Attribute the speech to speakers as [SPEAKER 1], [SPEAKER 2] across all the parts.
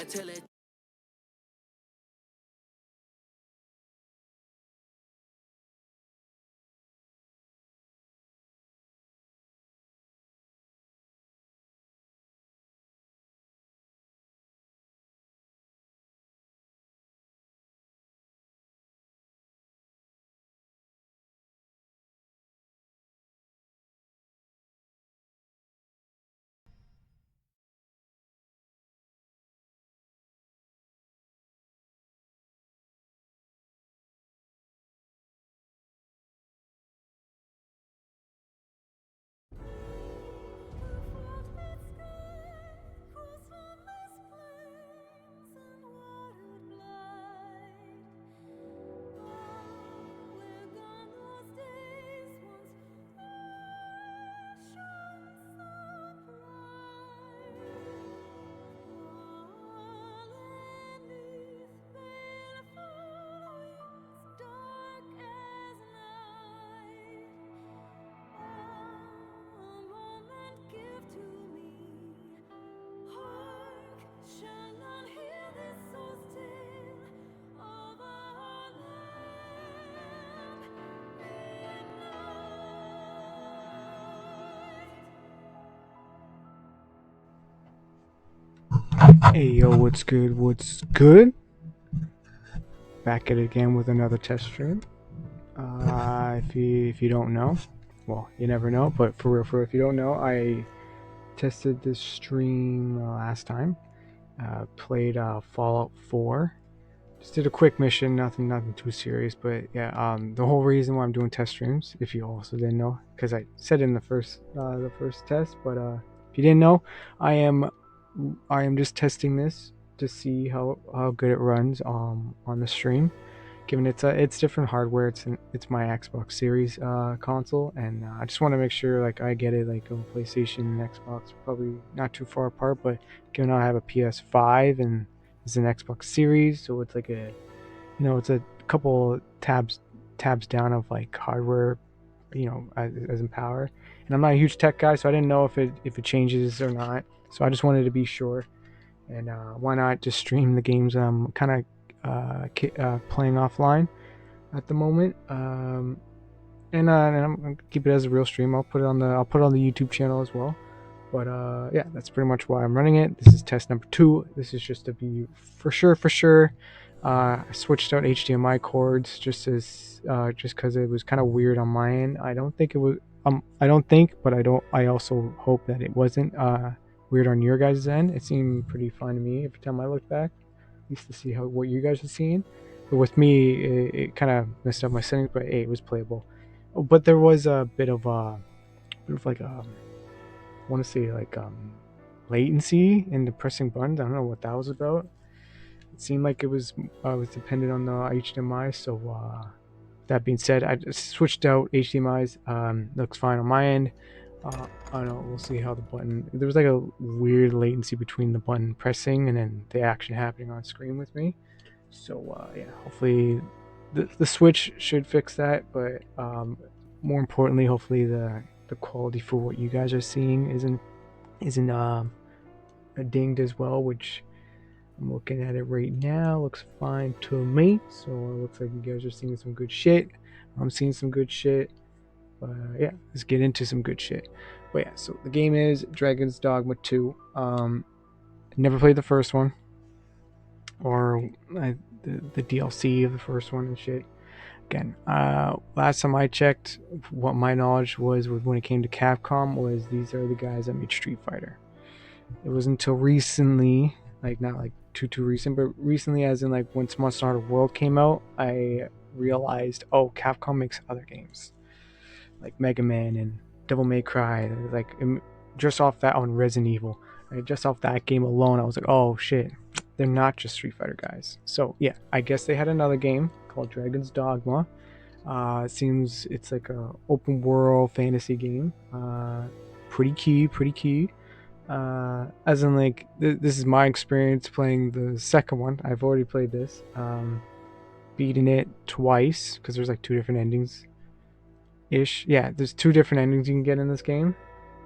[SPEAKER 1] till it.
[SPEAKER 2] Hey yo, what's good? What's good? Back at it again with another test stream. If you don't know, well, you never know. But for real, if you don't know, I tested this stream last time. Played Fallout 4. Just did a quick mission, nothing too serious. But yeah, the whole reason why I'm doing test streams, if you also didn't know, because I said in the first test, but if you didn't know, I am just testing this to see how good it runs on the stream. Given it's different hardware, it's my Xbox Series console, and I just want to make sure like I get it like on PlayStation and Xbox, probably not too far apart. But given I have a PS5 and it's an Xbox Series, so it's like it's a couple tabs down of like hardware, as in power. And I'm not a huge tech guy, so I didn't know if it changes or not. So I just wanted to be sure, and why not just stream the games I'm kind of playing offline at the moment. And I'm gonna keep it as a real stream. I'll put it on the YouTube channel as well. But yeah, that's pretty much why I'm running it. This is test number 2. This is just to be for sure. I switched out HDMI cords just because it was kind of weird on my end. I don't think it was. I don't think, but I don't. I also hope that it wasn't weird on your guys' end. It seemed pretty fine to me every time I look back, at least to see what you guys are seeing. But with me, it kind of messed up my settings. But hey, it was playable. But there was a bit of like I want to say like latency in the pressing buttons. I don't know what that was about. It seemed like it was dependent on the HDMI. So that being said, I just switched out HDMI's. Looks fine on my end. I don't know. We'll see how the button. There was like a weird latency between the button pressing and then the action happening on screen with me. So yeah, hopefully the Switch should fix that. But more importantly, hopefully the quality for what you guys are seeing isn't dinged as well, which I'm looking at it right now. Looks fine to me. So it looks like you guys are seeing some good shit. I'm seeing some good shit. But yeah, let's get into some good shit. But yeah, so the game is Dragon's Dogma 2. Never played the first one, or the DLC of the first one and shit. Again, last time I checked, what my knowledge was when it came to Capcom was these are the guys that made Street Fighter. It was until recently, like not like too recent, but recently, as in like when Monster Hunter World came out, I realized, oh, Capcom makes other games like Mega Man and Devil May Cry. Like just off that on Resident Evil, right? Just off that game alone, I was like, oh shit, they're not just Street Fighter guys. So yeah, I guess they had another game called Dragon's Dogma. It seems it's like a open world fantasy game. Pretty key. As in like this is my experience playing the second one. I've already played this. Beating it twice because there's like 2 different endings. There's 2 different endings you can get in this game.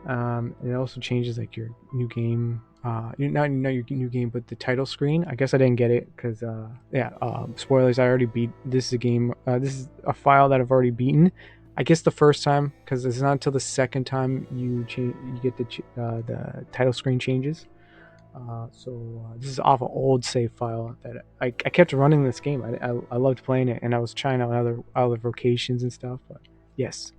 [SPEAKER 2] And it also changes like your new game not your new game, but the title screen. I guess I didn't get it because spoilers. I already beat. This is a game. This is a file that I've already beaten. I guess the first time, because it's not until the second time you change, you get the title screen changes. This is off an old save file that I kept running this game. I loved playing it, and I was trying out other vocations and stuff. But yes,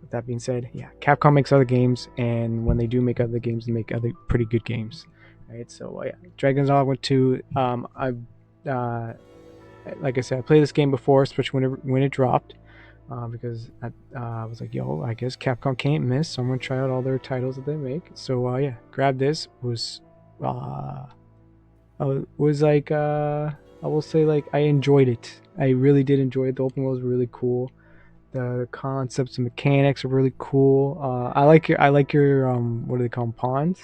[SPEAKER 2] with that being said, yeah, Capcom makes other games, and when they do make other games, they make other pretty good games. Right? So yeah, Dragon's Dogma 2. Uh, like I said, I played this game before, especially when it dropped. Because I was like, yo, I guess Capcom can't miss. So I'm gonna try out all their titles that they make. So yeah, grab this. Uh, was like I will say, like, I enjoyed it. I really did enjoy it. The open world was really cool. The concepts and mechanics are really cool. I like your what do they call them, pawns?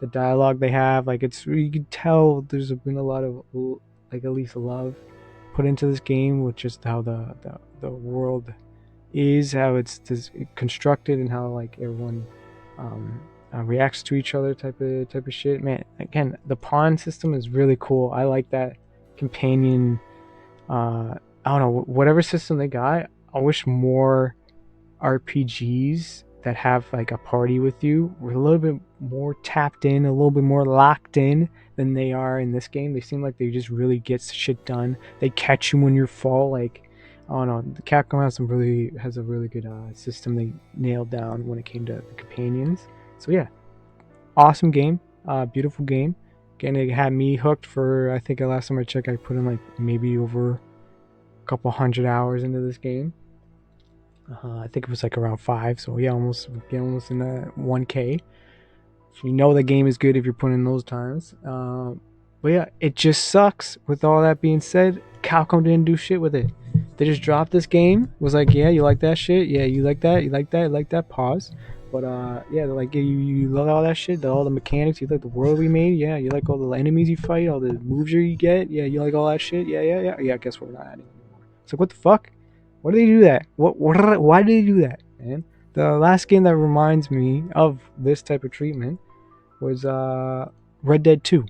[SPEAKER 2] The dialogue they have, like, it's, you can tell there's been a lot of, like, at least love put into this game with just how the world is, how it's constructed, and how, like, everyone reacts to each other, type of shit. Man, again, the pawn system is really cool. I like that companion. I don't know, whatever system they got. I wish more RPGs that have, like, a party with you were a little bit more tapped in, a little bit more locked in than they are in this game. They seem like they just really get shit done. They catch you when you fall. Like, I don't know. The Capcom has a really good system they nailed down when it came to the companions. So yeah, awesome game, beautiful game. Again, it had me hooked for, I think the last time I checked, I put in like maybe over a couple hundred hours into this game. I think it was like around 5, so yeah, almost in the 1K. So you know the game is good if you're putting in those times. But yeah, it just sucks. With all that being said, Capcom didn't do shit with it. They just dropped this game. Was like, yeah, you like that shit? Yeah, you like that? You like that? You like that? Pause. But yeah, they're like, yeah, you love all that shit, all the mechanics. You like the world we made? Yeah, you like all the enemies you fight, all the moves you get? Yeah, you like all that shit? Yeah. Guess we're not adding anymore. It's like, what the fuck? Why do they do that? Why do they do that, man? The last game that reminds me of this type of treatment was Red Dead 2.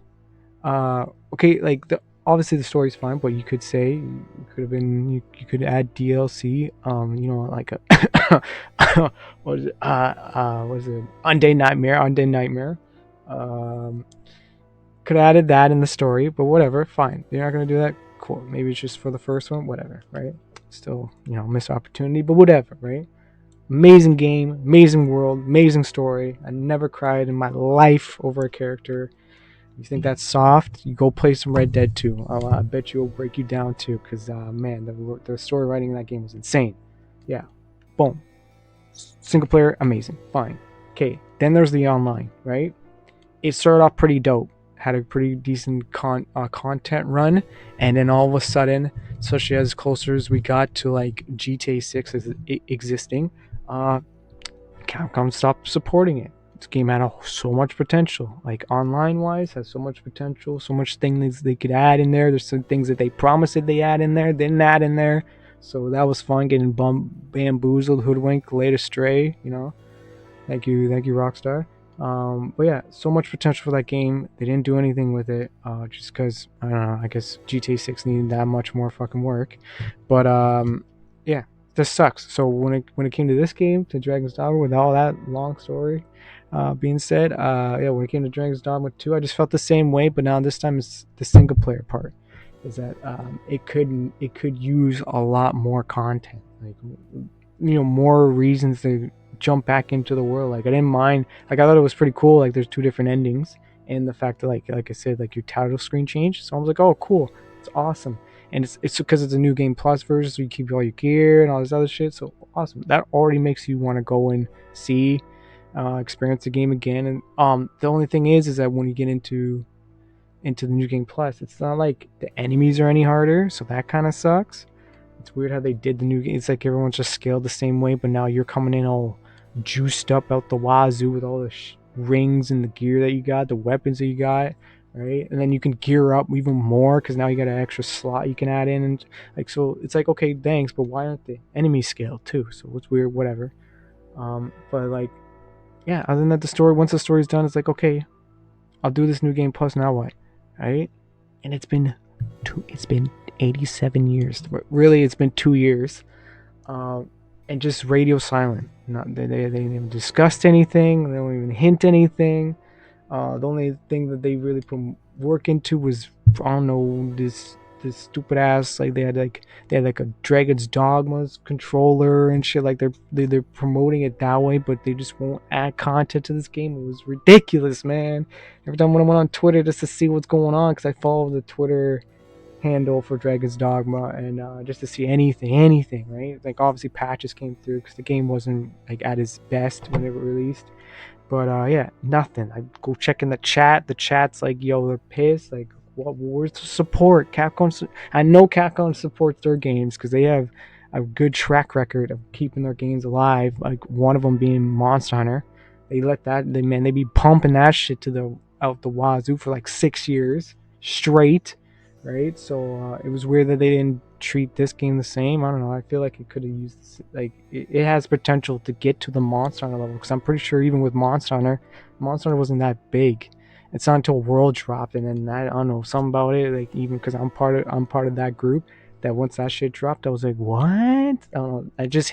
[SPEAKER 2] Okay, like, obviously the story's fine, but you could say you could have been you could add DLC. Like a what is it? What is it? Undead Nightmare. Um, could have added that in the story, but whatever, fine. They're not gonna do that. Cool. Maybe it's just for the first one. Whatever, right? Still, missed opportunity, but whatever, right? Amazing game, amazing world, amazing story. I never cried in my life over a character. You think that's soft? You go play some Red Dead 2. I bet you it'll break you down too, because man, the story writing in that game was insane. Yeah, boom. Single player, amazing, fine. Okay, then there's the online, right? It started off pretty dope, had a pretty decent content run, and then all of a sudden, especially as closer as we got to like GTA 6 existing, Capcom stopped supporting it. This game had so much potential, like online wise, has so much potential, so much things they could add in there. There's some things that they promised that they add in there, didn't add in there. So that was fun, getting bamboozled, hoodwinked, laid astray. Thank you, Rockstar. But yeah, so much potential for that game. They didn't do anything with it, just because, I don't know. I guess GTA 6 needed that much more fucking work. But yeah, this sucks. So when it came to this game, to Dragon's Dogma, with all that long story being said, yeah, when it came to Dragon's Dogma 2, I just felt the same way. But now this time it's the single player part. Is that it could use a lot more content, like, more reasons to jump back into the world. Like, I didn't mind. Like, I thought it was pretty cool. Like, there's 2 different endings, and the fact that, like I said, like, your title screen changed. So I was like, oh, cool, it's awesome. And it's because it's a new game plus version, so you keep all your gear and all this other shit. So awesome. That already makes you want to go and see, experience the game again. And the only thing is that when you get into the new game plus, it's not like the enemies are any harder, so that kind of sucks. It's weird how they did the new game. It's like everyone's just scaled the same way, but now you're coming in all juiced up out the wazoo with all the rings and the gear that you got, the weapons that you got, right? And then you can gear up even more because now you got an extra slot you can add in, and like, so it's like, okay, thanks, but why aren't the enemies scaled too? So it's weird, whatever. But like, yeah, other than that, once the story's done, it's like, okay, I'll do this new game plus now what, right? And it's been 87 years. Really, it's been 2 years, and just radio silent. Not they didn't even discuss anything. They don't even hint anything. The only thing that they really put work into was, I don't know, this stupid ass, like they had like a Dragon's Dogma's controller and shit. Like they're promoting it that way, but they just won't add content to this game. It was ridiculous, man. Every time when I went on Twitter just to see what's going on, because I follow the Twitter handle for Dragon's Dogma, and just to see anything, right? Like obviously patches came through because the game wasn't like at its best when it released. But yeah, nothing. I go check in the chat. The chat's like, yo, they're pissed. Like, where's the support? Capcom. I know Capcom supports their games because they have a good track record of keeping their games alive. Like one of them being Monster Hunter. They let that. They be pumping that shit to the out the wazoo for like 6 years straight, right? So it was weird that they didn't treat this game the same. I don't know. I feel like it could have used, like, it has potential to get to the Monster Hunter level, because I'm pretty sure even with Monster Hunter wasn't that big. It's not until World dropped, and then I don't know, something about it, like, even because I'm part of that group, that once that shit dropped, I was like, what? I don't know. That just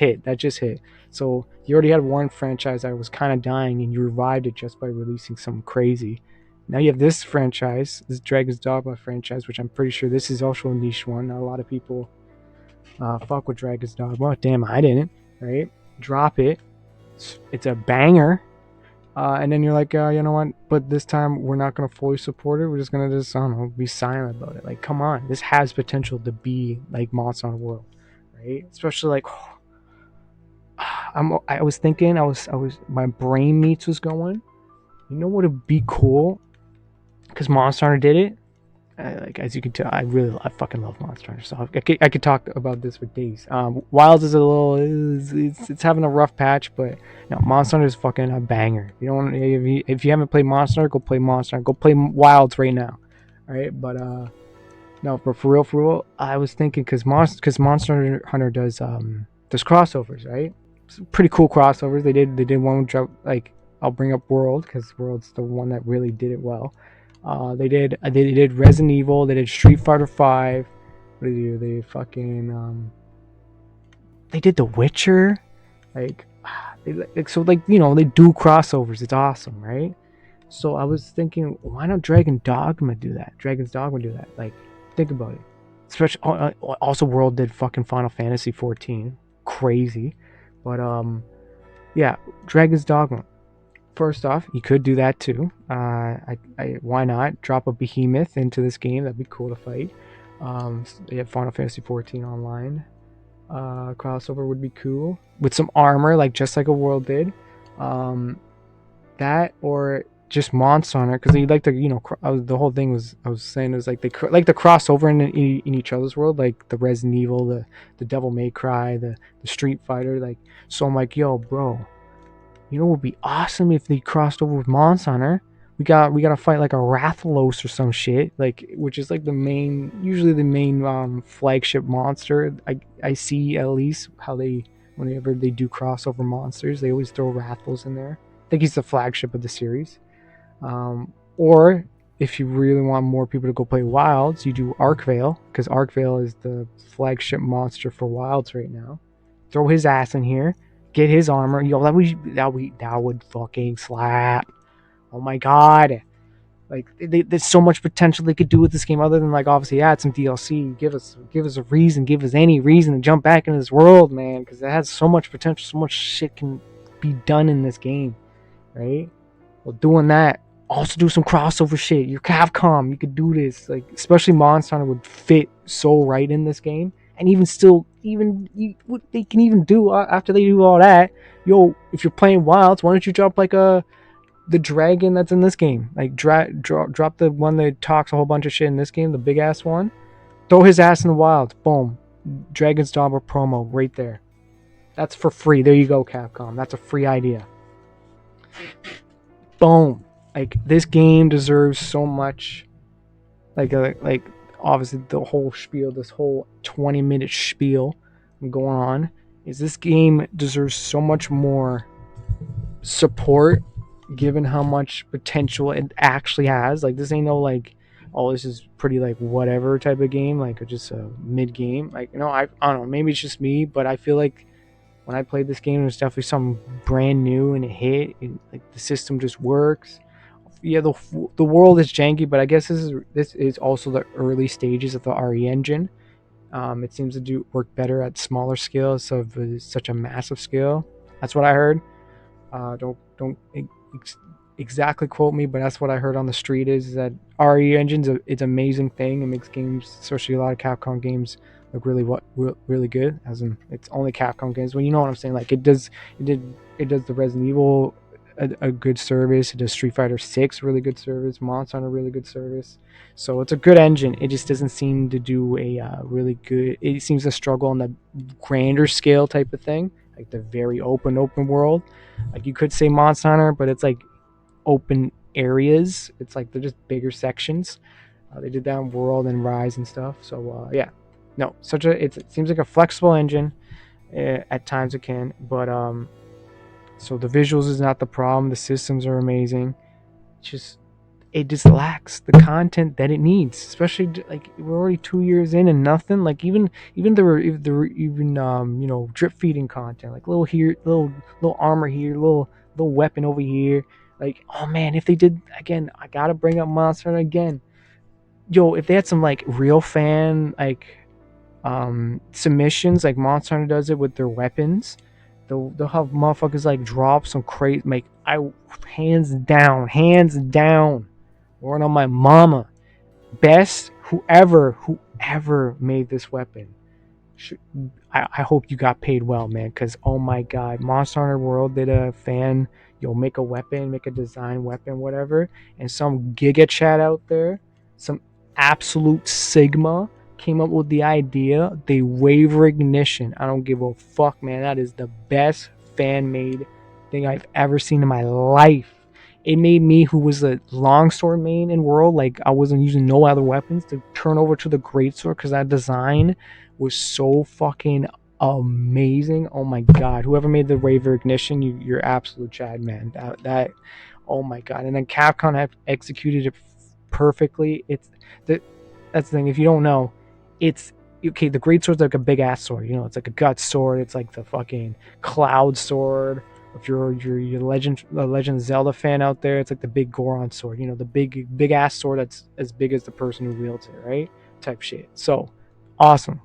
[SPEAKER 2] hit. So you already had one franchise that was kind of dying, and you revived it just by releasing something crazy. Now you have this franchise, this Dragon's Dogma franchise, which I'm pretty sure this is also a niche one. Not a lot of people fuck with Dragon's Dogma. Damn, I didn't. Right? Drop it. It's a banger. And then you're like, you know what? But this time we're not gonna fully support it. We're just gonna I don't know, be silent about it. Like, come on, this has potential to be like Monster Hunter World, right? Especially like, I was thinking, my brain meats was going. You know what would be cool? Because Monster Hunter did it. Like, as you can tell, I fucking love Monster Hunter. So I could talk about this for days. Wilds is a little, it's having a rough patch, but no, Monster Hunter is fucking a banger. You don't, if you haven't played Monster Hunter, go play Monster Hunter. Go play Wilds right now. All right, but no, but for real, I was thinking because Monster Hunter does crossovers, right? Some pretty cool crossovers. They did one with, like, I'll bring up World because World's the one that really did it well. They did Resident Evil. They did Street Fighter 5. What did they do? They did The Witcher. Like, so, like, you know, they do crossovers. It's awesome, right? So I was thinking, why don't Dragon's Dogma do that? Like, think about it. Especially also World did fucking Final Fantasy 14. Crazy. But yeah, Dragon's Dogma. First off, you could do that too. Why not drop a behemoth into this game? That'd be cool to fight. They have Final Fantasy 14 online. Crossover would be cool with some armor, like just like a World did. That, or just Monster Hunter, because they like to, you know, the whole thing was, I was saying, it was like they like to cross over in each other's world, like the Resident Evil, the Devil May Cry, the Street Fighter. Like, so I'm like, yo, bro. You know what would be awesome if they crossed over with Monster Hunter? We gotta fight like a Rathalos or some shit, like, which is like usually the main flagship monster. I see, at least, how whenever they do crossover monsters, they always throw Rathalos in there. I think he's the flagship of the series. Or if you really want more people to go play Wilds, you do Arcvale, because Arcvale is the flagship monster for Wilds right now. Throw his ass in here. Get his armor. Yo, that would fucking slap. Oh my god. Like, there's so much potential they could do with this game, other than, like, obviously add some DLC. Give us a reason. Give us any reason to jump back into this world, man, because it has so much potential. So much shit can be done in this game, right? Well, doing that, also do some crossover shit. You're Capcom. You could do this. Like, especially Monster Hunter would fit so right in this game. And what they can even do after they do all that, yo, if you're playing Wilds, why don't you drop like the dragon that's in this game? Like, drop the one that talks a whole bunch of shit in this game, the big ass one. Throw his ass in the Wilds. Boom. Dragon's Dogma promo right there. That's for free. There you go, Capcom. That's a free idea. Boom. Like, this game deserves so much. Like obviously the whole spiel, this whole 20-minute spiel going on, is this game deserves so much more support given how much potential it actually has. Like, this ain't no like, oh, this is pretty like whatever type of game, like just a mid game. Like, I don't know, maybe it's just me, but I feel like when I played this game, it was definitely something brand new and it hit. Like, the system just works. Yeah, the world is janky, but I guess this is also the early stages of the RE engine. It seems to do work better at smaller scales of such a massive scale. That's what I heard. Don't exactly quote me, but that's what I heard on the street. Is that RE Engine's it's an amazing thing. It makes games, especially a lot of Capcom games, look really good. As in, it's only Capcom games. Well, you know what I'm saying. Like, it does the Resident Evil a good service. It does Street Fighter 6 really good service. Monster Hunter really good service. So it's a good engine. It just doesn't seem to do a really good. It seems to struggle on the grander scale type of thing, like the very open world. Like, you could say Monster Hunter, but it's like open areas. It's like they're just bigger sections. They did that in World and Rise and stuff. So yeah, no, it seems like a flexible engine. At times it can, but so the visuals is not the problem. The systems are amazing. Just it just lacks the content that it needs. Especially, like, we're already 2 years in and nothing. Like, even there were even drip feeding content, like little armor here, little weapon over here. Like, oh man, if they did again, I gotta bring up Monster Hunter again. Yo, if they had some like real fan like submissions, like Monster Hunter does it with their weapons, they'll have motherfuckers like drop some crazy, like, I hands down, word on my mama, best whoever made this weapon. I hope you got paid well, man, because oh my god, Monster Hunter World did a fan, make a weapon, make a design weapon, whatever, and some giga chat out there, some absolute sigma came up with the idea. They waiver ignition. I don't give a fuck, man. That is the best fan made thing I've ever seen in my life. It made me, who was a longsword main in World, like I wasn't using no other weapons, to turn over to the greatsword because that design was so fucking amazing. Oh my god, whoever made the waiver ignition, you're absolute Chad, man. That oh my god. And then Capcom have executed it perfectly. That's the thing. If you don't know, it's okay. The great sword's like a big ass sword. It's like a gut sword. It's like the fucking cloud sword. If you're Legend Zelda fan out there, it's like the big Goron sword. The big ass sword that's as big as the person who wields it, right? Type shit. So awesome,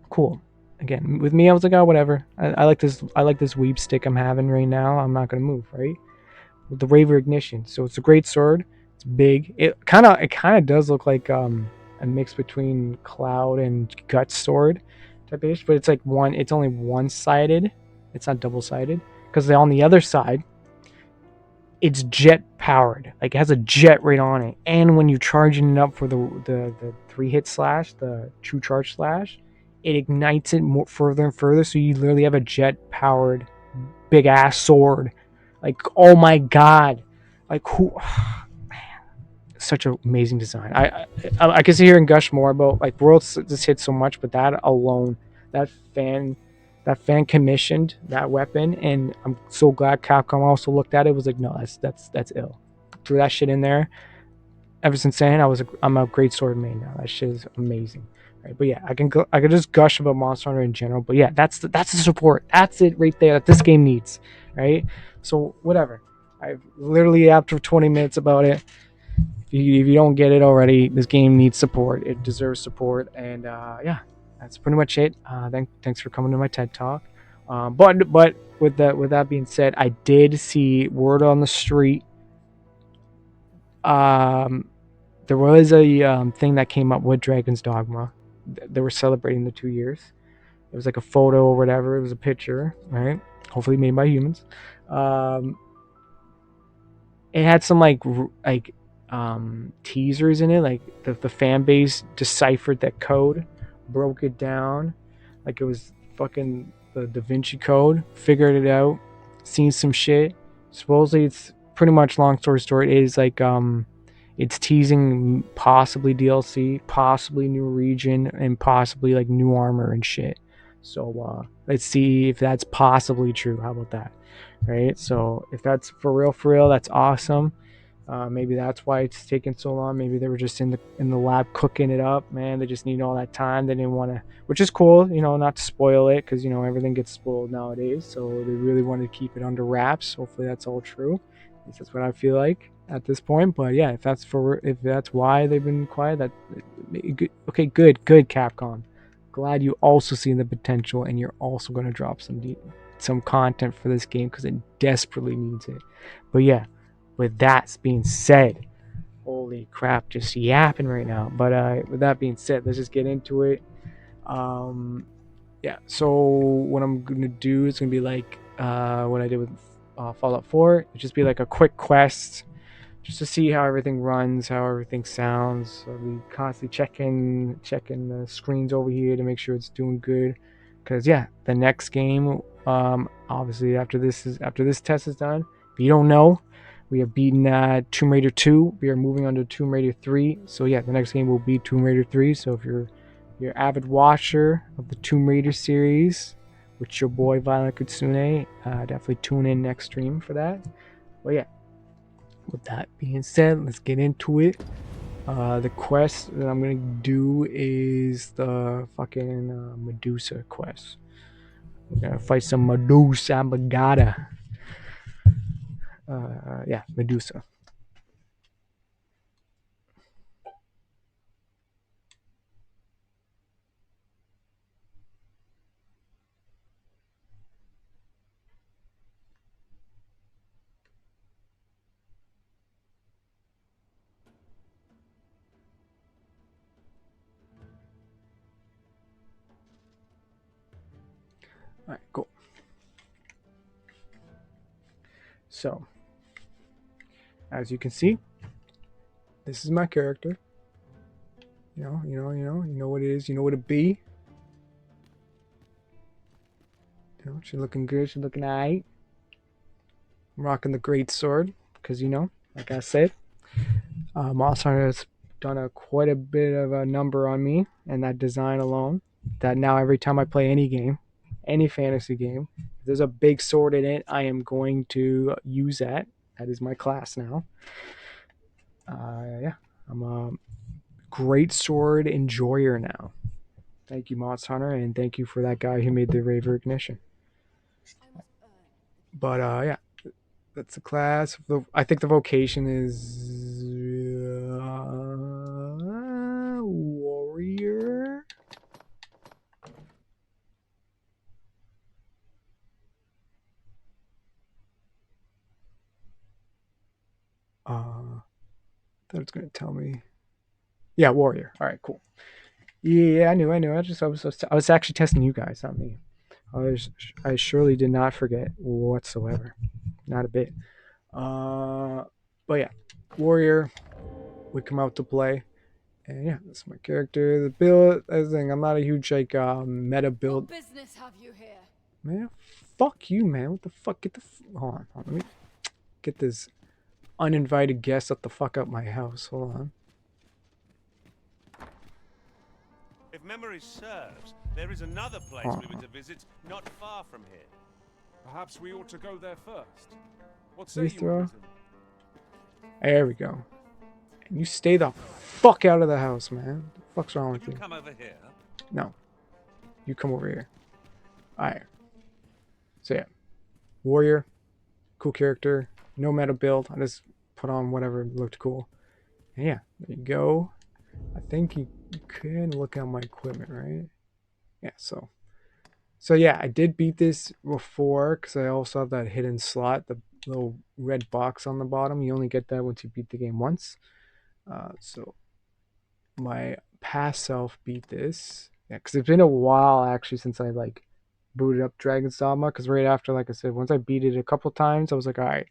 [SPEAKER 2] cool. Again, with me, I was like, oh, whatever. I like this. I like this weeb stick I'm having right now. I'm not gonna move, right? With the Raver Ignition. So it's a great sword. It's big. It kind of does look like a mix between Cloud and Gut sword type ish, but it's like one. It's only one sided. It's not double sided, because on the other side, it's jet powered. Like, it has a jet right on it, and when you're charging it up for the 3-hit slash, the true charge slash, it ignites it more further and further. So you literally have a jet powered big ass sword. Like, oh my god, like, who? Such an amazing design. I can sit here and gush more about like Worlds just hit so much, but that alone, that fan commissioned that weapon, and I'm so glad Capcom also looked at it. Was like, no, that's ill. Threw that shit in there. Ever since then, I'm a great sword main now. That shit is amazing. Right, but yeah, I can just gush about Monster Hunter in general. But yeah, that's the support. That's it right there that this game needs. Right. So whatever. I've literally, after 20 minutes about it. If you don't get it already, this game needs support. It deserves support, and yeah, that's pretty much it. Thanks for coming to my TED Talk. But with that being said, I did see word on the street. There was a thing that came up with Dragon's Dogma. They were celebrating the 2 years. It was like a photo or whatever. It was a picture, right? Hopefully made by humans. It had some like teasers in it, like the fan base deciphered that code, broke it down like it was fucking the Da Vinci Code, figured it out, seen some shit. Supposedly, it's pretty much, long story short, it is like it's teasing possibly DLC, possibly new region, and possibly like new armor and shit. So let's see if that's possibly true. How about that? Right. So if that's for real, that's awesome. Maybe that's why it's taking so long. Maybe they were just in the lab cooking it up. Man, they just need all that time. They didn't want to, which is cool. Not to spoil it because everything gets spoiled nowadays. So they really wanted to keep it under wraps. Hopefully that's all true. At least that's what I feel like at this point. But yeah, if that's why they've been quiet, okay, good Capcom. Glad you also see the potential and you're also going to drop some content for this game because it desperately needs it. But yeah, with that being said, holy crap, just yapping right now. But with that being said, let's just get into it. Yeah, so what I'm gonna do is gonna be like what I did with Fallout 4. It'd just be like a quick quest, just to see how everything runs, how everything sounds. So we constantly checking the screens over here to make sure it's doing good. Cause yeah, the next game, obviously after this test is done, if you don't know, we have beaten Tomb Raider 2. We are moving on to Tomb Raider 3. So yeah, the next game will be Tomb Raider 3. So if you're an avid watcher of the Tomb Raider series, with your boy ViolentxKitsune, definitely tune in next stream for that. But yeah, with that being said, let's get into it. The quest that I'm gonna do is the fucking Medusa quest. We're gonna fight some Medusa Magada. Yeah, Medusa. All right, cool. So, as you can see, this is my character. You know what it is. You know what it be. She's looking good. She's looking alright. I'm rocking the great sword because like I said, Monster has done quite a bit of a number on me, and that design alone. That now every time I play any game, any fantasy game, if there's a big sword in it, I am going to use that. That is my class now. Yeah, I'm a great sword enjoyer now. Thank you, Mods Hunter, and thank you for that guy who made the Raver Ignition. But yeah, that's the class. I think the vocation is warrior. Thought it's gonna tell me. Yeah, warrior. All right, cool. Yeah, I knew. I was actually testing you guys, not me. I surely did not forget whatsoever, not a bit. Uh, but yeah, warrior would come out to play, and yeah, that's my character. The build, everything. I'm not a huge like meta build.
[SPEAKER 1] What business have you here?
[SPEAKER 2] Man, fuck you, man. What the fuck? Hold on. Let me get this uninvited guest up the fuck out my house. Hold on.
[SPEAKER 3] If memory serves, there is another place we were to visit not far from here.
[SPEAKER 4] Perhaps we ought to go there first. What say
[SPEAKER 2] Please
[SPEAKER 4] you,
[SPEAKER 2] throw.
[SPEAKER 4] Prison?
[SPEAKER 2] There we go. And you stay the fuck out of the house, man. What the fuck's wrong with
[SPEAKER 3] Could you
[SPEAKER 2] you?
[SPEAKER 3] come over here?
[SPEAKER 2] No. You come over here. Alright. So yeah. Warrior. Cool character. No meta build. I just put on whatever looked cool. And yeah, there you go. I think you can look at my equipment, right? Yeah, so yeah, I did beat this before because I also have that hidden slot, the little red box on the bottom. You only get that once you beat the game once. So my past self beat this. Yeah, because it's been a while actually since I like booted up Dragon's Dogma. Because right after, like I said, once I beat it a couple times, I was like, all right,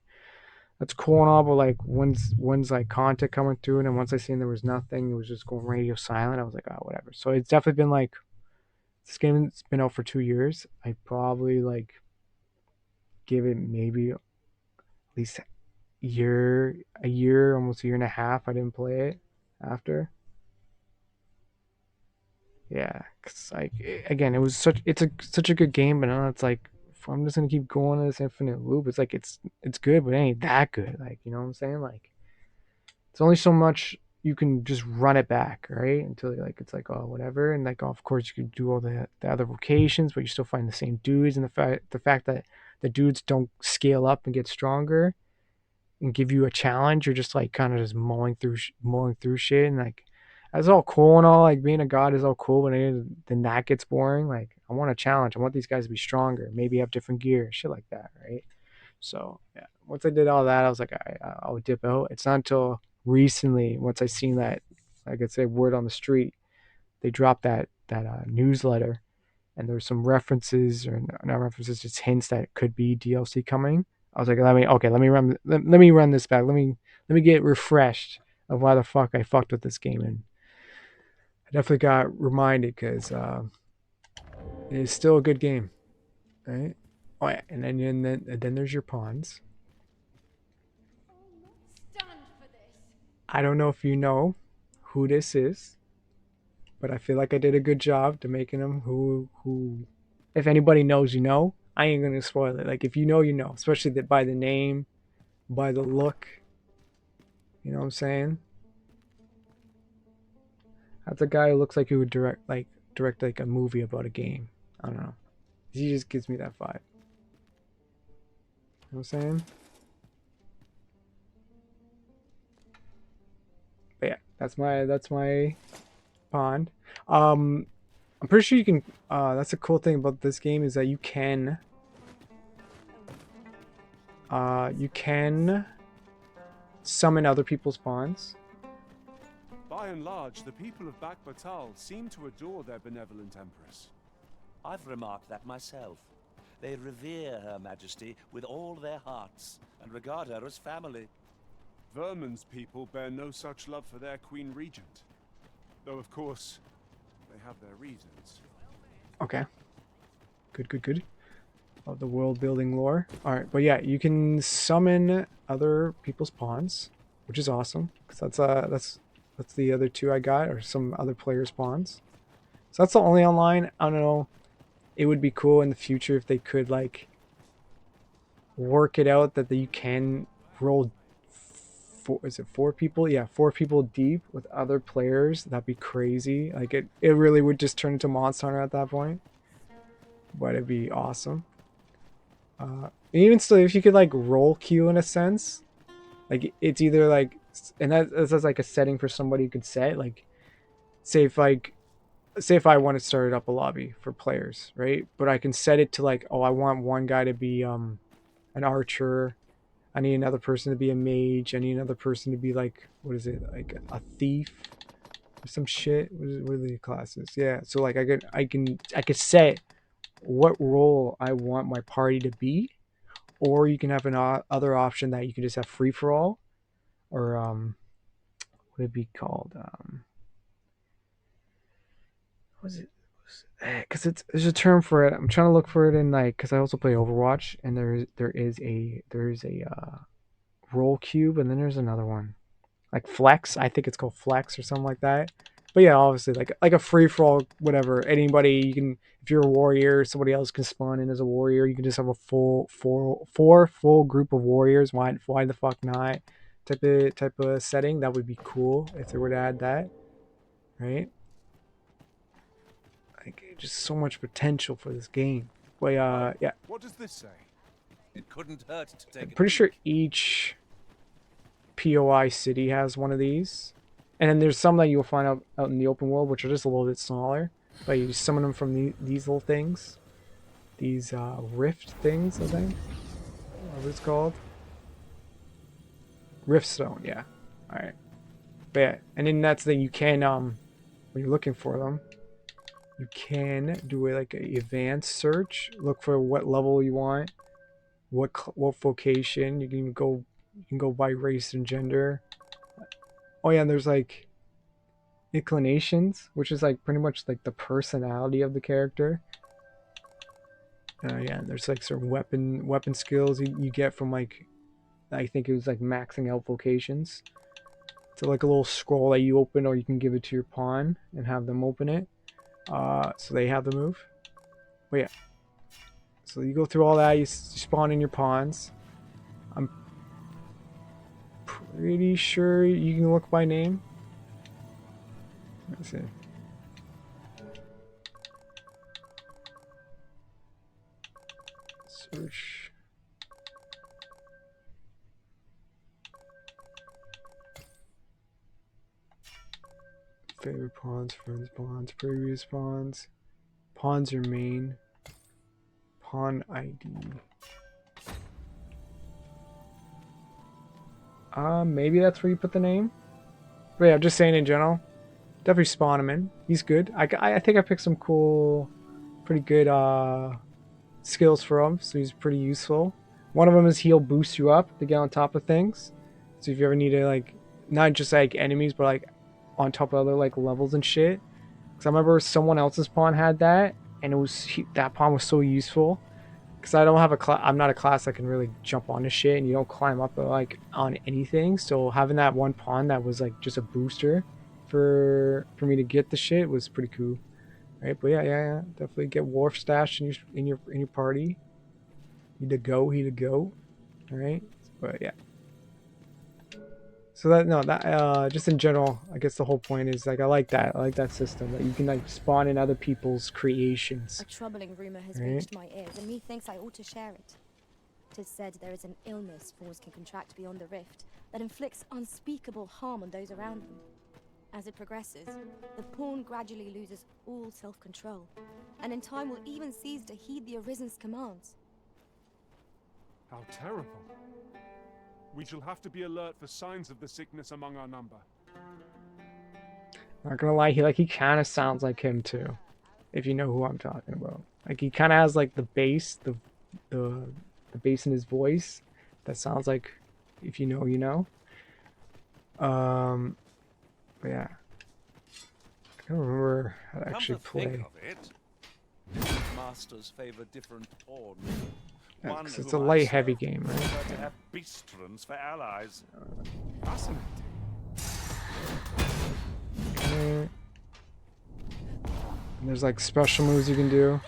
[SPEAKER 2] that's cool and all, but like when's like content coming through, and then once I seen there was nothing, it was just going radio silent. I was like, oh, whatever. So it's definitely been like this game's been out for 2 years. I probably like give it maybe at least a year, almost a year and a half. I didn't play it after. Yeah, 'cause like again, such a good game, but now it's like if I'm just gonna keep going in this infinite loop. It's like it's good, but it ain't that good. Like you know what I'm saying? Like it's only so much you can just run it back, right? Until like it's like oh whatever, and like oh, of course you can do all the other vocations, but you still find the same dudes, and the fact that the dudes don't scale up and get stronger and give you a challenge, you're just like kind of just mowing through shit, and like that's all cool and all. Like being a god is all cool, but then that gets boring. Like I want a challenge. I want these guys to be stronger, maybe have different gear, shit like that, right? So yeah, once I did all that, I was like, I'll dip out. It's not until recently, once I seen that, like I said, word on the street, they dropped that newsletter, and there's some references or not references, just hints that it could be DLC coming. I was like, let me run this back. Let me get refreshed of why the fuck I fucked with this game, and I definitely got reminded because it is still a good game, right? Oh yeah, and then there's your pawns.
[SPEAKER 1] Stand for this.
[SPEAKER 2] I don't know if you know who this is, but I feel like I did a good job to making them who. If anybody knows, you know. I ain't gonna spoil it. Like if you know, you know. Especially by the name, by the look. You know what I'm saying? That's a guy who looks like he would direct like a movie about a game. I don't know. He just gives me that vibe. You know what I'm saying? But yeah, that's my pond. I'm pretty sure you can. That's a cool thing about this game is that you can summon other people's pawns.
[SPEAKER 4] By and large, the people of Bakbatal seem to adore their benevolent empress.
[SPEAKER 5] I've remarked that myself. They revere Her Majesty with all their hearts and regard her as family.
[SPEAKER 4] Vermin's people bear no such love for their queen regent. Though, of course, they have their reasons.
[SPEAKER 2] Okay. Good. Of the world building lore. Alright, but yeah, you can summon other people's pawns, which is awesome. Because that's the other two I got, or some other players' pawns. So that's the only online. I don't know. It would be cool in the future if they could like work it out that you can roll is it 4 people? Yeah, 4 people deep with other players. That'd be crazy. Like it really would just turn into Monster Hunter at that point. But it'd be awesome. Even still, if you could like roll queue in a sense, like it's either like, and that's like a setting for somebody who could set like, say if I want to start up a lobby for players, right? But I can set it to like, oh, I want one guy to be an archer. I need another person to be a mage. I need another person to be like, what is it, like a thief or some shit. What are the classes? Yeah. So like I could set what role I want my party to be, or you can have an other option that you can just have free for all, or what would it be called? What is it? Because there's a term for it. I'm trying to look for it in like because I also play Overwatch, and there's a roll cube, and then there's another one like flex. I think it's called flex or something like that. But yeah, obviously like a free for all, whatever. Anybody you can, if you're a warrior, somebody else can spawn in as a warrior. You can just have a four full group of warriors. Why the fuck not? Type of setting that would be cool if they were to add that, right? Like just so much potential for this game. But yeah,
[SPEAKER 4] What does this say?
[SPEAKER 3] It couldn't hurt to take
[SPEAKER 2] I'm
[SPEAKER 3] a
[SPEAKER 2] pretty sure
[SPEAKER 3] peek.
[SPEAKER 2] each POI city has one of these. And then there's some that you'll find out in the open world, which are just a little bit smaller. But you summon them from these little things. These rift things, I think. What it's called. Rift stone, yeah. Alright. But yeah, and then that's the thing, you can, when you're looking for them, you can do like a advanced search. Look for what level you want. What vocation. You can go by race and gender. Oh yeah, and there's like inclinations, which is like pretty much like the personality of the character. Yeah, and there's like certain weapon skills you get from like, I think it was like maxing out vocations. So like a little scroll that you open, or you can give it to your pawn and have them open it. So they have the move. But yeah. So you go through all that. You spawn in your pawns. I'm pretty sure you can look by name. Let's see. Search. Favorite pawns, friends pawns, previous pawns. Pawns your main. Pawn ID. Maybe that's where you put the name. But yeah, I'm just saying in general. Definitely spawn him in. He's good. I think I picked some cool, pretty good skills for him, so he's pretty useful. One of them is he'll boost you up to get on top of things. So if you ever need to like, not just like enemies, but like on top of other like levels and shit. Because I remember someone else's pawn had that, and it was that pawn was so useful. Because I don't have a class, I'm not a class that can really jump onto shit, and you don't climb up like on anything. So having that one pawn that was like just a booster for me to get the shit was pretty cool. Right, but yeah, definitely get Wharf stashed in your party. He to go. All right, but yeah. So that just in general, I guess the whole point is like I like that system that you can like spawn in other people's creations.
[SPEAKER 1] A troubling rumor has
[SPEAKER 2] Right.
[SPEAKER 1] reached my ears, and methinks I ought to share it. 'Tis said there is an illness fools can contract beyond the rift that inflicts unspeakable harm on those around them. As it progresses, the pawn gradually loses all self-control, and in time will even cease to heed the Arisen's commands.
[SPEAKER 4] How terrible. We shall have to be alert for signs of the sickness among our number.
[SPEAKER 2] Not gonna lie, he kind of sounds like him too, if you know who I'm talking about. Like he kind of has like the bass, the bass in his voice that sounds like, if you know, you know. But yeah, I don't remember how to actually play.
[SPEAKER 3] Think of it,
[SPEAKER 5] Masters favor different pawns.
[SPEAKER 2] Yeah,
[SPEAKER 3] one
[SPEAKER 2] 'cause it's
[SPEAKER 3] whom
[SPEAKER 2] a
[SPEAKER 3] I
[SPEAKER 2] light,
[SPEAKER 3] serve
[SPEAKER 2] heavy game, right?
[SPEAKER 3] prefer to have beastrons for allies.
[SPEAKER 4] Fascinating.
[SPEAKER 2] Okay. And there's like special moves you can do,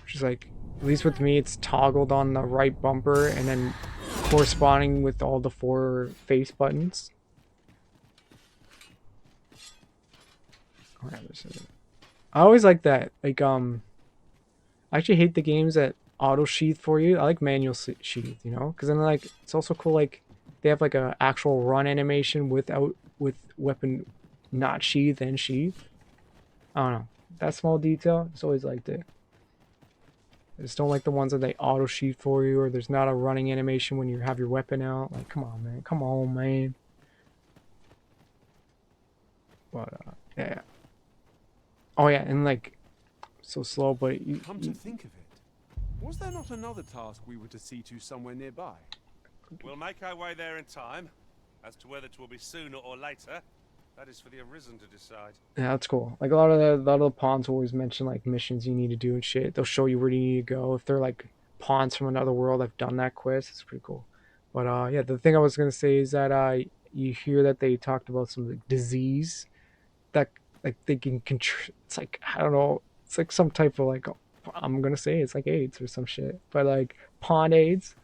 [SPEAKER 2] which is like, at least with me, it's toggled on the right bumper and then corresponding with all the 4 face buttons. Oh, yeah, I always like that. Like, I actually hate the games that auto sheath for you. I like manual sheath, you know, because then like it's also cool. Like they have like a actual run animation with weapon not sheath and sheath. I don't know, that small detail. It's always liked it. I just don't like the ones that they auto sheath for you, or there's not a running animation when you have your weapon out. Like, come on, man. Come on, man. But yeah. Oh yeah, and like so slow, but
[SPEAKER 4] Come to think of it, was there not another task we were to see to somewhere nearby?
[SPEAKER 3] We'll make our way there in time. As to whether it will be sooner or later, that is for the Arisen to decide.
[SPEAKER 2] yeah, that's cool. Like a lot of the pawns always mention like missions you need to do and shit. They'll show you where you need to go. If they're like pawns from another world, I've done that quest. It's pretty cool. But yeah, the thing I was gonna say is that you hear that they talked about some like, disease that like they can control. It's like, I don't know. It's like some type of like, I'm gonna say it's like AIDS or some shit, but like pawn AIDS.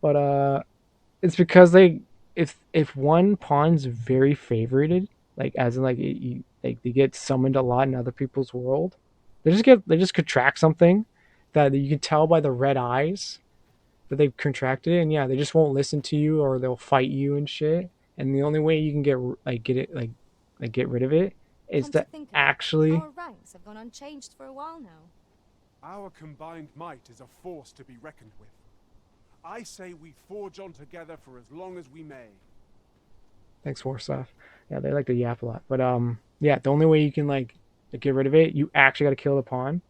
[SPEAKER 2] But it's because they if one pawn's very favorited, like as in like like they get summoned a lot in other people's world, they just contract something that you can tell by the red eyes that they've contracted it, and yeah, they just won't listen to you or they'll fight you and shit. And the only way you can get rid of it is
[SPEAKER 1] Come
[SPEAKER 2] to
[SPEAKER 1] think of it,
[SPEAKER 2] actually.
[SPEAKER 1] our ranks have gone unchanged for a while now.
[SPEAKER 4] Our combined might is a force to be reckoned with. I say we forge on together for as long as we may.
[SPEAKER 2] Thanks, Warsaw. Yeah, they like to yap a lot. But yeah, the only way you can like get rid of it, you actually got to kill the pawn.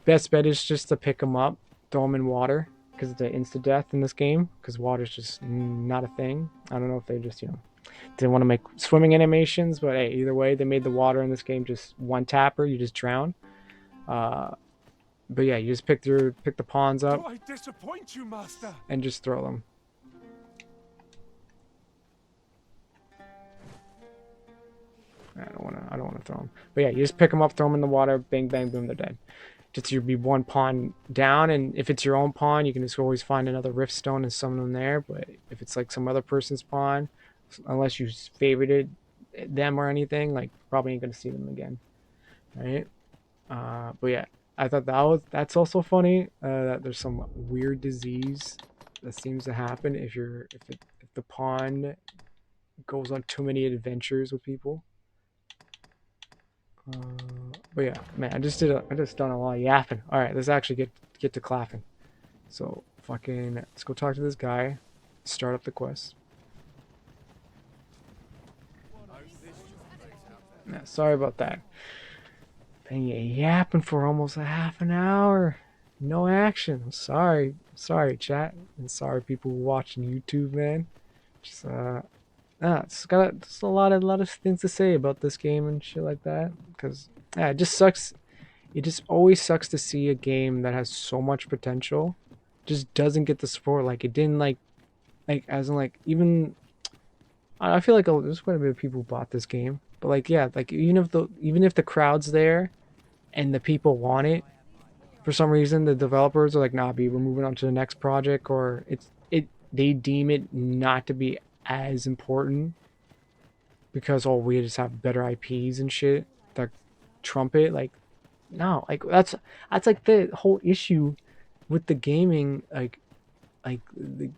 [SPEAKER 2] Best bet is just to pick them up, throw them in water, because it's an insta death in this game. Because water's just not a thing. I don't know if they just didn't want to make swimming animations, but hey, either way, they made the water in this game just one tapper. You just drown. But yeah, you just pick the pawns up.
[SPEAKER 4] Do I disappoint you, Master?
[SPEAKER 2] And just throw them. I don't don't want to throw them. But yeah, you just pick them up, throw them in the water, bang, bang, boom, they're dead. Just you'd be one pawn down, and if it's your own pawn, you can just always find another rift stone and summon them there. But if it's like some other person's pawn, unless you favorited them or anything, like probably ain't gonna see them again, right? But yeah, I thought that's also funny. That there's some weird disease that seems to happen if the pawn goes on too many adventures with people. But yeah, man, I just done a lot of yapping. All right, let's actually get to clapping. So fucking, let's go talk to this guy. Start up the quest. Yeah, sorry about that. Been yapping for almost a half an hour. No action. I'm sorry. Sorry, chat. And sorry, people watching YouTube, man. Just it's got just a lot of things to say about this game and shit like that. Cause yeah, it just sucks. It just always sucks to see a game that has so much potential just doesn't get the support. Like it didn't like as in like even I feel like there's quite a bit of people who bought this game, but like yeah, like even if the crowd's there and the people want it, for some reason the developers are like, nah, we're moving on to the next project, or they deem it not to be as important because we just have better IPs and shit that trump it. Like no, like that's like the whole issue with the gaming, like the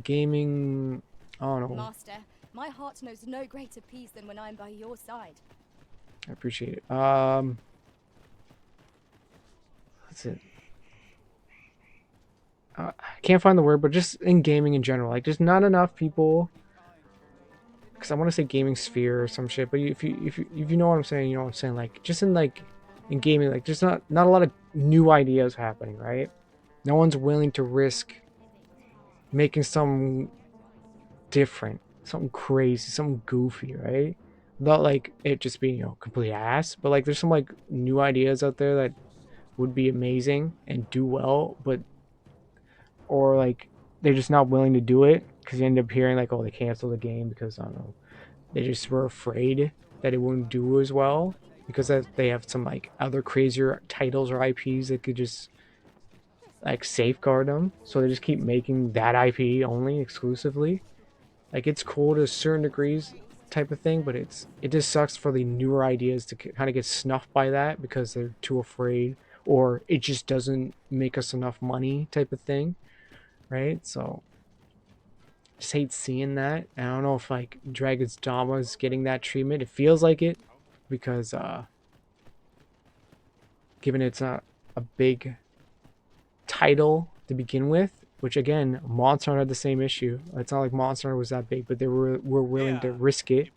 [SPEAKER 2] gaming. I don't know.
[SPEAKER 1] Master, my heart knows no greater peace than when I'm by your side.
[SPEAKER 2] I appreciate it. That's it. I can't find the word, but just in gaming in general, like just not enough people. Because I want to say gaming sphere or some shit, but if you know what I'm saying, you know what I'm saying. Like just in gaming, like just not a lot of new ideas happening, right? No one's willing to risk making something different, something crazy, something goofy, right? Not like it just being, complete ass, but like there's some like new ideas out there that would be amazing and do well, but or like they're just not willing to do it because you end up hearing like, oh, they canceled the game because I don't know, they just were afraid that it wouldn't do as well because they have some like other crazier titles or IPs that could just like safeguard them, so they just keep making that IP only exclusively. Like it's cool to certain degrees type of thing, but it just sucks for the newer ideas to kind of get snuffed by that because they're too afraid, or it just doesn't make us enough money type of thing, right? So just hate seeing that. I don't know if like Dragon's Dogma is getting that treatment. It feels like it because given it's not a big title to begin with, which again, Monster Hunter had the same issue. It's not like Monster Hunter was that big, but they were willing to risk it,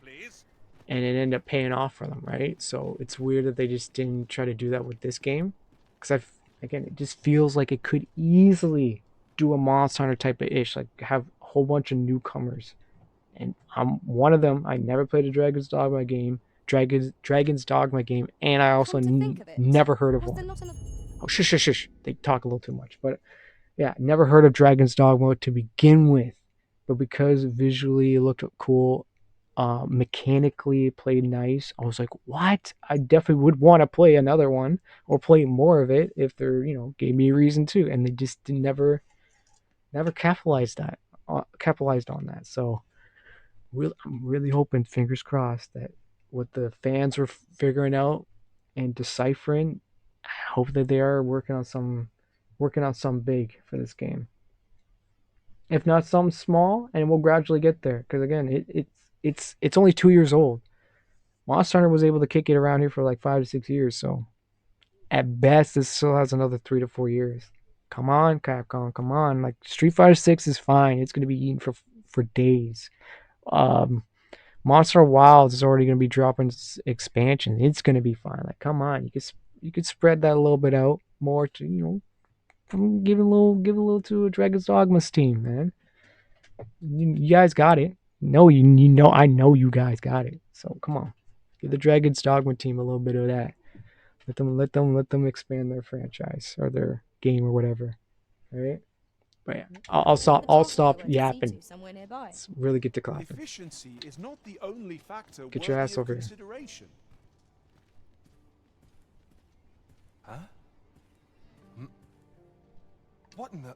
[SPEAKER 2] and it ended up paying off for them, right? So it's weird that they just didn't try to do that with this game, because again, it just feels like it could easily do a Monster Hunter type of ish, like have a whole bunch of newcomers, and I'm one of them. I never played a Dragon's Dogma game, and I also never heard of one. Oh, shush. They talk a little too much. But yeah, never heard of Dragon's Dogma to begin with. But because visually it looked cool, mechanically it played nice, I was like, what? I definitely would want to play another one or play more of it if they're, gave me a reason to. And they just never capitalized on that. So I'm really hoping, fingers crossed, that what the fans were figuring out and deciphering, I hope that they are working on some big for this game. If not something small, and we'll gradually get there. Because again, it's only 2 years old. Monster Hunter was able to kick it around here for like 5 to 6 years. So at best, this still has another 3 to 4 years. Come on, Capcom, come on. Like Street Fighter 6 is fine. It's gonna be eaten for days. Monster Wilds is already going to be dropping expansion. It's going to be fine. Like, come on, you could spread that a little bit out more to give a little to a Dragon's Dogma's team, man. You guys got it. No, I know you guys got it. So come on, give the Dragon's Dogma team a little bit of that. Let them expand their franchise or their game or whatever. All right. But yeah, I'll stop yapping. Let's really get to clapping.
[SPEAKER 4] Efficiency is not the only factor
[SPEAKER 2] Get your ass over here.
[SPEAKER 3] Huh? What in the...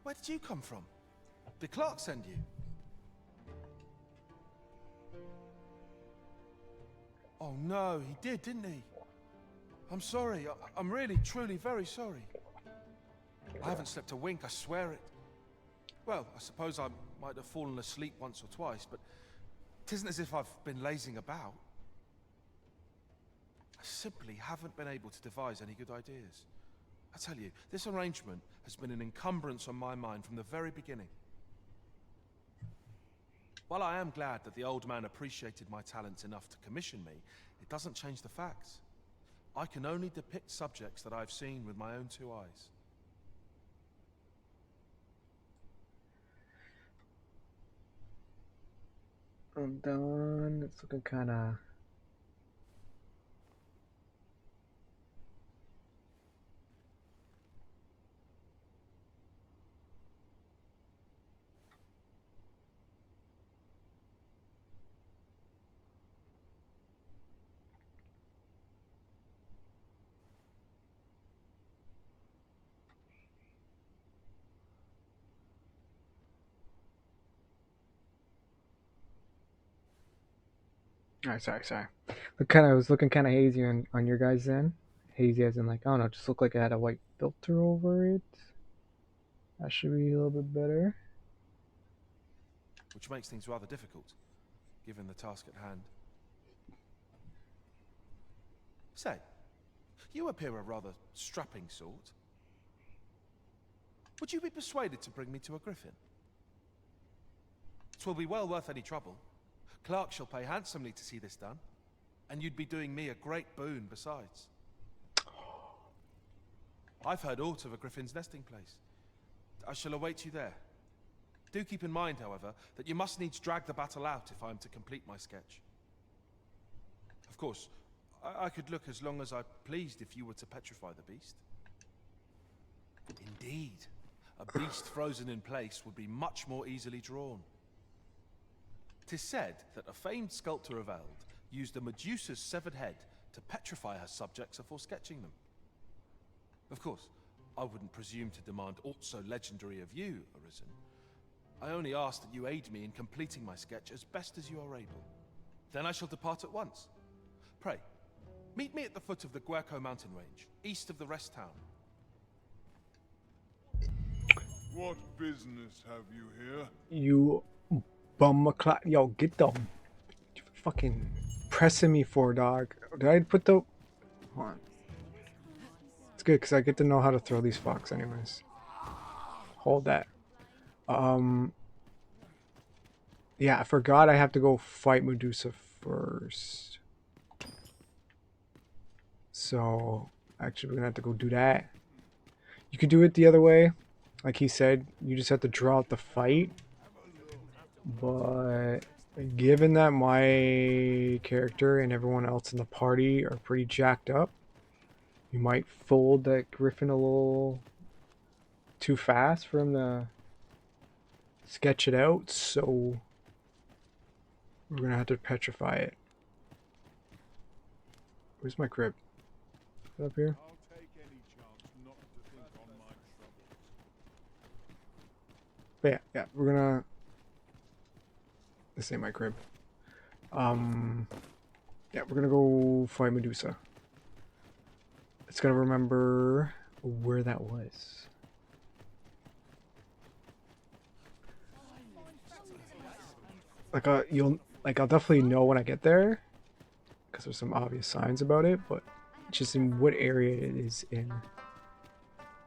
[SPEAKER 3] Where did you come from? Did Clark send you? Oh no, he did, didn't he? I'm sorry. I'm really, truly very sorry. I haven't slept a wink, I swear it. Well, I suppose I might have fallen asleep once or twice, but it isn't as if I've been lazing about. I simply haven't been able to devise any good ideas. I tell you, this arrangement has been an encumbrance on my mind from the very beginning. While I am glad that the old man appreciated my talents enough to commission me, it doesn't change the facts. I can only depict subjects that I've seen with my own 2 eyes.
[SPEAKER 2] I'm done. It's looking kind of... Alright, sorry. I was looking kind of hazy on your guys' end. Hazy as in like, I don't know, just looked like it had a white filter over it. That should be a little bit better.
[SPEAKER 3] Which makes things rather difficult, given the task at hand. Say, you appear a rather strapping sort. Would you be persuaded to bring me to a griffin? 'Twill be well worth any trouble. Clark shall pay handsomely to see this done, and you'd be doing me a great boon besides. I've heard aught of a griffin's nesting place. I shall await you there. Do keep in mind, however, that you must needs drag the battle out if I am to complete my sketch. Of course, I could look as long as I pleased if you were to petrify the beast. Indeed, a beast frozen in place would be much more easily drawn. 'Tis said that a famed sculptor of Eld used a Medusa's severed head to petrify her subjects before sketching them. Of course, I wouldn't presume to demand aught so legendary of you, Arisen. I only ask that you aid me in completing my sketch as best as you are able. Then I shall depart at once. Pray, meet me at the foot of the Guerco mountain range, east of the rest town.
[SPEAKER 4] What business have you here?
[SPEAKER 2] You bum yo, get the fucking pressing me for, dog. Did I put the... Hold on. It's good because I get to know how to throw these fucks anyways. Hold that. Yeah, I forgot I have to go fight Medusa first. So, actually we're gonna have to go do that. You could do it the other way. Like he said, you just have to draw out the fight. But given that my character and everyone else in the party are pretty jacked up, you might fold that griffin a little too fast for him to sketch it out, so we're gonna have to petrify it. Where's my crib? Is it up here?
[SPEAKER 4] I'll take any chance not to think on my troubles.
[SPEAKER 2] But yeah, we're gonna... This ain't my crib. Yeah, we're gonna go fight Medusa. It's gonna remember where that was. Like I'll definitely know when I get there, because there's some obvious signs about it, but just in what area it is in,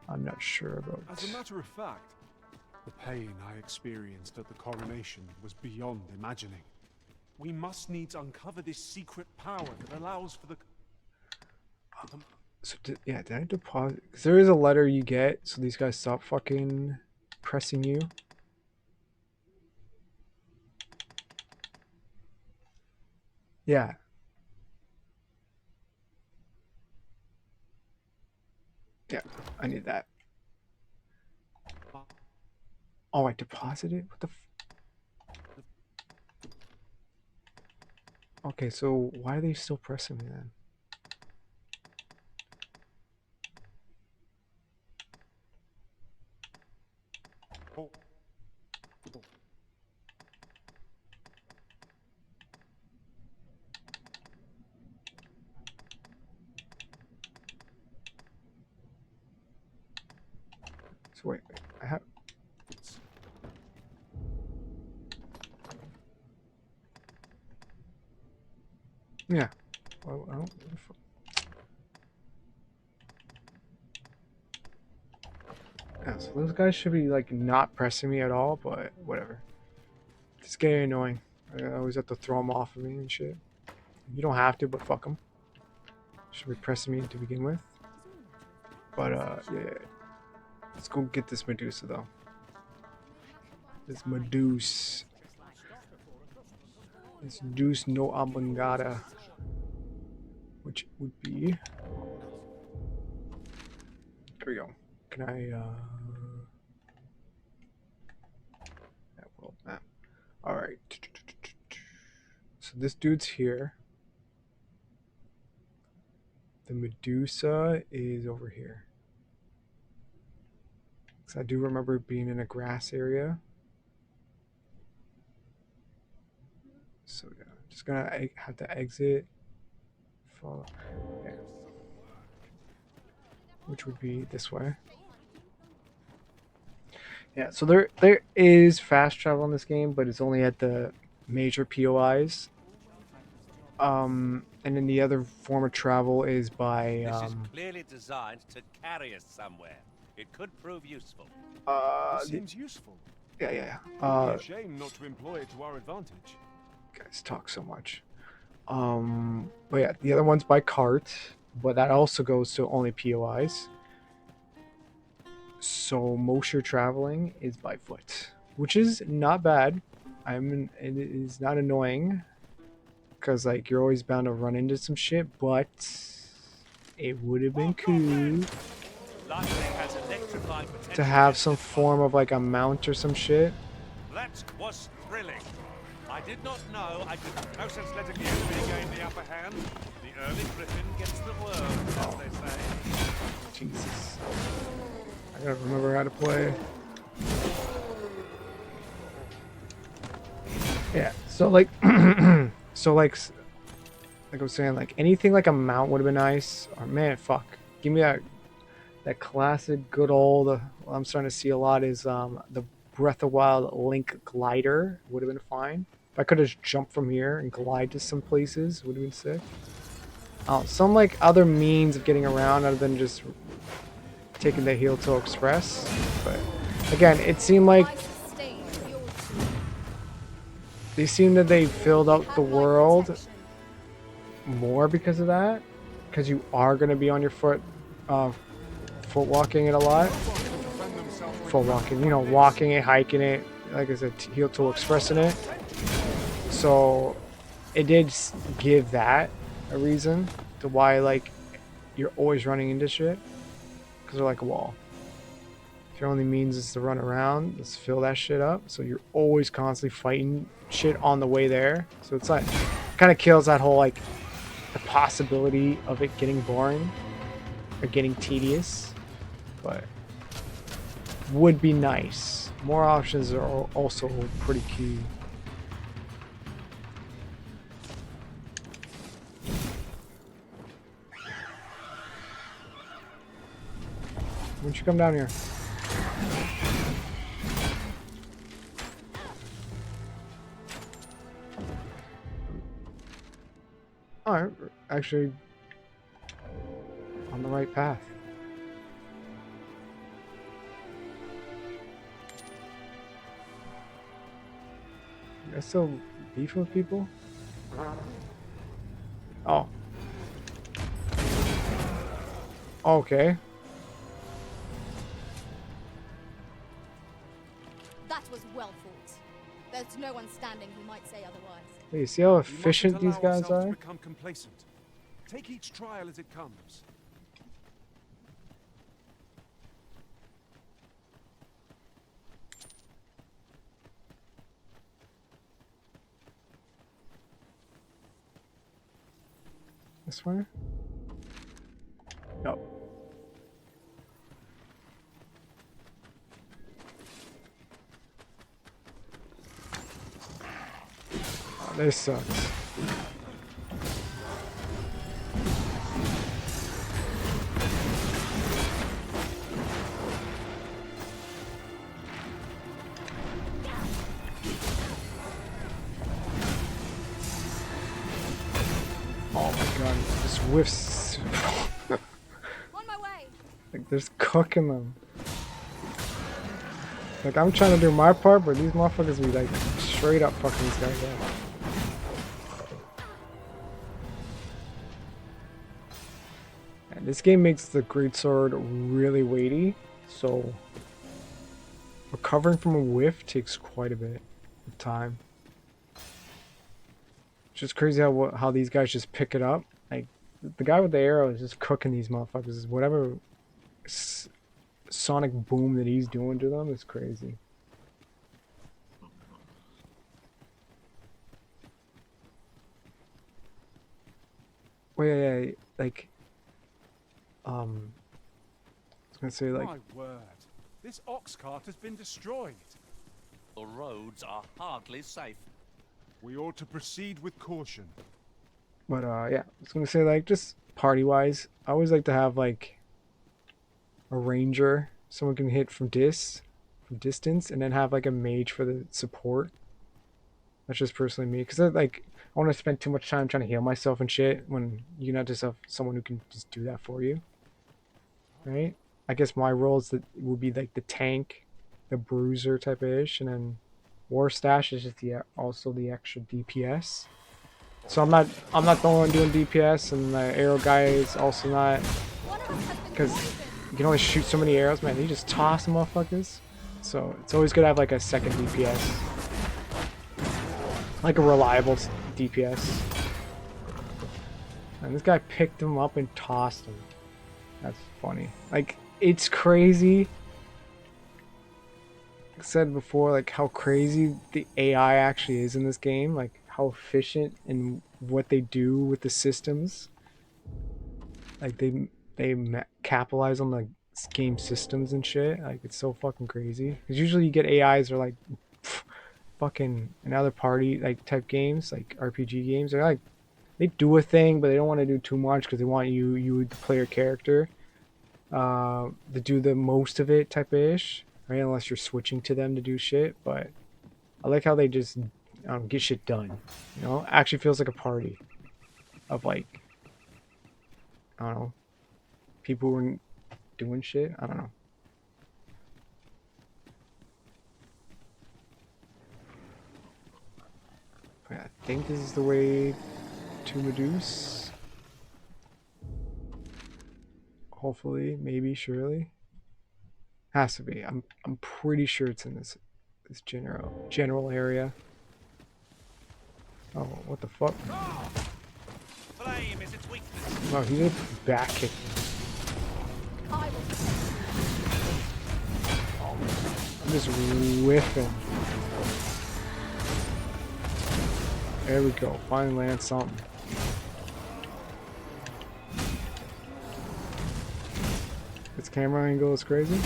[SPEAKER 2] I'm not sure about.
[SPEAKER 4] As a matter of fact, the pain I experienced at the coronation was beyond imagining. We must needs uncover this secret power that allows for the...
[SPEAKER 2] So did I deposit? Because there is a letter you get, so these guys stop fucking pressing you. Yeah. Yeah, I need that. Oh, I deposited? What the Okay, so why are they still pressing me then? So wait, I have. Yeah. Well, I don't. Yeah, so those guys should be like not pressing me at all, but whatever. It's getting annoying. I always have to throw them off of me and shit. You don't have to, but fuck them. Should be pressing me to begin with. But yeah. Let's go get this Medusa though. This Medusa. This Deuce no Oblongata. Which would be. There we go. Can I that world map. Alright. So this dude's here. The Medusa is over here. So I do remember being in a grass area. So yeah, just gonna have to exit. Follow. Yeah. Which would be this way. Yeah, so there is fast travel in this game, but it's only at the major POIs. And then the other form of travel is by
[SPEAKER 5] This is clearly designed to carry us somewhere. It could prove useful.
[SPEAKER 4] It seems useful.
[SPEAKER 2] yeah.
[SPEAKER 4] It'd be a shame not to employ it to our advantage.
[SPEAKER 2] Guys talk so much. But yeah, the other one's by cart, but that also goes to only POIs. So most your traveling is by foot, which is not bad. It is not annoying, because like you're always bound to run into some shit, but it would have been cool to have some form of like a mount or some shit.
[SPEAKER 5] That was thrilling. I did not know I could. No sense letting the enemy gain the upper hand. The early griffin gets the worm, as they say.
[SPEAKER 2] Jesus. I gotta remember how to play. Yeah, so like, like I was saying, like anything like a mount would have been nice. Or man, fuck, give me that classic good old. What I'm starting to see a lot is the Breath of Wild Link glider would have been fine. If I could have jumped from here and glide to some places, would have been sick. Some like other means of getting around other than just taking the Heel-Toe Express. But again, it seemed like they filled out the world more because of that, because you are going to be on your foot walking it a lot. Foot walking, you know, walking it, hiking it, like I said, Heel-Toe Expressing it. So it did give that a reason to why like you're always running into shit, because they're like a wall. If your only means is to run around, let's fill that shit up. So you're always constantly fighting shit on the way there. So it's like, kind of kills that whole like the possibility of it getting boring or getting tedious. But would be nice. More options are also pretty key. Why don't you come down here? Alright, actually on the right path. You guys still beefing with people? Oh. Okay.
[SPEAKER 1] That was well fought. There's no one standing who might say otherwise.
[SPEAKER 2] Hey, you see how efficient
[SPEAKER 4] We
[SPEAKER 2] these
[SPEAKER 4] mustn't allow
[SPEAKER 2] guys
[SPEAKER 4] ourselves
[SPEAKER 2] are?
[SPEAKER 4] to become complacent. Take each trial as it comes.
[SPEAKER 2] This way? No. Oh, this sucks. Oh my god, this whiffs.
[SPEAKER 1] On my way.
[SPEAKER 2] Like, there's cooking them. Like, I'm trying to do my part, but these motherfuckers be like straight up fucking these guys up. And this game makes the greatsword really weighty, so recovering from a whiff takes quite a bit of time. It's just crazy how these guys just pick it up. Like, the guy with the arrow is just cooking these motherfuckers. Whatever sonic boom that he's doing to them is crazy. Wait, like, I was gonna say, like,
[SPEAKER 4] My word. This ox cart has been destroyed.
[SPEAKER 5] The roads are hardly safe.
[SPEAKER 4] We ought to proceed with caution.
[SPEAKER 2] but yeah, I was gonna say, like, just party-wise, I always like to have like a ranger, someone can hit from distance, and then have like a mage for the support. That's just personally me, because like I want to spend too much time trying to heal myself and shit when you not just have someone who can just do that for you, right? I guess my roles that would be like the tank, the bruiser type of ish, and then war stash is just also the extra DPS. So I'm not the only one doing DPS, and the arrow guy is also not, because you can only shoot so many arrows, man. You just toss them motherfuckers. So it's always good to have like a second DPS, like a reliable DPS. And this guy picked him up and tossed him. That's funny. Like, it's crazy. Like I said before, like how crazy the AI actually is in this game. Like how efficient and what they do with the systems. Like they capitalize on the game systems and shit. Like, it's so fucking crazy. Because usually you get AIs are like fucking another party like type games, like RPG games. They're like, they do a thing, but they don't want to do too much because they want you to play your character to do the most of it type of ish, right? Unless you're switching to them to do shit. But I like how they just get shit done. You know, actually feels like a party of like, I don't know, people who are doing shit. I don't know. But I think this is the way to Medusa. Hopefully, maybe, surely. Has to be. I'm pretty sure it's in this general area. Oh, what the fuck?
[SPEAKER 5] Flame is its weakness.
[SPEAKER 2] Oh, he just back kicked me.
[SPEAKER 1] I will.
[SPEAKER 2] I'm just whiffing. There we go. Finally land something. This camera angle is crazy.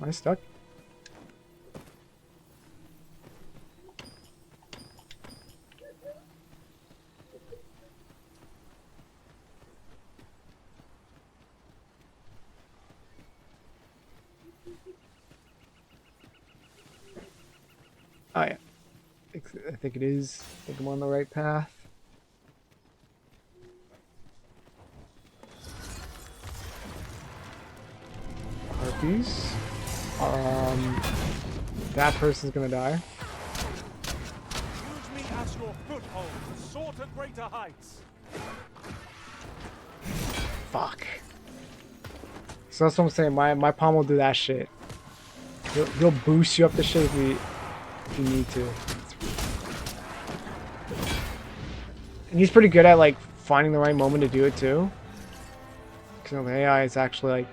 [SPEAKER 2] Am I stuck? Oh yeah. I think it is. I think I'm on the right path. Harpies. That person's gonna die.
[SPEAKER 4] Use me as your foothold to soar to greater heights.
[SPEAKER 2] Fuck. So that's what I'm saying. My palm will do that shit. He'll boost you up the shit if you need to. And he's pretty good at like finding the right moment to do it too. Because the AI is actually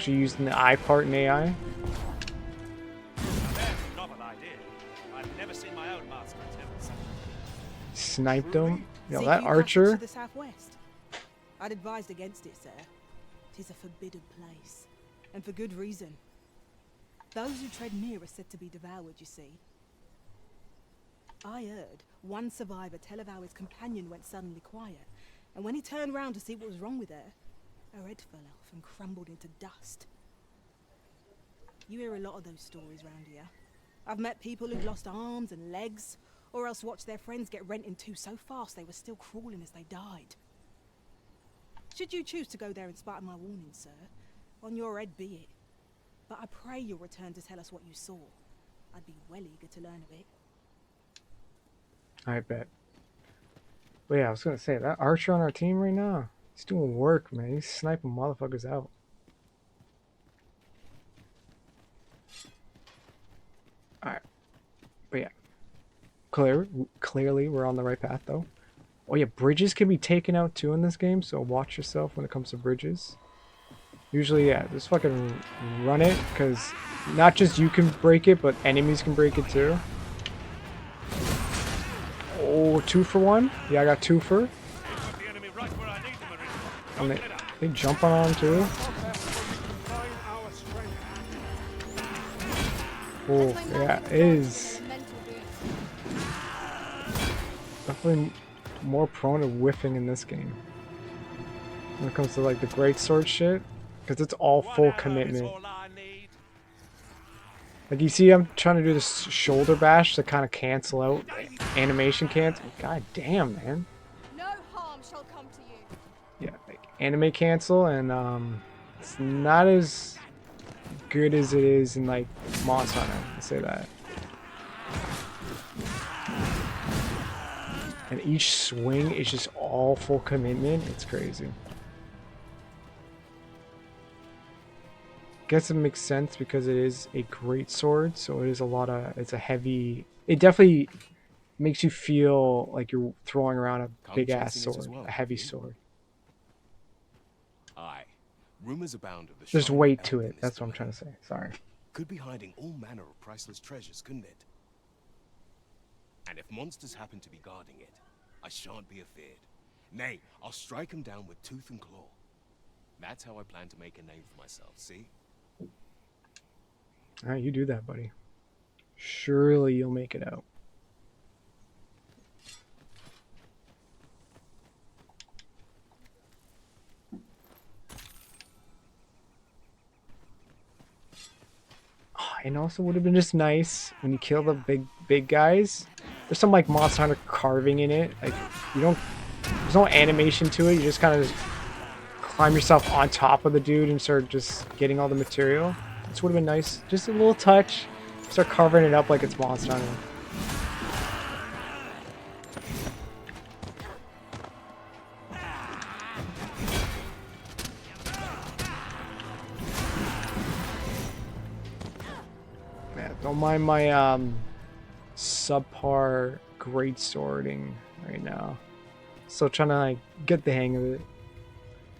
[SPEAKER 2] using the eye part in AI.
[SPEAKER 5] There's a novel idea. I've never seen my own master attempt such a
[SPEAKER 2] Sniped him. Yo,
[SPEAKER 6] Seek
[SPEAKER 2] that
[SPEAKER 6] you
[SPEAKER 2] archer.
[SPEAKER 6] passage to the southwest. I'd advised against it, sir. 'Tis a forbidden place, and for good reason. Those who tread near are said to be devoured, you see. I heard one survivor tell of how his companion went suddenly quiet, and when he turned round to see what was wrong with her, her head fell off and crumbled into dust. You hear a lot of those stories round here. I've met people who'd lost arms and legs, or else watched their friends get rent in two so fast they were still crawling as they died. Should you choose to go there in spite of my warning, sir, on your head be it. But I pray you'll return to tell us what you saw. I'd be well eager to learn of it.
[SPEAKER 2] I bet. But yeah, I was gonna say, that archer on our team right now, he's doing work, man. He's sniping motherfuckers out. Alright. But yeah. Clearly, we're on the right path, though. Oh yeah, bridges can be taken out too in this game, so watch yourself when it comes to bridges. Usually, yeah, just fucking run it, because not just you can break it, but enemies can break it too. Oh, 2 for 1? Yeah, I got 2 for. And they jump on too. Oh, yeah, it is definitely more prone to whiffing in this game when it comes to like the greatsword shit, because it's all full commitment. Like you see, I'm trying to do this shoulder bash to kind of cancel out animation cancel. God damn, man.
[SPEAKER 1] No harm shall come to you.
[SPEAKER 2] Yeah, like anime cancel, and it's not as good as it is in like Monster Hunter. I'll say that. And each swing is just all full commitment. It's crazy. Guess it makes sense because it is a great sword, so it is a lot of, it's a heavy, it definitely makes you feel like you're throwing around a big ass sword, a heavy sword.
[SPEAKER 7] Aye. Rumors abound of the
[SPEAKER 2] There's
[SPEAKER 7] shining
[SPEAKER 2] weight
[SPEAKER 7] elf
[SPEAKER 2] to
[SPEAKER 7] in
[SPEAKER 2] it,
[SPEAKER 7] this
[SPEAKER 2] that's what I'm trying
[SPEAKER 7] domain.
[SPEAKER 2] to say, sorry.
[SPEAKER 7] Could be hiding all manner of priceless treasures, couldn't it? And if monsters happen to be guarding it, I shan't be afeared. Nay, I'll strike them down with tooth and claw. That's how I plan to make a name for myself, see?
[SPEAKER 2] Alright, you do that, buddy. Surely you'll make it out. Oh, and also would have been just nice when you kill the big guys. There's some like Monster Hunter carving in it. Like you don't, there's no animation to it. You just kind of climb yourself on top of the dude and start just getting all the material. This would have been nice. Just a little touch. Start carving it up like it's Monster Hunter. Man, don't mind my subpar great swording right now. Still trying to like get the hang of it.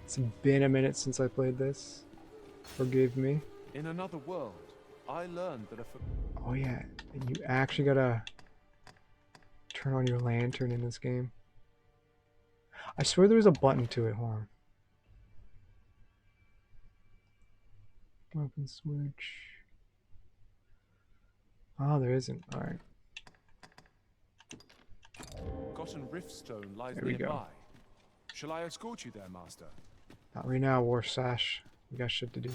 [SPEAKER 2] It's been a minute since I played this. Forgive me.
[SPEAKER 3] In another world, I learned that
[SPEAKER 2] Oh yeah, and you actually gotta turn on your lantern in this game. I swear there was a button to it, hold on. Weapon switch. Oh, there isn't. Alright.
[SPEAKER 3] Gotten Riftstone lies
[SPEAKER 2] There we
[SPEAKER 3] nearby.
[SPEAKER 2] go.
[SPEAKER 3] Shall I escort you there, Master?
[SPEAKER 2] Not right now, War Sash. We got shit to do.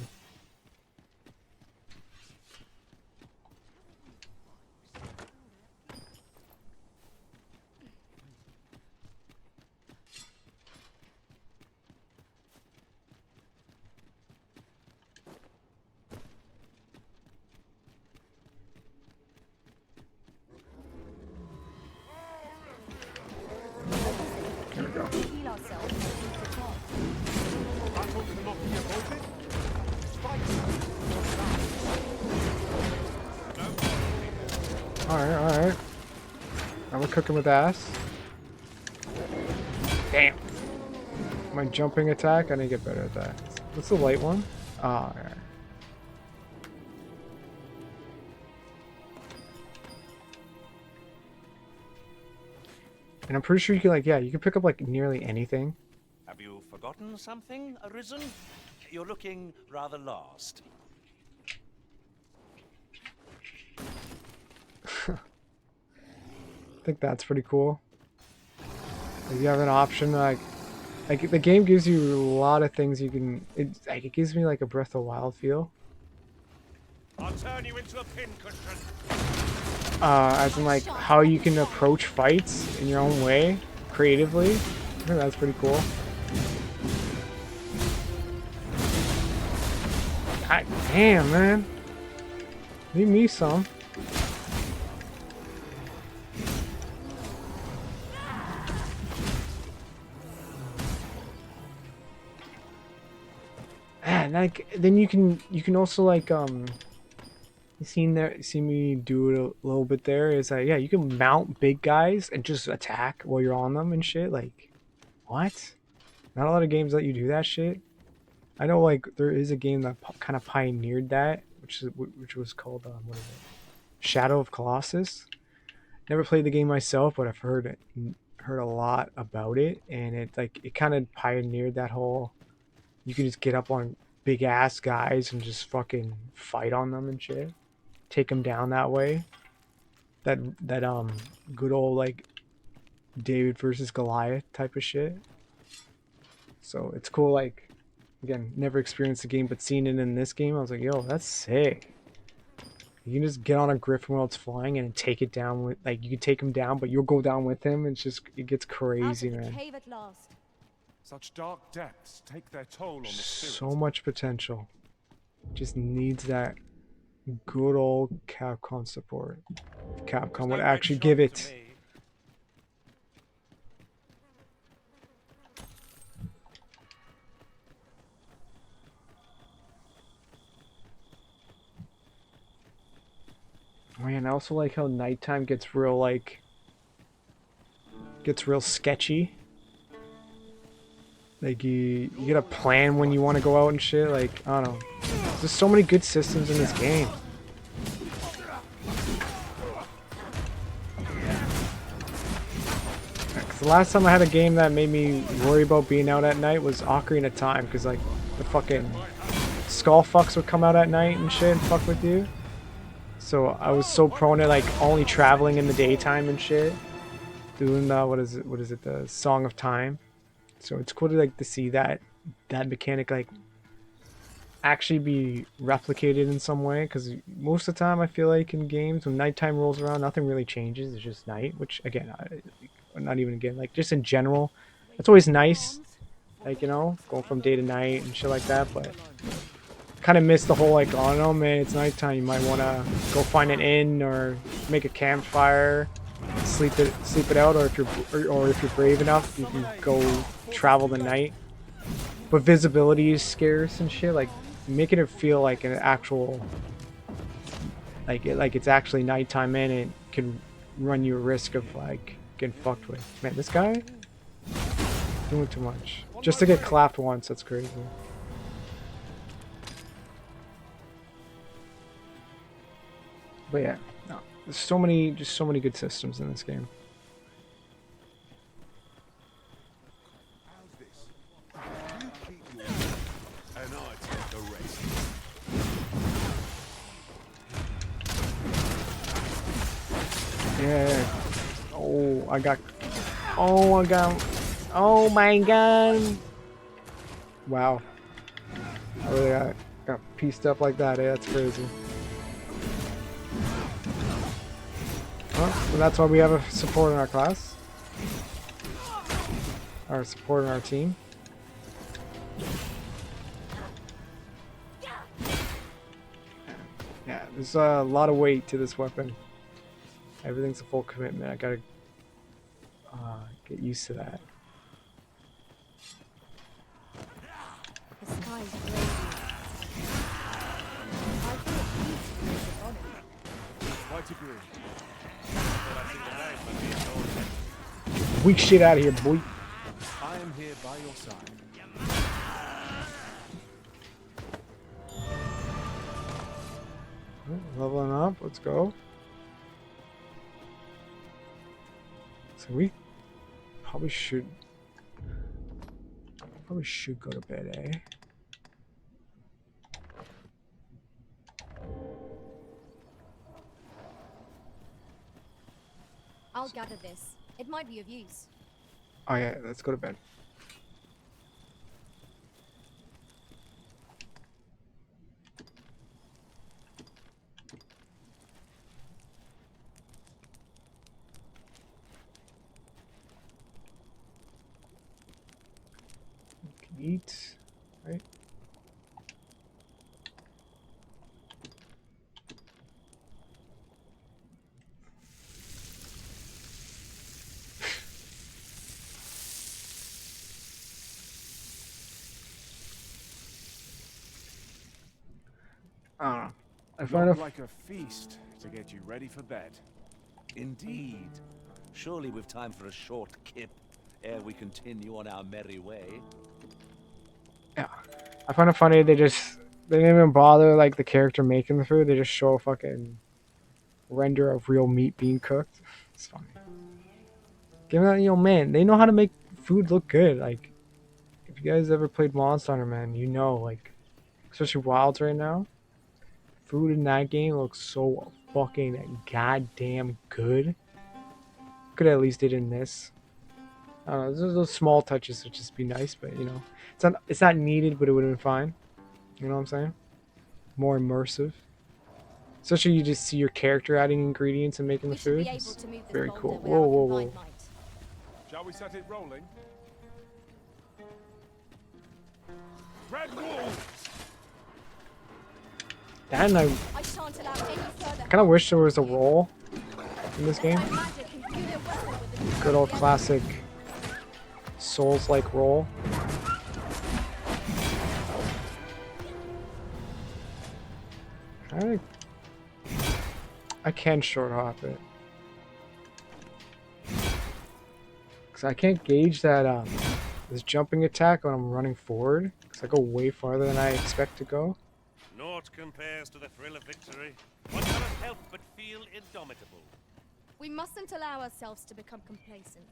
[SPEAKER 2] There we go.
[SPEAKER 1] Heal ourselves and keep the top.
[SPEAKER 4] Battle cannot be avoided. Strike.
[SPEAKER 2] Alright, alright. I'm gonna cook him with ass. Damn. My jumping attack, I need to get better at that. What's the light one? Ah, alright. And I'm pretty sure you can like, yeah, you can pick up like nearly anything.
[SPEAKER 5] Have you forgotten something, Arisen? You're looking rather lost.
[SPEAKER 2] I think that's pretty cool. Like you have an option like the game gives you a lot of things you can. It gives me like a Breath of the Wild feel.
[SPEAKER 5] I'll turn you into a pincushion.
[SPEAKER 2] as in like how you can approach fights in your own way, creatively. I think that's pretty cool. God damn, man. Leave me some. And like then you can also like you see me do it a little bit there is that yeah, you can mount big guys and just attack while you're on them and shit. Like what? Not a lot of games let you do that shit. I know like there is a game that kind of pioneered that, which was called what is it? Shadow of Colossus. Never played the game myself, but I've heard a lot about it, and it kind of pioneered that whole. You can just get up on big ass guys and just fucking fight on them and shit, take them down that way. That good old like David versus Goliath type of shit. So it's cool. Like again, never experienced the game, but seeing it in this game, I was like, yo, that's sick. You can just get on a griffin while it's flying and take it down with like you can take him down, but you'll go down with him. It gets crazy,
[SPEAKER 1] Out of the
[SPEAKER 2] man.
[SPEAKER 1] cave at last.
[SPEAKER 4] Such dark depths take their toll on the spirit.
[SPEAKER 2] So much potential. Just needs that good old Capcom support. If Capcom would actually give it. Man, I also like how nighttime gets real sketchy. Like you gotta plan when you want to go out and shit. Like I don't know. There's so many good systems in this game. The last time I had a game that made me worry about being out at night was Ocarina of Time, because like the fucking skull fucks would come out at night and shit and fuck with you. So I was so prone to like only traveling in the daytime and shit, doing the what is it the Song of Time. So it's cool to like to see that mechanic like actually be replicated in some way, because most of the time I feel like in games when nighttime rolls around nothing really changes. It's just night, which again not even again like just in general it's always nice, like you know, going from day to night and shit like that, but kind of miss the whole like, oh no man, it's nighttime, you might want to go find an inn or make a campfire, sleep it out, or if you're brave enough you can go travel the night, but visibility is scarce and shit, like making it feel like an actual like it's actually nighttime and it can run you a risk of like getting fucked with. Man, this guy doing too much just to get clapped once. That's crazy. But yeah, no, there's so many good systems in this game.
[SPEAKER 7] How's this? You keep your and I take the rest.
[SPEAKER 2] Yeah. Oh, I got. Oh my god. Wow. I really got pieced up like that. That's crazy. Well, so that's why we have a support in our class. Or support in our team. Yeah, there's a lot of weight to this weapon. Everything's a full commitment. I gotta get used to that.
[SPEAKER 1] The sky's blazing. I feel beautiful as a body.
[SPEAKER 4] Quite agree.
[SPEAKER 2] Weak shit out of here, boy.
[SPEAKER 4] I am here by your side.
[SPEAKER 2] Leveling up, let's go. So we probably should go to bed, eh?
[SPEAKER 1] I'll gather this. It might be of use.
[SPEAKER 2] Oh yeah, let's go to bed. eat, right? I don't know. I find
[SPEAKER 4] Looked
[SPEAKER 2] it
[SPEAKER 4] like a feast to get you ready for bed.
[SPEAKER 5] Indeed. Surely we've time for a short kip ere we continue on our merry way.
[SPEAKER 2] yeah. I find it funny they didn't even bother like the character making the food. They just show a fucking render of real meat being cooked. It's funny. Give that, man, they know how to make food look good. Like, if you guys ever played Monster Hunter, man, you know, like, especially Wilds right now, food in that game looks so fucking goddamn good. Could at least did in this. I don't know, those small touches would just be nice, but you know, it's not needed, but it would have been fine. You know what I'm saying? More immersive. Especially you just see your character adding ingredients and making
[SPEAKER 1] We
[SPEAKER 2] the
[SPEAKER 1] should
[SPEAKER 2] food.
[SPEAKER 1] be able
[SPEAKER 2] It's
[SPEAKER 1] to move this
[SPEAKER 2] very
[SPEAKER 1] boulder
[SPEAKER 2] cool.
[SPEAKER 1] without
[SPEAKER 2] Whoa,
[SPEAKER 1] a
[SPEAKER 2] whoa,
[SPEAKER 1] combined
[SPEAKER 2] whoa.
[SPEAKER 1] might.
[SPEAKER 4] Shall we set it rolling? Red wolves!
[SPEAKER 2] And I
[SPEAKER 1] I shan't allow any further.
[SPEAKER 2] kind of wish there was a roll in this game.
[SPEAKER 1] My magic can fuel their weapon with the
[SPEAKER 2] Good old classic Souls-like roll. I can short hop it. Cause I can't gauge that this jumping attack when I'm running forward. Cause I go way farther than I expect to go.
[SPEAKER 5] Naught compares to the thrill of victory. One cannot help but feel indomitable.
[SPEAKER 1] We mustn't allow ourselves to become complacent.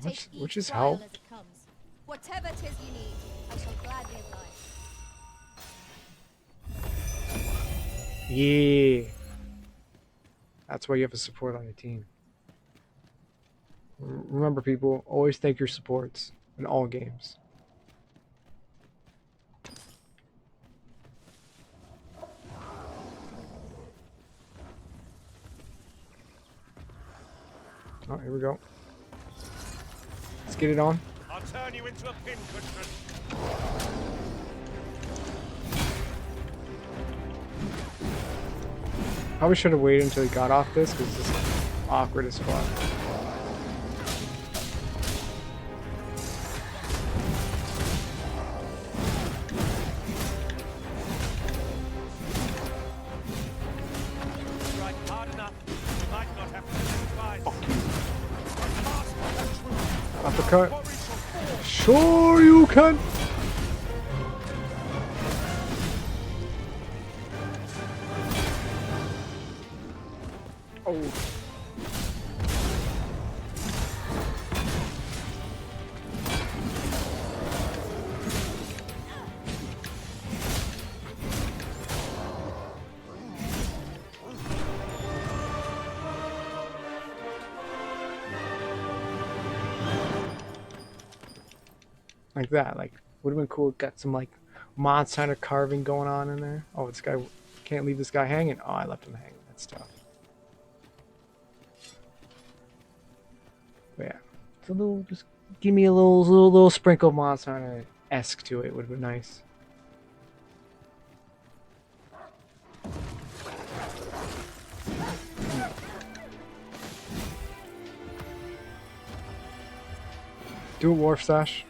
[SPEAKER 2] Which
[SPEAKER 1] Take each
[SPEAKER 2] is
[SPEAKER 1] trial
[SPEAKER 2] help.
[SPEAKER 1] as it comes. Whatever 'tis you need, I shall gladly oblige.
[SPEAKER 2] Yeah. That's why you have a support on your team. Remember, people, always thank your supports in all games. Oh, here we go. Let's get it on.
[SPEAKER 5] I'll turn you into a pincushion.
[SPEAKER 2] Probably should have waited until he got off this because it's just awkward as fuck.
[SPEAKER 5] Strike hard enough, you might not have to fight.
[SPEAKER 2] Uppercut. Sure you can. Oh. Like that, like, would have been cool. Got some like Monster Hunter carving going on in there. Oh, this guy can't leave this guy hanging. Oh, I left him hanging. That's tough. But yeah, it's a little. Just give me a little sprinkle of Monster Hunter-esque to it. Would have been nice. Do a Wharf Stash.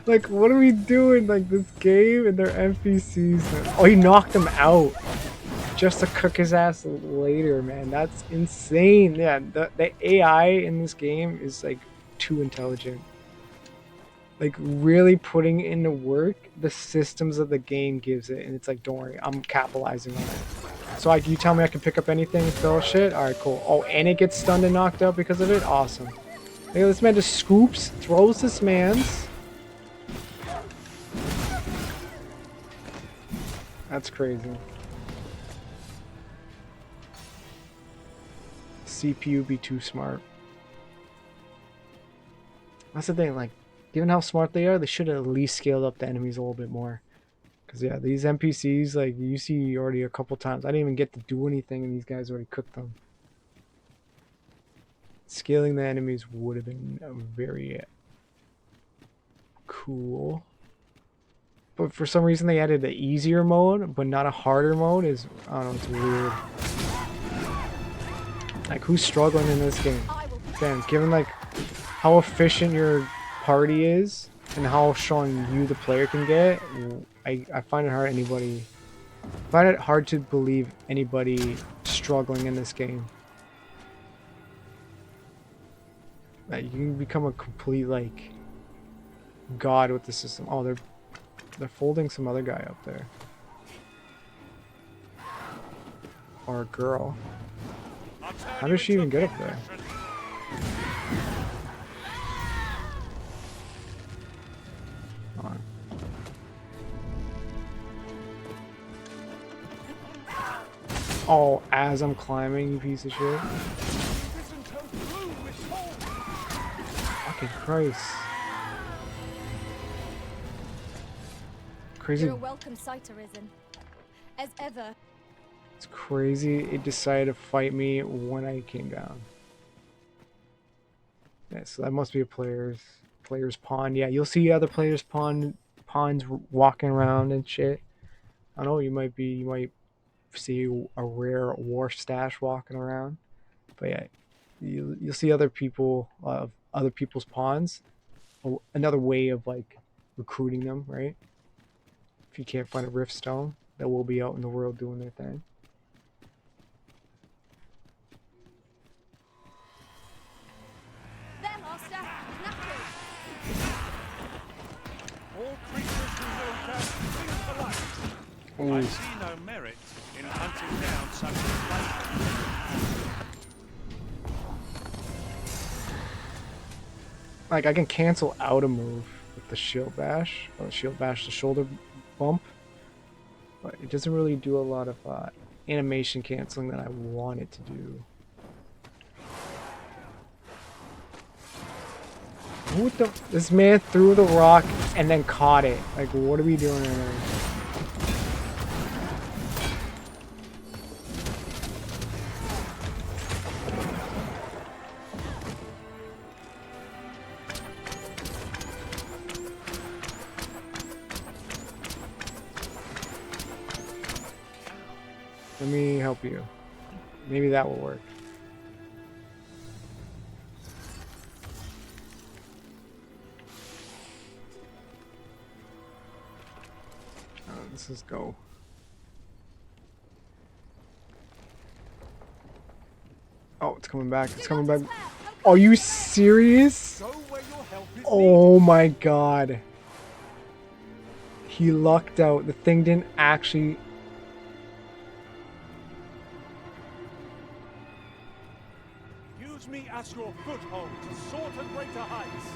[SPEAKER 2] Like, what are we doing? Like, this game and their NPCs. Oh, he knocked him out just to cook his ass later, man. That's insane. Yeah, the AI in this game is like too intelligent. Like, really putting in the work the systems of the game gives it, and it's like, don't worry, I'm capitalizing on it. So, like, you tell me I can pick up anything and fill shit? Alright, cool. Oh, and it gets stunned and knocked out because of it? Awesome. Look at this man just scoops, throws this man's. That's crazy. CPU be too smart. That's the thing, like, given how smart they are, they should have at least scaled up the enemies a little bit more. Because, yeah, these NPCs, like, you see already a couple times. I didn't even get to do anything, and these guys already cooked them. Scaling the enemies would have been very cool. But for some reason they added the easier mode, but not a harder mode. Is I don't know, it's weird. Like, who's struggling in this game? Damn, given like how efficient your party is and how strong you, the player, can get, I find it hard to believe anybody struggling in this game. Like, you can become a complete like god with the system. Oh, they're folding some other guy up there, or a girl. How does she even get up there? Hold on. Oh, as I'm climbing, you piece of shit. Fucking Christ. Crazy.
[SPEAKER 1] You're a welcome sight, Arisen. As ever.
[SPEAKER 2] It's crazy it decided to fight me when I came down. Yeah, so that must be a player's pawn. Yeah, you'll see other players' pawns walking around and shit. I don't know, you might see a rare war stash walking around. But yeah, you'll see other people's pawns. Another way of like recruiting them, right? If you can't find a rift stone, that will be out in the world doing their thing.
[SPEAKER 1] There, Master. Knuckles.
[SPEAKER 5] All creatures who know that cling to life. I see no merit in hunting down such replacements.
[SPEAKER 2] Like, I can cancel out a move with the shield bash, or shield bash the shoulder bump, but it doesn't really do a lot of animation canceling that I want it to do. What the? This man threw the rock and then caught it. Like, what are we doing right now? Let me help you. Maybe that will work. Let's just go. Oh, it's coming back. It's coming back. Are you serious? Oh my god. He lucked out. The thing didn't actually...
[SPEAKER 4] Use me as your foothold to soar to greater heights.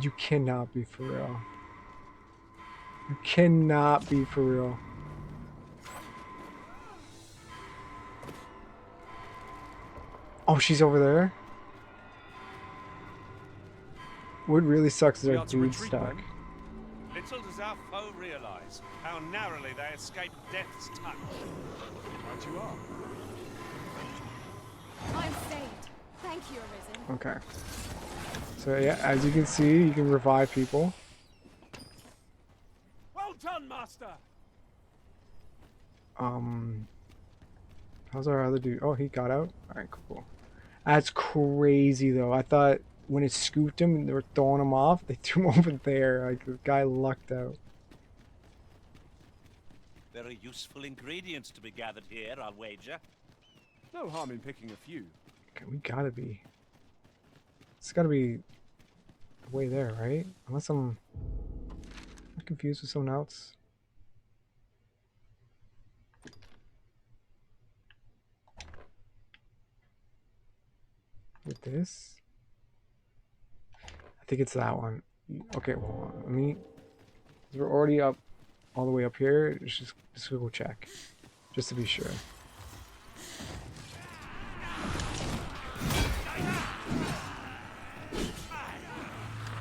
[SPEAKER 2] You cannot be for real. You cannot be for real. Oh, she's over there? What really sucks is our dude stuck.
[SPEAKER 5] Little does our foe realize how narrowly they escape death's touch.
[SPEAKER 4] Right you are.
[SPEAKER 1] I'm saved. Thank you, Arisen.
[SPEAKER 2] Okay. So yeah, as you can see, you can revive people.
[SPEAKER 4] Well done, Master!
[SPEAKER 2] How's our other dude? Oh, he got out? Alright, cool. That's crazy though. I thought when it scooped him and they were throwing him off, they threw him over there. Like, the guy lucked out.
[SPEAKER 5] Very useful ingredients to be gathered here, I'll wager.
[SPEAKER 4] No harm in picking a few.
[SPEAKER 2] Okay, we gotta be. It's gotta be way there, right? Unless I'm confused with someone else. With this? I think it's that one. Okay, well, let me... We're already up, all the way up here. Just go check. Just to be sure.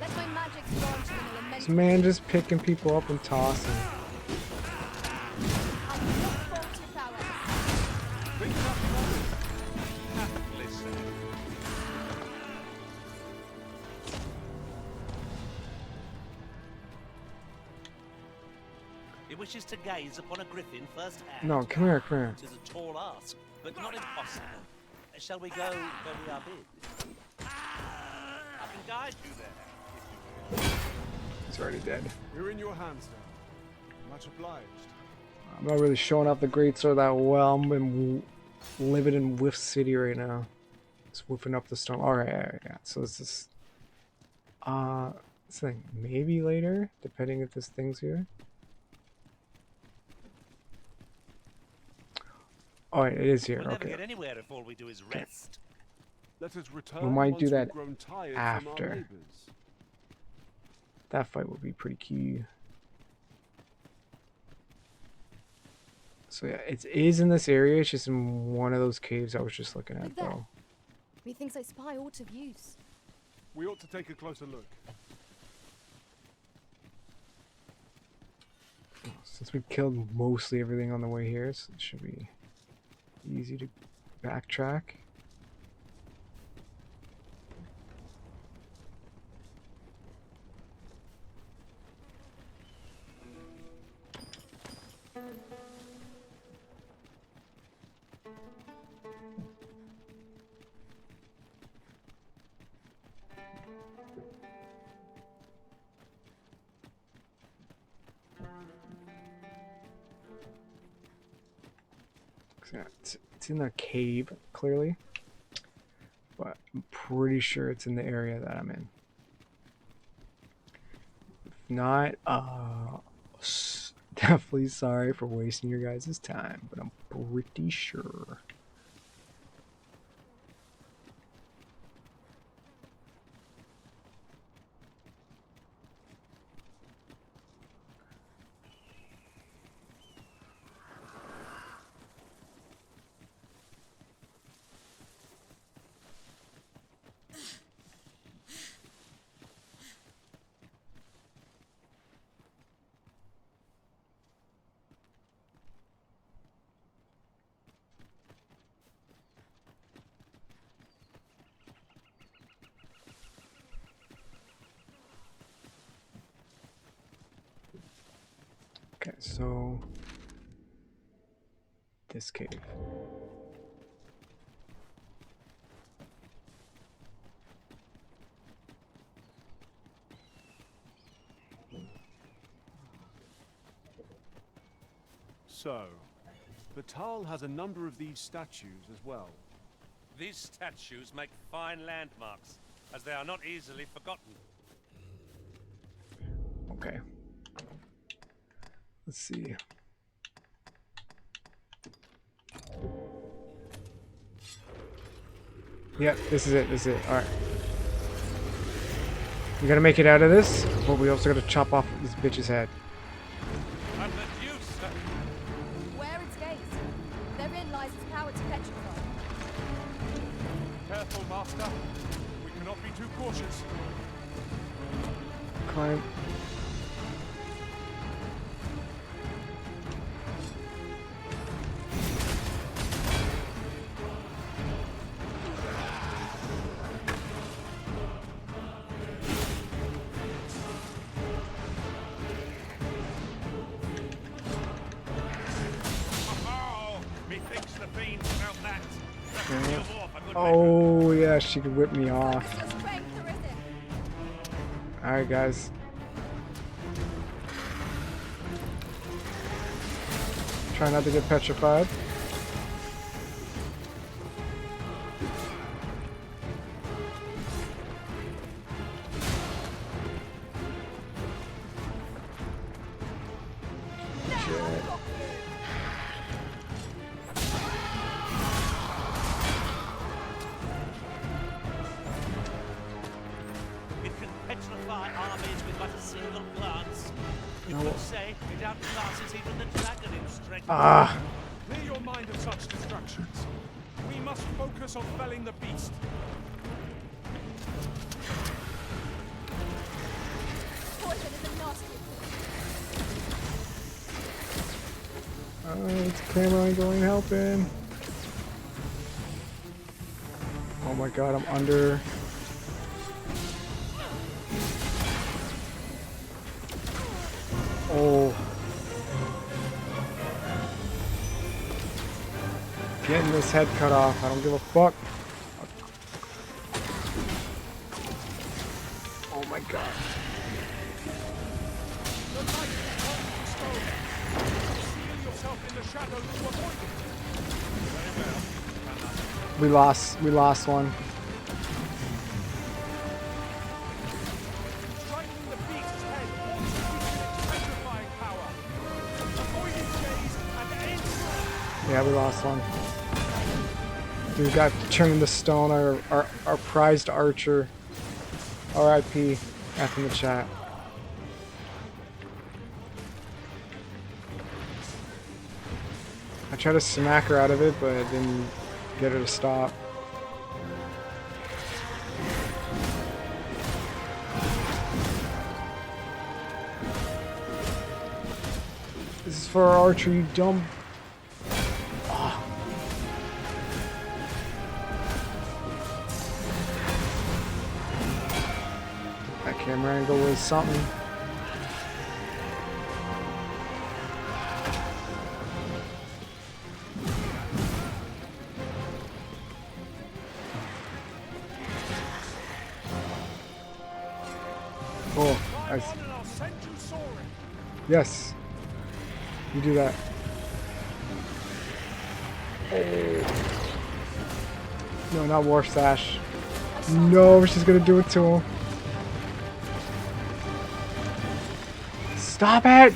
[SPEAKER 1] Let my magic launch them in immense.
[SPEAKER 2] This man just picking people up and tossing.
[SPEAKER 1] I look forward to your prowess.
[SPEAKER 5] Listen. wishes to gaze upon a griffin firsthand.
[SPEAKER 2] No, come here, come here.
[SPEAKER 5] It is a tall ask, but not impossible. Shall we go where we are bid? I can guide you there.
[SPEAKER 2] He's already dead.
[SPEAKER 4] We're in your hands now. Much obliged.
[SPEAKER 2] I'm not really showing off the great sword that well. I'm living in Whiff City right now. Just whiffing up the storm. Alright, yeah. So this is something maybe later, depending if this thing's here. Oh, it is here.
[SPEAKER 5] We'll never
[SPEAKER 2] Okay.
[SPEAKER 5] get anywhere if all we do is rest.
[SPEAKER 4] Let us return
[SPEAKER 2] might
[SPEAKER 4] once
[SPEAKER 2] do
[SPEAKER 4] we've
[SPEAKER 2] that
[SPEAKER 4] grown tired
[SPEAKER 2] after.
[SPEAKER 4] from our labors.
[SPEAKER 2] That fight will be pretty key. So yeah, it is in this area. It's just in one of those caves I was just looking at,
[SPEAKER 1] Look there.
[SPEAKER 2] though.
[SPEAKER 1] Methinks I spy aught of use.
[SPEAKER 4] We ought to take a closer look.
[SPEAKER 2] Since we killed mostly everything on the way here, so it should be easy to backtrack. It's in a cave, clearly, but I'm pretty sure it's in the area that I'm in. If not, definitely sorry for wasting your guys' time, but I'm pretty sure. Okay, so this cave.
[SPEAKER 4] So, Batal has a number of these statues as well.
[SPEAKER 5] These statues make fine landmarks, as they are not easily forgotten.
[SPEAKER 2] Okay. Let's see. Yeah, this is it. This is it. All right. We gotta make it out of this, but we also gotta chop off this bitch's head.
[SPEAKER 5] And the deuce!
[SPEAKER 1] Where its gates? Therein lies its power to petrify.
[SPEAKER 4] Careful, Master. We cannot be too cautious.
[SPEAKER 2] Climb.
[SPEAKER 5] Oh, methinks the fiend smelt that.
[SPEAKER 2] Oh yeah, she could whip me off.
[SPEAKER 1] Focus your strength, Arisen.
[SPEAKER 2] All right, guys. Try not to get petrified.
[SPEAKER 5] It can petrify armies with but a single glance. You could say it outclasses even the dragon in strength.
[SPEAKER 2] Ah.
[SPEAKER 4] Clear your mind of such distractions. We must focus on felling the beast.
[SPEAKER 1] Poison is a nasty.
[SPEAKER 2] It's Cameron going helping. Oh my god, I'm under. Oh. getting this head cut off. I don't give a fuck. Oh my god.
[SPEAKER 5] The light is turning to stone. Seal yourself in the shadows to avoid it. Very well.
[SPEAKER 2] We lost one.
[SPEAKER 5] Striking the beast's head wants to weaken its petrifying power. Avoid its gaze and aim straight.
[SPEAKER 2] Yeah, we lost one. Dude, we got turned to stone, our prized archer. R.I.P. F in the chat. I tried to smack her out of it, but I didn't get her to stop. This is for our archer, you dumb. Oh. That camera angle was something. Oh, nice. Yes. You do that. Oh. No, not War Stash. No, she's gonna do it to him. Stop it!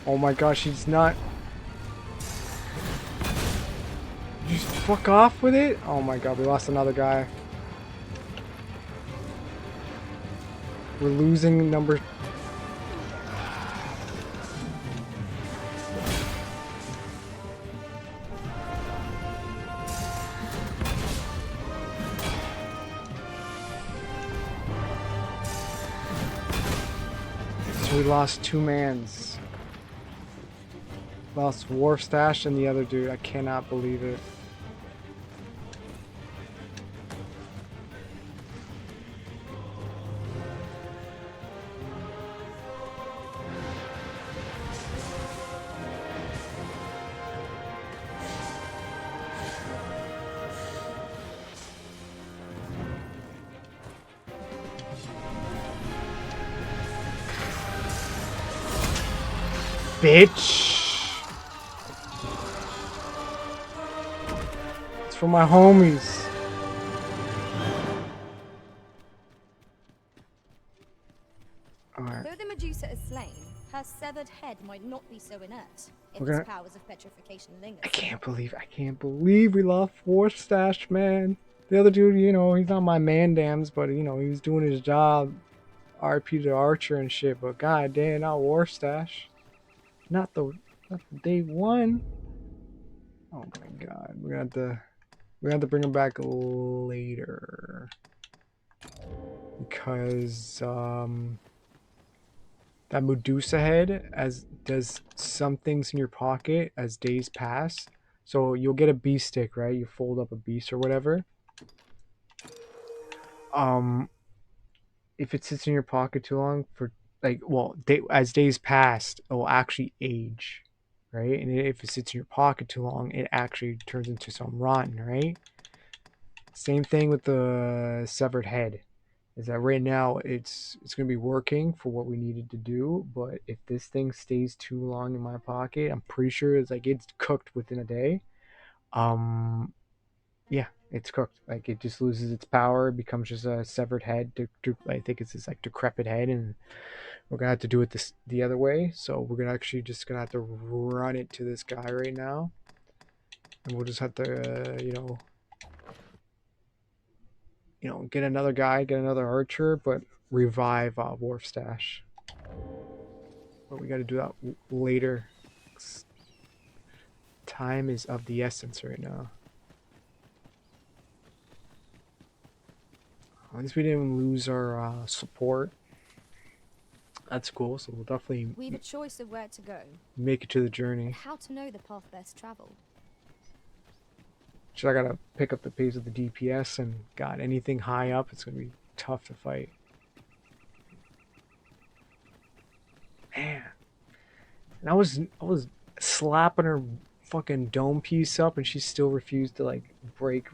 [SPEAKER 2] Oh my gosh, she's not. You just fuck off with it? Oh my god, we lost another guy. We're losing number. So we lost 2 mans. Lost War Stash and the other dude. I cannot believe it. Bitch! It's for my homies. Alright.
[SPEAKER 1] Though the Medusa is slain, her severed head might not be so inert if
[SPEAKER 2] We're gonna-
[SPEAKER 1] its powers of petrification linger.
[SPEAKER 2] I can't believe we lost War Stash, man. The other dude, you know, he's not my man dams, but you know, he was doing his job. RP to Archer and shit, but god damn, not War Stash. Not the day one. Oh my god, we're gonna have to bring him back later. Because that Medusa head does some things in your pocket as days pass. So you'll get a beast stick, right? You fold up a beast or whatever. If it sits in your pocket too long for as days pass, it will actually age, right? And if it sits in your pocket too long, it actually turns into some rotten, right? Same thing with the severed head. Is that right now it's going to be working for what we needed to do, but if this thing stays too long in my pocket, I'm pretty sure it's cooked within a day. Yeah, it's cooked. Like it just loses its power, it becomes just a severed head. I think it's this like decrepit head, and we're gonna have to do it the other way. So we're gonna actually just gonna have to run it to this guy right now, and we'll just have to get another guy, get another archer, but revive Wharf Stash. But we got to do that later. Time is of the essence right now. At least we didn't lose our support. That's cool, so we'll definitely
[SPEAKER 1] We've a choice of where to go,
[SPEAKER 2] make it to the journey.
[SPEAKER 1] but how to know the path best traveled.
[SPEAKER 2] So I gotta pick up the pace of the DPS, and God, anything high up, it's gonna be tough to fight. Man, and I was slapping her fucking dome piece up and she still refused to like break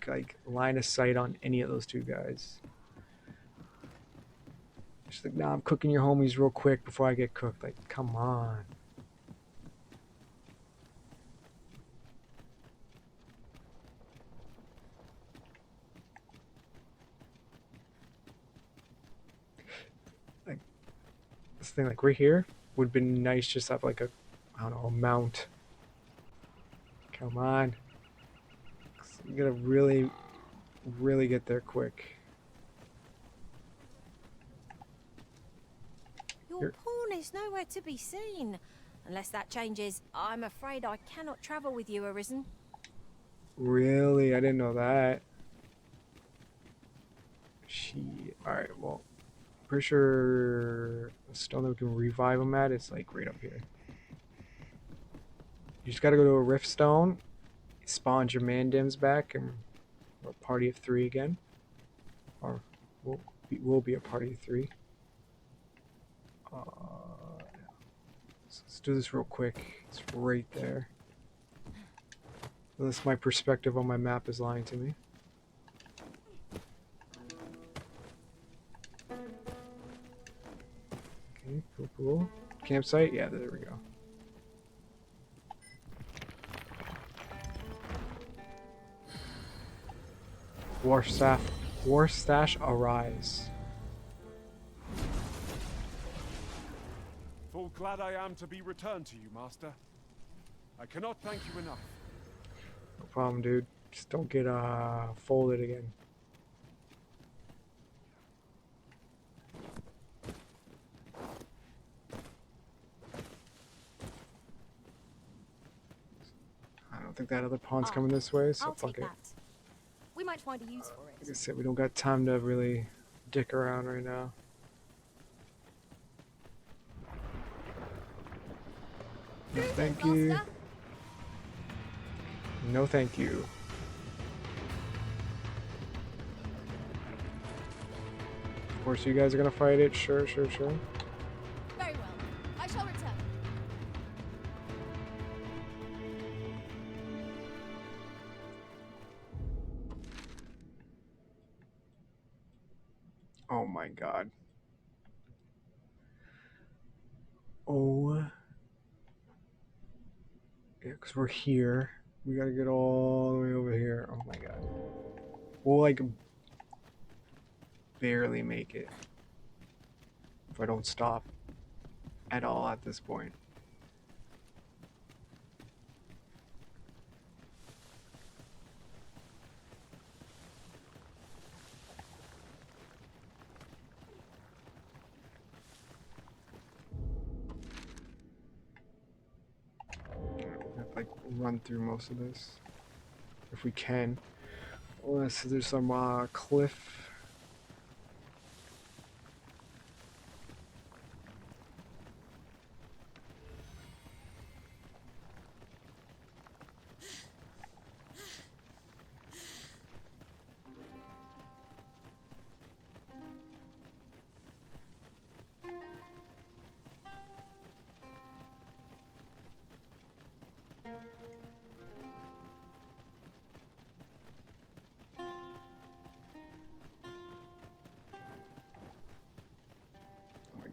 [SPEAKER 2] like line of sight on any of those two guys. She's like, nah, I'm cooking your homies real quick before I get cooked. Like, come on. Like, this thing, like right here, would have been nice just to have like a, I don't know, a mount. Come on. You gotta really, really get there quick.
[SPEAKER 1] Your pawn is nowhere to be seen. Unless that changes, I'm afraid I cannot travel with you, Arisen.
[SPEAKER 2] Really? I didn't know that. Alright, well, pretty sure the stone that we can revive him at is like right up here. You just gotta go to a rift stone, spawn your mandims back, and we're a party of 3 again. Or we'll be a party of 3. So let's do this real quick. It's right there. Unless my perspective on my map is lying to me. Okay, cool, cool. Campsite? Yeah, there we go. War stash arise.
[SPEAKER 4] Full glad I am to be returned to you, Master. I cannot thank you enough.
[SPEAKER 2] No problem, dude. Just don't get folded again. I don't think that other pawn's coming this way, so
[SPEAKER 1] I'll
[SPEAKER 2] fuck
[SPEAKER 1] take
[SPEAKER 2] it.
[SPEAKER 1] that. We might find a use for
[SPEAKER 2] Like I
[SPEAKER 1] it.
[SPEAKER 2] said, we don't got time to really dick around right now. No, thank you.
[SPEAKER 1] Master?
[SPEAKER 2] No, thank you. Of course, you guys are gonna fight it. Sure, sure, sure.
[SPEAKER 1] Very well. I shall return.
[SPEAKER 2] Oh my god. Oh. Yeah, because we're here. We gotta get all the way over here. Oh my god. We'll like barely make it if I don't stop at all at this point. Like run through most of this if we can, unless there's some cliff.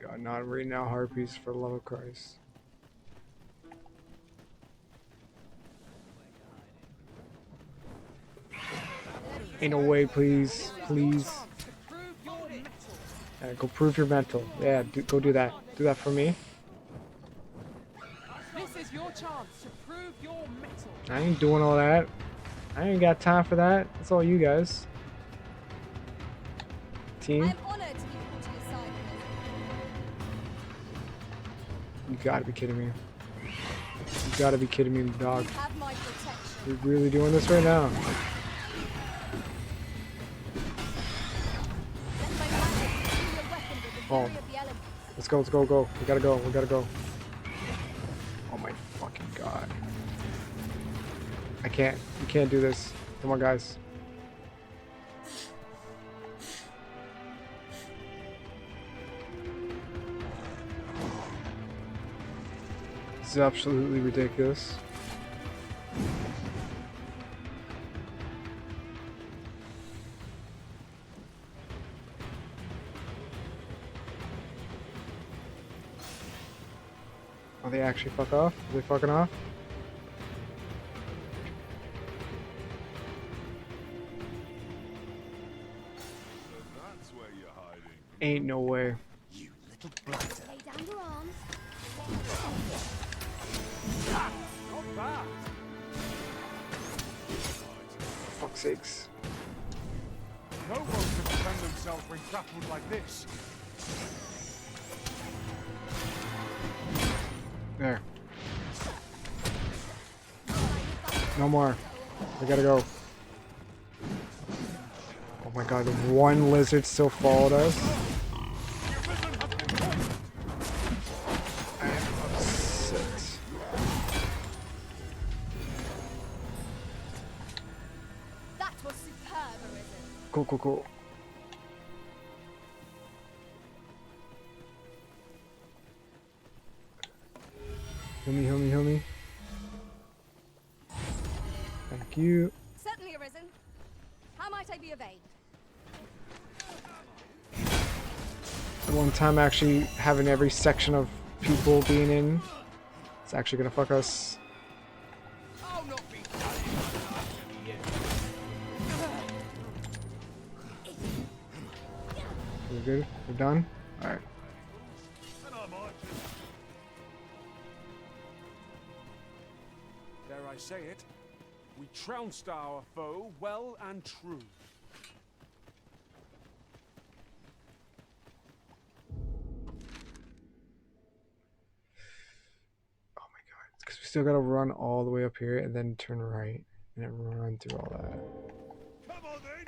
[SPEAKER 2] God, not right now, harpies, for the love of Christ. Ain't no way, please, please. Yeah, go prove your mental. Yeah, go do that. Do that for me.
[SPEAKER 8] This is your chance to prove your mettle.
[SPEAKER 2] I ain't doing all that. I ain't got time for that. That's all you guys. Team.
[SPEAKER 1] I am honored to be put to your side.
[SPEAKER 2] You gotta be kidding me. You gotta be kidding me, dog.
[SPEAKER 1] You have my protection.
[SPEAKER 2] You're really doing this right now?
[SPEAKER 1] Let my magic be your weapon with the
[SPEAKER 2] Oh.
[SPEAKER 1] fury of the elements.
[SPEAKER 2] Let's go, let's go, go. We gotta go, we gotta go. Oh my fucking god. I can't. You can't do this. Come on, guys. This is absolutely ridiculous. Are they actually fuck off? Are they fucking off?
[SPEAKER 5] That's where you're hiding.
[SPEAKER 2] Ain't no way.
[SPEAKER 7] You little blighter.
[SPEAKER 1] Lay down your arms.
[SPEAKER 4] Not bad.
[SPEAKER 2] Fuck's sakes.
[SPEAKER 4] No one can defend themselves when grappled like this.
[SPEAKER 2] There. No more. I gotta go. Oh my god, one lizard still followed us. I am upset.
[SPEAKER 1] That was superb, Arisen.
[SPEAKER 2] Cool, cool, cool. Heal me, heal me, heal me. Thank you.
[SPEAKER 1] Certainly, Arisen. How might I be of aid?
[SPEAKER 2] At one time, actually having every section of people being in, it's actually gonna fuck us. We're good? We're done? Alright.
[SPEAKER 4] Dare I say it, we trounced our foe well and true.
[SPEAKER 2] Oh my god. Because we still gotta run all the way up here and then turn right. And then run through all that.
[SPEAKER 5] Come on then.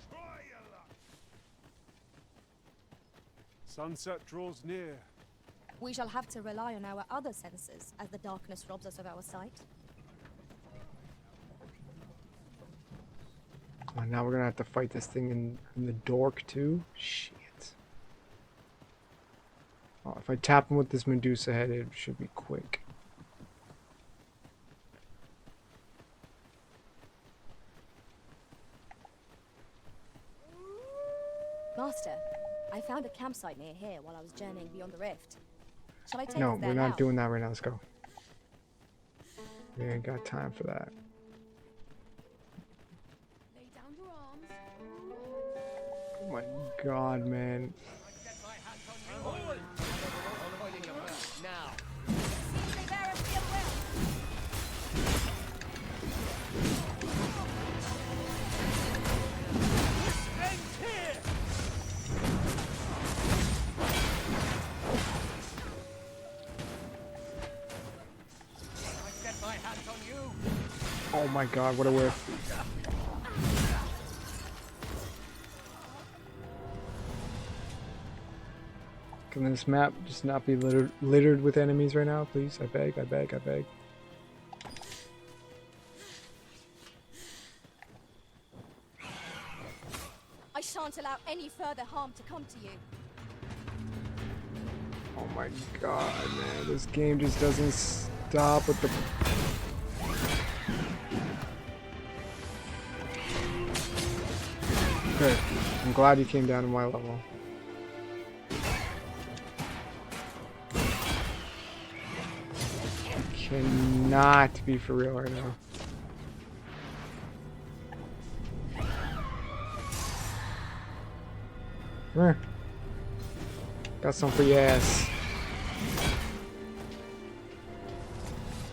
[SPEAKER 5] Try your luck.
[SPEAKER 4] Sunset draws near.
[SPEAKER 1] We shall have to rely on our other senses as the darkness robs us of our sight.
[SPEAKER 2] Oh, now we're gonna have to fight this thing in the dork too? Shit. Oh, if I tap him with this Medusa head, it should be quick.
[SPEAKER 1] Master, I found a campsite near here while I was journeying beyond the rift. Shall I take
[SPEAKER 2] No,
[SPEAKER 1] us there
[SPEAKER 2] we're not
[SPEAKER 1] now?
[SPEAKER 2] doing that right now. Let's go. We ain't got time for that.
[SPEAKER 1] Lay down your arms.
[SPEAKER 2] Oh my god, man.
[SPEAKER 1] Seems they bear us ill will.
[SPEAKER 2] Oh my god, what a whiff. Can this map just not be littered with enemies right now, please? I beg, I beg, I beg.
[SPEAKER 1] I shan't allow any further harm to come to you.
[SPEAKER 2] Oh my god, man. This game just doesn't stop with the... Good. I'm glad you came down to my level. You cannot be for real right now. Come here. Got some for your ass.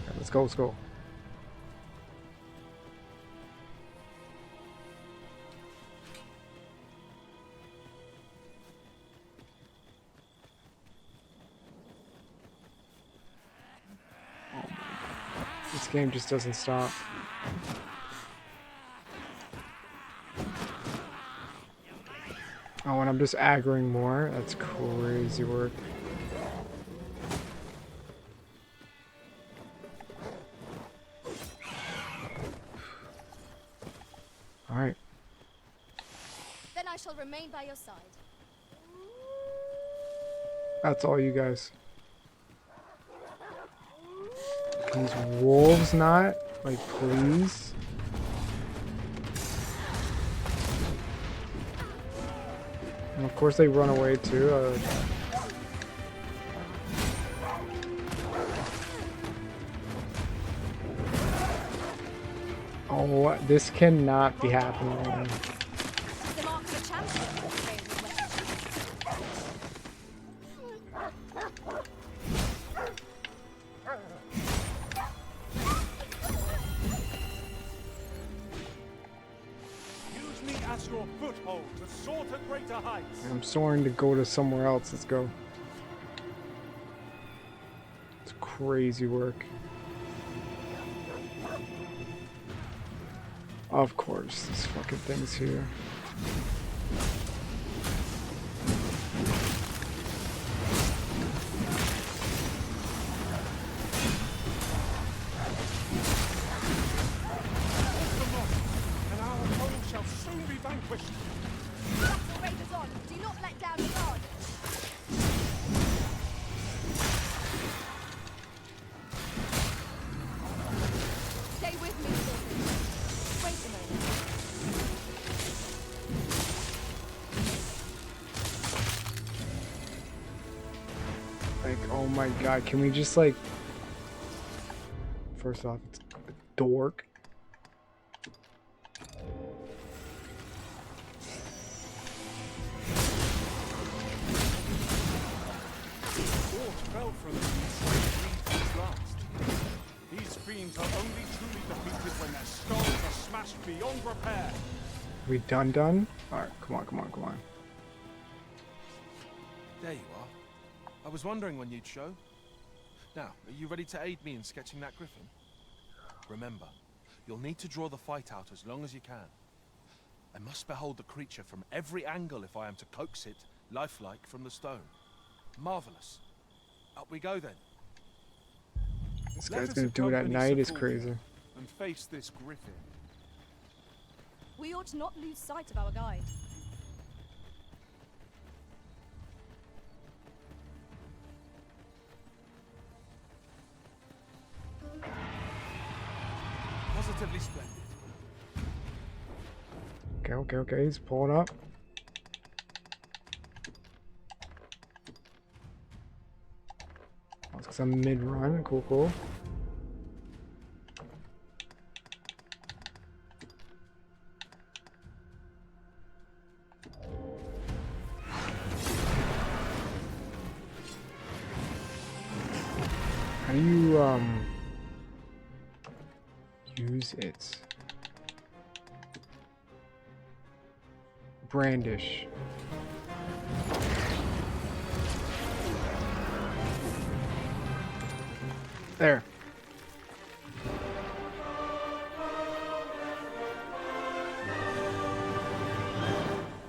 [SPEAKER 2] Right, let's go, let's go. This game just doesn't stop. Oh, and I'm just aggroing more? That's crazy work. Alright.
[SPEAKER 1] Then I shall remain by your side.
[SPEAKER 2] That's all you guys. These wolves not? Like, please? And of course they run away too. Oh, this cannot be happening.
[SPEAKER 1] The mark of a champion.
[SPEAKER 4] Use me as your foothold to soar to greater heights.
[SPEAKER 2] I'm soaring to go to somewhere else. Let's go. It's crazy work. Of course, this fucking thing's here.
[SPEAKER 4] And our foe shall soon be vanquished.
[SPEAKER 1] Battle rages on. Do not let down your guard. Stay with me, children. Wait a moment.
[SPEAKER 2] Like, oh my god, can we just like... First off, it's a dork.
[SPEAKER 4] Fort fell from these last. These fiends are only truly defeated when their skulls are smashed beyond repair.
[SPEAKER 2] We done? Alright, come on.
[SPEAKER 3] There you are. I was wondering when you'd show. Now, are you ready to aid me in sketching that griffin? Remember, you'll need to draw the fight out as long as you can. I must behold the creature from every angle if I am to coax it, lifelike, from the stone. Marvelous. Up we go then.
[SPEAKER 2] This
[SPEAKER 4] Let
[SPEAKER 2] guy's
[SPEAKER 4] us
[SPEAKER 2] gonna do it at
[SPEAKER 4] accompany
[SPEAKER 2] night is
[SPEAKER 4] Sepulvia
[SPEAKER 2] crazy.
[SPEAKER 4] And face this griffin.
[SPEAKER 1] We ought not lose sight of our guide.
[SPEAKER 3] Positively splendid.
[SPEAKER 2] Okay, he's pulling up. That's because I'm mid-run. Cool. How do you, use it? Brandish. There.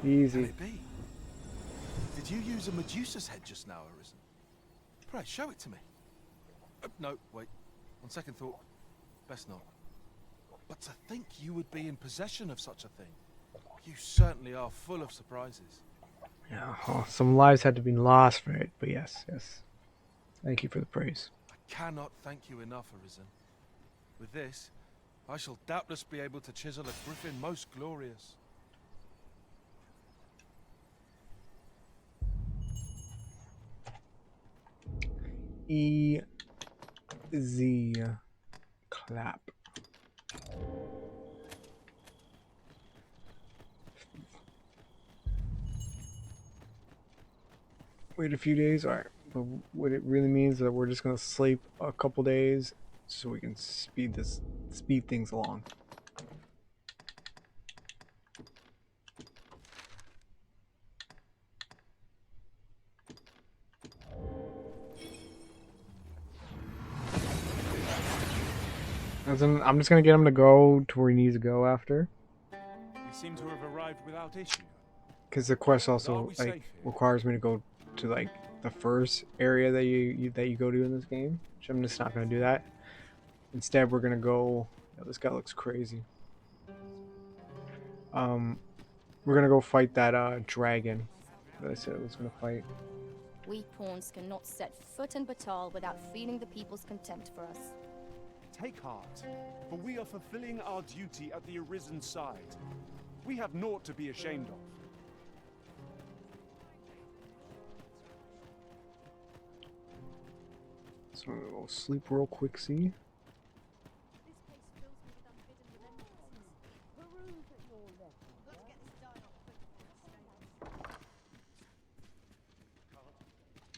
[SPEAKER 2] Easy.
[SPEAKER 3] Can it be? Did you use a Medusa's head just now, Arisen? Pray, show it to me. No, wait. On second thought, best not. But to think you would be in possession of such a thing. You certainly are full of surprises.
[SPEAKER 2] Yeah, oh, some lives had to be lost for it, but yes. Thank you for the praise.
[SPEAKER 3] I cannot thank you enough, Arisen. With this, I shall doubtless be able to chisel a griffin most glorious.
[SPEAKER 2] Easy clap. Wait a few days, alright. But what it really means is that we're just gonna sleep a couple days so we can speed things along. I'm just gonna get him to go to where he needs to go after.
[SPEAKER 4] We seem to have arrived without issue.
[SPEAKER 2] Because the quest
[SPEAKER 4] Are
[SPEAKER 2] also
[SPEAKER 4] we safe
[SPEAKER 2] like
[SPEAKER 4] here?
[SPEAKER 2] requires me to go to like the first area that you go to in this game, which I'm just not gonna do that. Instead, we're gonna go. Oh, this guy looks crazy. We're gonna go fight that dragon that I said I was gonna fight.
[SPEAKER 1] We pawns cannot set foot in Batal without feeling the people's contempt for us.
[SPEAKER 4] take heart, for we are fulfilling our duty at the Arisen's side. We have naught to be ashamed of.
[SPEAKER 2] So we'll sleep real quick, see?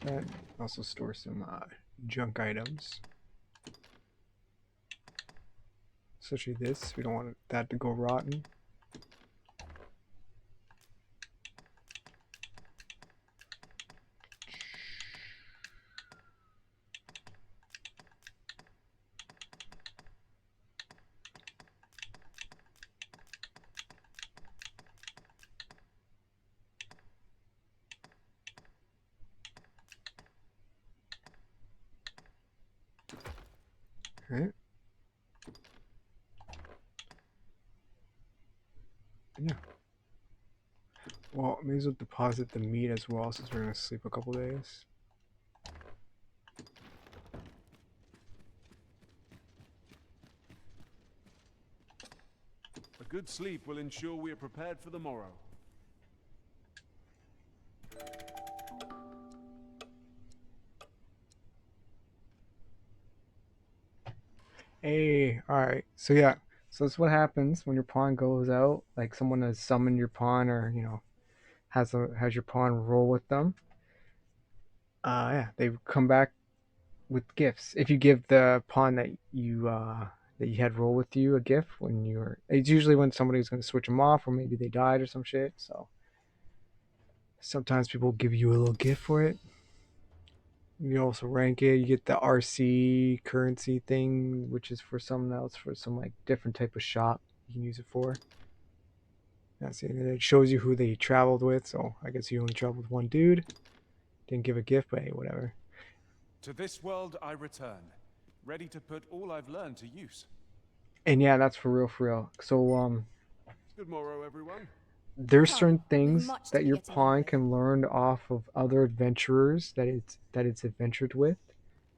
[SPEAKER 2] And also store some junk items. Especially this, we don't want that to go rotten. Right. Yeah. Well, may as well deposit the meat as well since we're gonna sleep a couple days.
[SPEAKER 4] A good sleep will ensure we are prepared for the morrow.
[SPEAKER 2] Hey, alright. So yeah. So that's what happens when your pawn goes out. Like someone has summoned your pawn or, you know, has your pawn roll with them. Yeah, they come back with gifts. If you give the pawn that you had roll with you a gift when you were, it's usually when somebody's going to switch them off or maybe they died or some shit. So sometimes people give you a little gift for it. You also rank it. You get the RC currency thing, which is for something else, for some like different type of shop you can use it for. That's it. It shows you who they traveled with. So I guess you only traveled with one dude. Didn't give a gift, but hey, whatever.
[SPEAKER 4] To this world I return, ready to put all I've learned to use.
[SPEAKER 2] And yeah, that's for real, for real. So
[SPEAKER 4] Good morrow, everyone.
[SPEAKER 2] there's
[SPEAKER 1] Come,
[SPEAKER 2] certain
[SPEAKER 1] we've
[SPEAKER 2] things
[SPEAKER 1] much to
[SPEAKER 2] that
[SPEAKER 1] be
[SPEAKER 2] your
[SPEAKER 1] getting on
[SPEAKER 2] pawn
[SPEAKER 1] with.
[SPEAKER 2] can learn off of other adventurers that it's adventured with.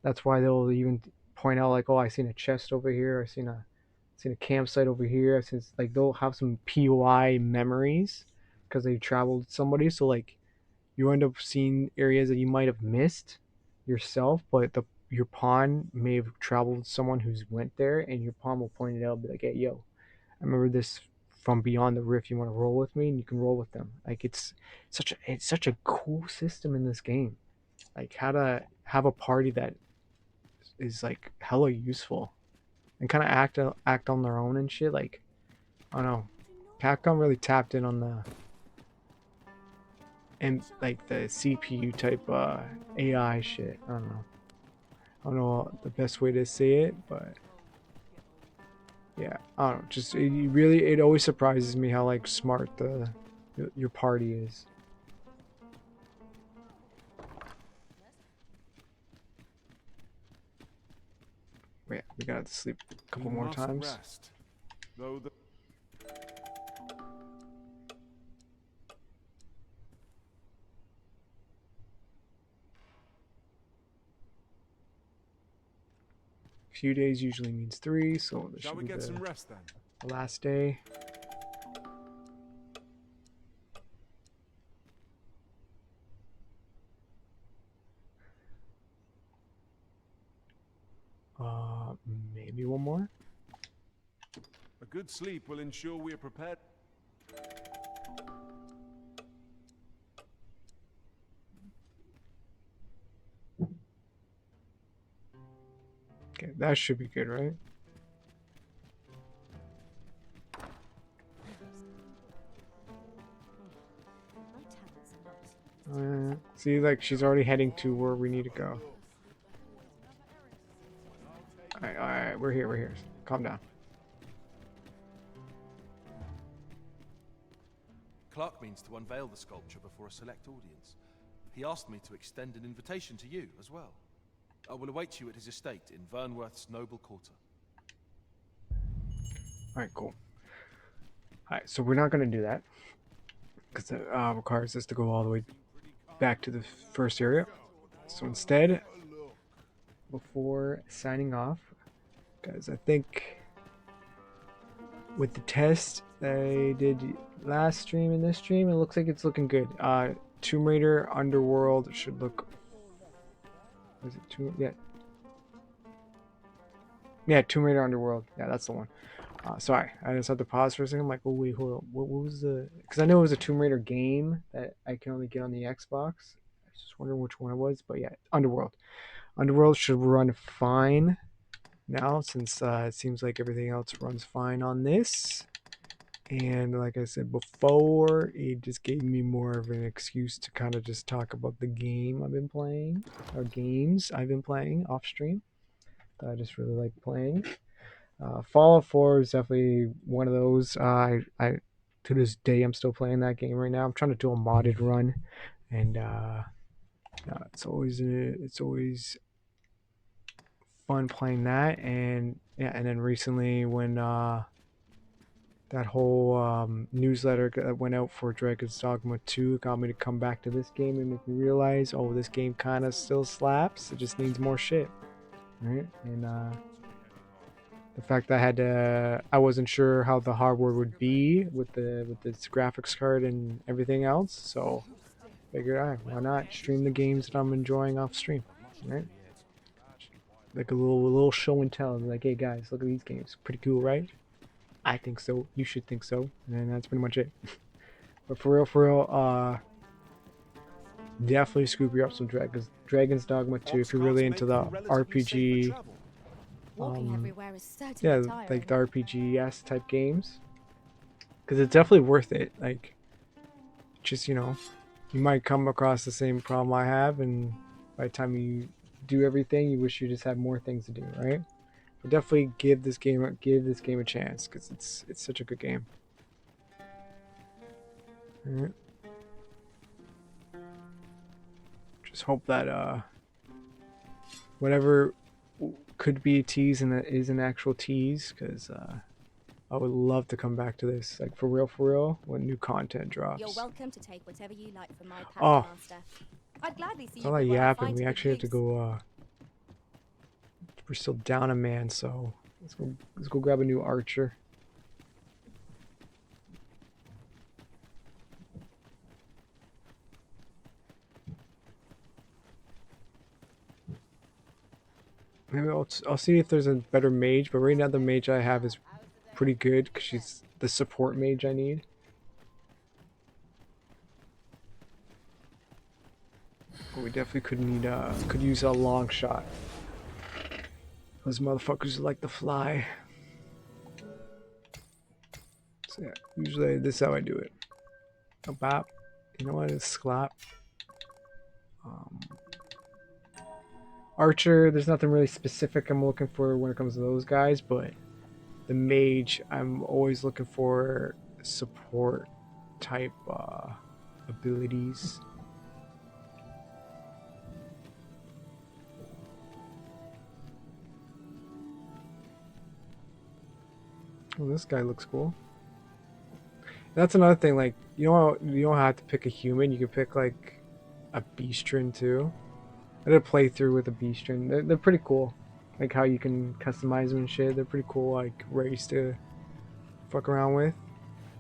[SPEAKER 2] That's why they'll even point out like, oh, I seen a chest over here. I seen a campsite over here. I seen like they'll have some POI memories because they traveled with somebody. So like you end up seeing areas that you might have missed yourself, but your pawn may have traveled with someone who's went there, and your pawn will point it out, and be like, hey, yo, I remember this from beyond the rift. You want to roll with me, and you can roll with them. Like it's such a cool system in this game. Like how to have a party that is like hella useful and kind of act on their own and shit. Like I don't know, Capcom really tapped in on the and like the CPU type AI shit. I don't know the best way to say it, but yeah, I don't know. Just it always surprises me how like smart your party is. Wait, we gotta sleep a couple
[SPEAKER 4] We
[SPEAKER 2] more
[SPEAKER 4] must
[SPEAKER 2] times.
[SPEAKER 4] rest, though the
[SPEAKER 2] Few days usually means 3, so this
[SPEAKER 4] Shall
[SPEAKER 2] should
[SPEAKER 4] we
[SPEAKER 2] be
[SPEAKER 4] get some
[SPEAKER 2] the
[SPEAKER 4] rest then?
[SPEAKER 2] last day. Maybe one more.
[SPEAKER 4] A good sleep will ensure we are prepared.
[SPEAKER 2] Okay, that should be good, right? See, like she's already heading to where we need to go. All right, we're here, we're here. Calm down.
[SPEAKER 3] Clark means to unveil the sculpture before a select audience. He asked me to extend an invitation to you as well. I will await you at his estate in Vernworth's noble quarter.
[SPEAKER 2] All right, cool. All right, so we're not gonna do that because it requires us to go all the way back to the first area. So instead, before signing off, Guys, I think with the test I did last stream and this stream, it looks like it's looking good. Tomb Raider Underworld should look. Was it Tomb? Yeah. Yeah, Tomb Raider Underworld. Yeah, that's the one. Sorry, I just had to pause for a second. I'm like, oh wait, hold on. What was the? Because I know it was a Tomb Raider game that I can only get on the Xbox. I was just wondering which one it was, but yeah, Underworld. Underworld should run fine now since it seems like everything else runs fine on this. And like I said before, it just gave me more of an excuse to kind of just talk about the game I've been playing, or games I've been playing off stream that I just really like playing. Fallout 4 is definitely one of those. I to this day I'm still playing that game right now. I'm trying to do a modded run, and it's always fun playing that. And yeah, and then recently when that whole newsletter that went out for Dragon's Dogma 2 got me to come back to this game and make me realize, oh, this game kind of still slaps. It just needs more shit, right? And the fact that I wasn't sure how the hardware would be with this graphics card and everything else, so figured, all right, why not stream the games that I'm enjoying off stream, right? Like a little show and tell, like, hey guys, look at these games, pretty cool, right? I think so. You should think so, and that's pretty much it. But for real, definitely scoop you up some Dragon's Dogma 2 if you're really into the RPG.
[SPEAKER 1] Walking everywhere is certainly
[SPEAKER 2] Yeah,
[SPEAKER 1] tiring.
[SPEAKER 2] like the RPG-esque type games, because it's definitely worth it. Like, just, you know, you might come across the same problem I have, and by the time you do everything, you wish you just had more things to do, right? But definitely give this game a chance, because it's such a good game. All right. Just hope that whatever could be a tease and that is an actual tease, because I would love to come back to this, like for real, when new content drops.
[SPEAKER 1] You're welcome to take whatever you like from my pack,
[SPEAKER 2] Oh.
[SPEAKER 1] master. I'd gladly see
[SPEAKER 2] It's
[SPEAKER 1] you
[SPEAKER 2] all that
[SPEAKER 1] put where I
[SPEAKER 2] yapping.
[SPEAKER 1] find
[SPEAKER 2] We
[SPEAKER 1] good
[SPEAKER 2] actually have to
[SPEAKER 1] use.
[SPEAKER 2] go. We're still down a man, so let's go grab a new archer. Maybe I'll see if there's a better mage, but right now the mage I have is pretty good because she's the support mage I need. But we definitely could use a long shot. Those motherfuckers like to fly. So yeah, usually this is how I do it. A bop. You know what? It's slap. Archer, there's nothing really specific I'm looking for when it comes to those guys, but the mage, I'm always looking for support type abilities. Oh, this guy looks cool. That's another thing, like, you don't have to pick a human, you can pick like a beastrin too. I did a playthrough with a beastrin. They're pretty cool. Like how you can customize them and shit. They're pretty cool, like, race to fuck around with.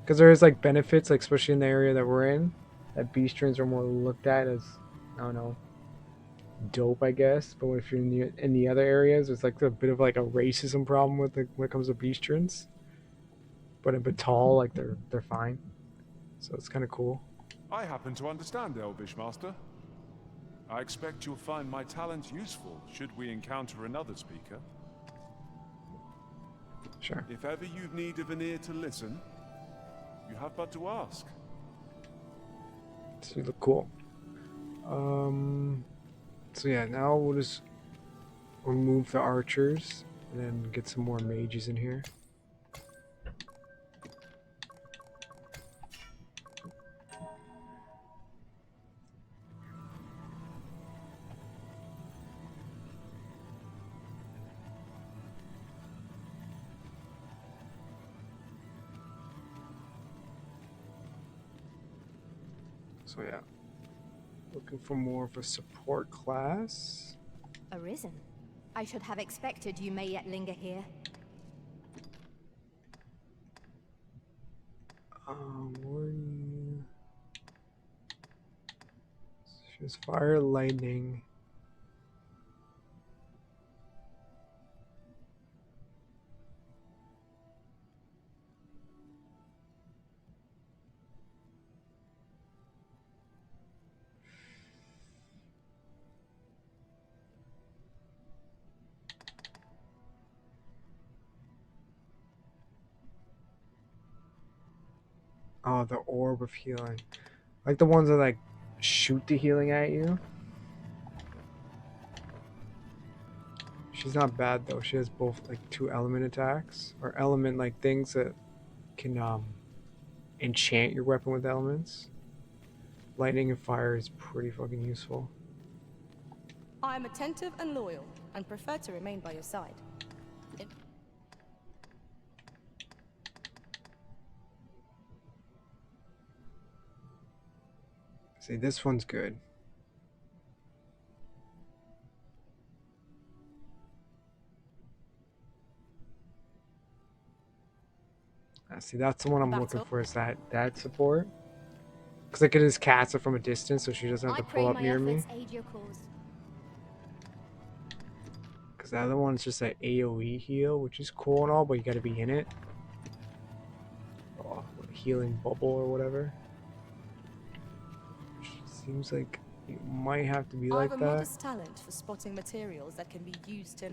[SPEAKER 2] Because there is like benefits, like especially in the area that we're in, that beastrins are more looked at as, I don't know, dope, I guess. But if you're in the other areas, there's like a bit of like a racism problem with when it comes to beastrins. But in Batal, like they're fine. So it's kind of cool.
[SPEAKER 4] I happen to understand Elvish, Master. I expect you'll find my talents useful should we encounter another speaker.
[SPEAKER 2] Sure.
[SPEAKER 4] If ever you need of an ear to listen, you have but to ask.
[SPEAKER 2] So you look cool. So yeah, now we'll just remove the archers and then get some more mages in here. So yeah, looking for more of a support class.
[SPEAKER 1] Arisen. I should have expected you may yet linger here.
[SPEAKER 2] Where are you? She has fire, lightning. Oh, the orb of healing. Like the ones that like shoot the healing at you. She's not bad though. She has both like 2 element attacks or element like things that can enchant your weapon with elements. Lightning and fire is pretty fucking useful.
[SPEAKER 1] I am attentive and loyal, and prefer to remain by your side.
[SPEAKER 2] See, this one's good. See, that's the one I'm looking for, is that support. Because I can just cast it from a distance so she doesn't have to pull up near me. Because the other one's just an AoE heal, which is cool and all, but you gotta be in it. Oh, healing bubble or whatever. Which seems like it might have to be like that.
[SPEAKER 1] I have a modest talent for spotting materials that can be used to...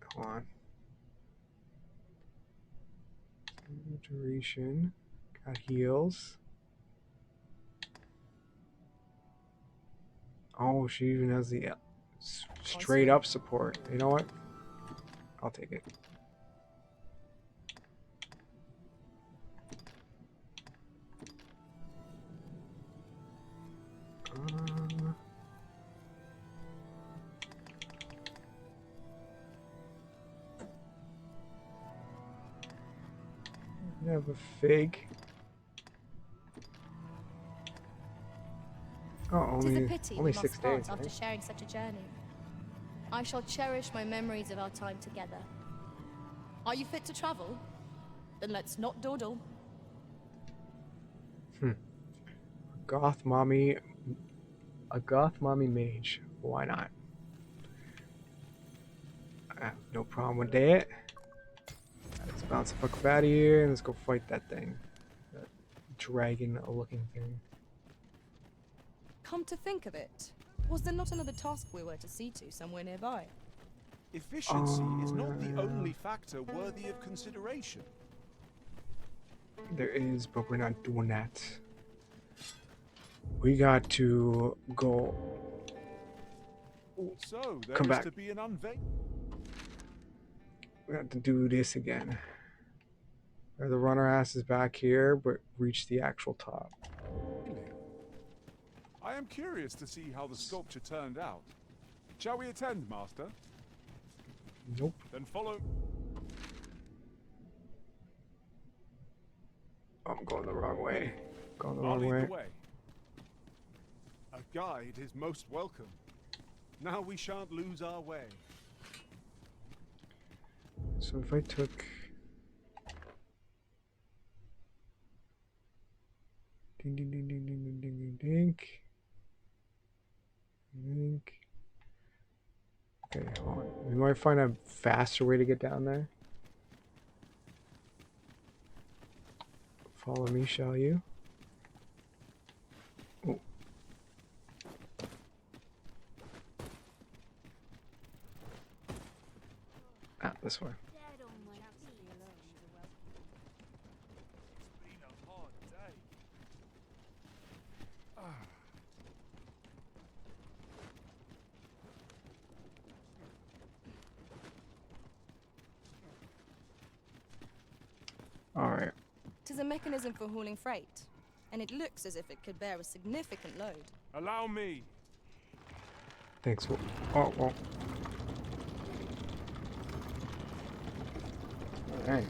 [SPEAKER 2] Come on. Duration. Got heals. Oh, she even has the straight up support. You know what? I'll take it. I have a fig. Oh, only 6 days.
[SPEAKER 1] After sharing such a journey, I shall cherish my memories of our time together. Are you fit to travel? Then let's not dawdle.
[SPEAKER 2] A goth mommy mage. Why not? I have no problem with that. Let's bounce the fuck up out of here and let's go fight that thing. That dragon-looking thing.
[SPEAKER 6] Come to think of it, was there not another task we were to see to somewhere nearby?
[SPEAKER 4] Efficiency is not the only factor worthy of consideration.
[SPEAKER 2] There is, but we're not doing that. We got to go.
[SPEAKER 4] So there
[SPEAKER 2] Come
[SPEAKER 4] is
[SPEAKER 2] back.
[SPEAKER 4] to be an unveil.
[SPEAKER 2] We have to do this again. The runner ass is back here, but reach the actual top.
[SPEAKER 4] I am curious to see how the sculpture turned out. Shall we attend, Master?
[SPEAKER 2] Nope.
[SPEAKER 4] Then follow.
[SPEAKER 2] I'm going the wrong way. Going the
[SPEAKER 4] I'll
[SPEAKER 2] wrong
[SPEAKER 4] lead
[SPEAKER 2] way.
[SPEAKER 4] the way. A guide is most welcome. Now we shan't lose our way.
[SPEAKER 2] So if I took... Ding ding ding ding ding ding ding ding ding. Dink. Okay, hold on. We might find a faster way to get down there. Follow me, shall you? Oh. Ah, this way.
[SPEAKER 5] It's been a hard day.
[SPEAKER 2] Alright.
[SPEAKER 1] Tis a mechanism for hauling freight, and it looks as if it could bear a significant load.
[SPEAKER 4] Allow me.
[SPEAKER 2] Thanks. Oh, well. Alright.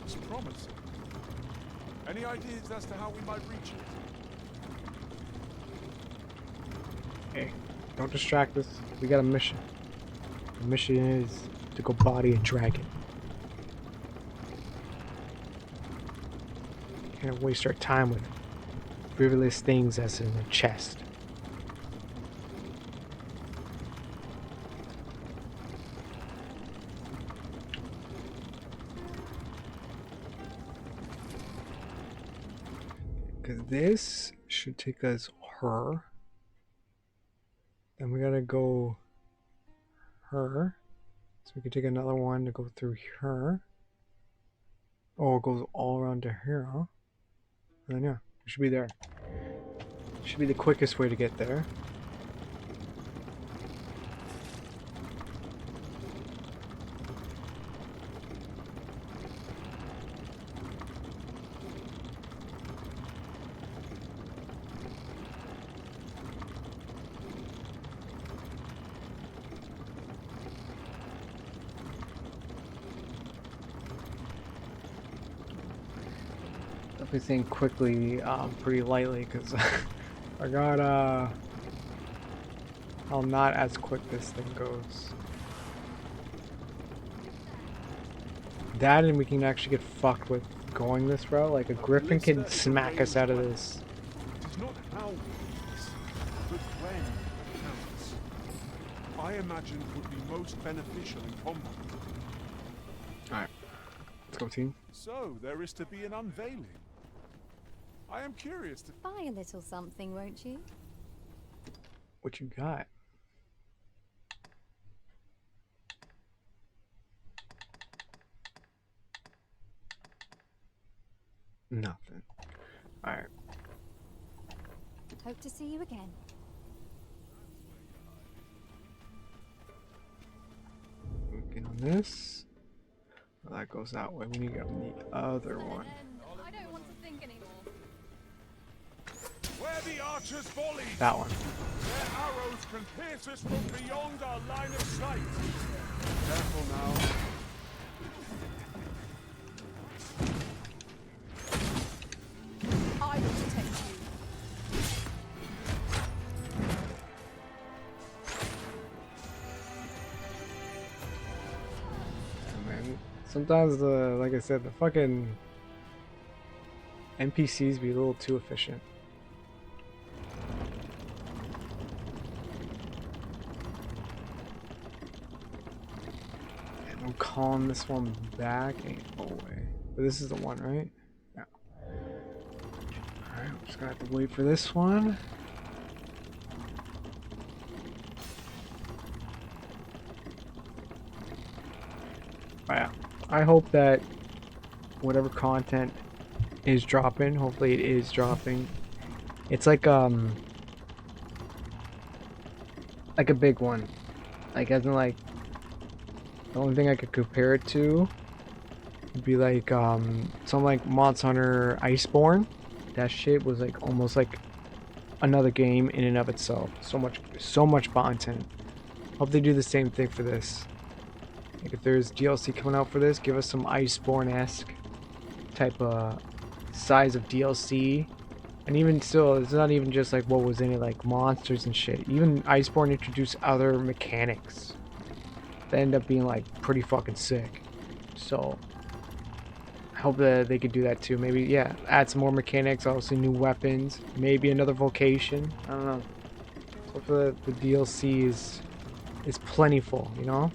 [SPEAKER 4] looks promising. Any ideas as to how we might reach it?
[SPEAKER 2] Hey, don't distract us. We got a mission. The mission is to go body a dragon. Can't waste our time with frivolous things that's in the chest. Because this should take us her. Then we gotta go her. So we can take another one to go through her. Oh, it goes all around to here, huh? And then yeah, we should be there. Should be the quickest way to get there. Definitely think quickly, pretty lightly, because I got how not as quick this thing goes. That, and we can actually get fucked with going this route. Like a griffin can smack us out of this.
[SPEAKER 4] It is not how we do this, but when it counts. I imagine would be most beneficial in combat.
[SPEAKER 2] Alright. Let's go, team.
[SPEAKER 4] So there is to be an unveiling. I am curious to
[SPEAKER 1] Buy a little something, won't you?
[SPEAKER 2] What you got? Nothing. Alright.
[SPEAKER 1] Hope to see you again.
[SPEAKER 2] Get on this. Well, that goes that way. We need to get on the other one.
[SPEAKER 8] I don't want to think anymore.
[SPEAKER 4] where the archers volley.
[SPEAKER 2] That one.
[SPEAKER 4] Their arrows can pierce us from beyond our line of sight. Careful now.
[SPEAKER 8] I will protect you.
[SPEAKER 2] Man, sometimes like I said, the fucking NPCs be a little too efficient. And I'm calling this one back. Ain't no way. But this is the one, right? Yeah. Alright, I'm just gonna have to wait for this one. Yeah, I hope that whatever content is dropping, hopefully it is dropping. It's like a big one. Like as in like the only thing I could compare it to would be like something like Monster Hunter Iceborne. That shit was like almost like another game in and of itself. So much content. Hope they do the same thing for this. Like if there's DLC coming out for this, give us some Iceborne-esque type of size of DLC. And even still, it's not even just like what was in it, like monsters and shit. Even Iceborne introduced other mechanics that end up being like pretty fucking sick. So I hope that they could do that too. Maybe, yeah, add some more mechanics, obviously new weapons, maybe another vocation. I don't know. Hopefully the DLC is plentiful, you know?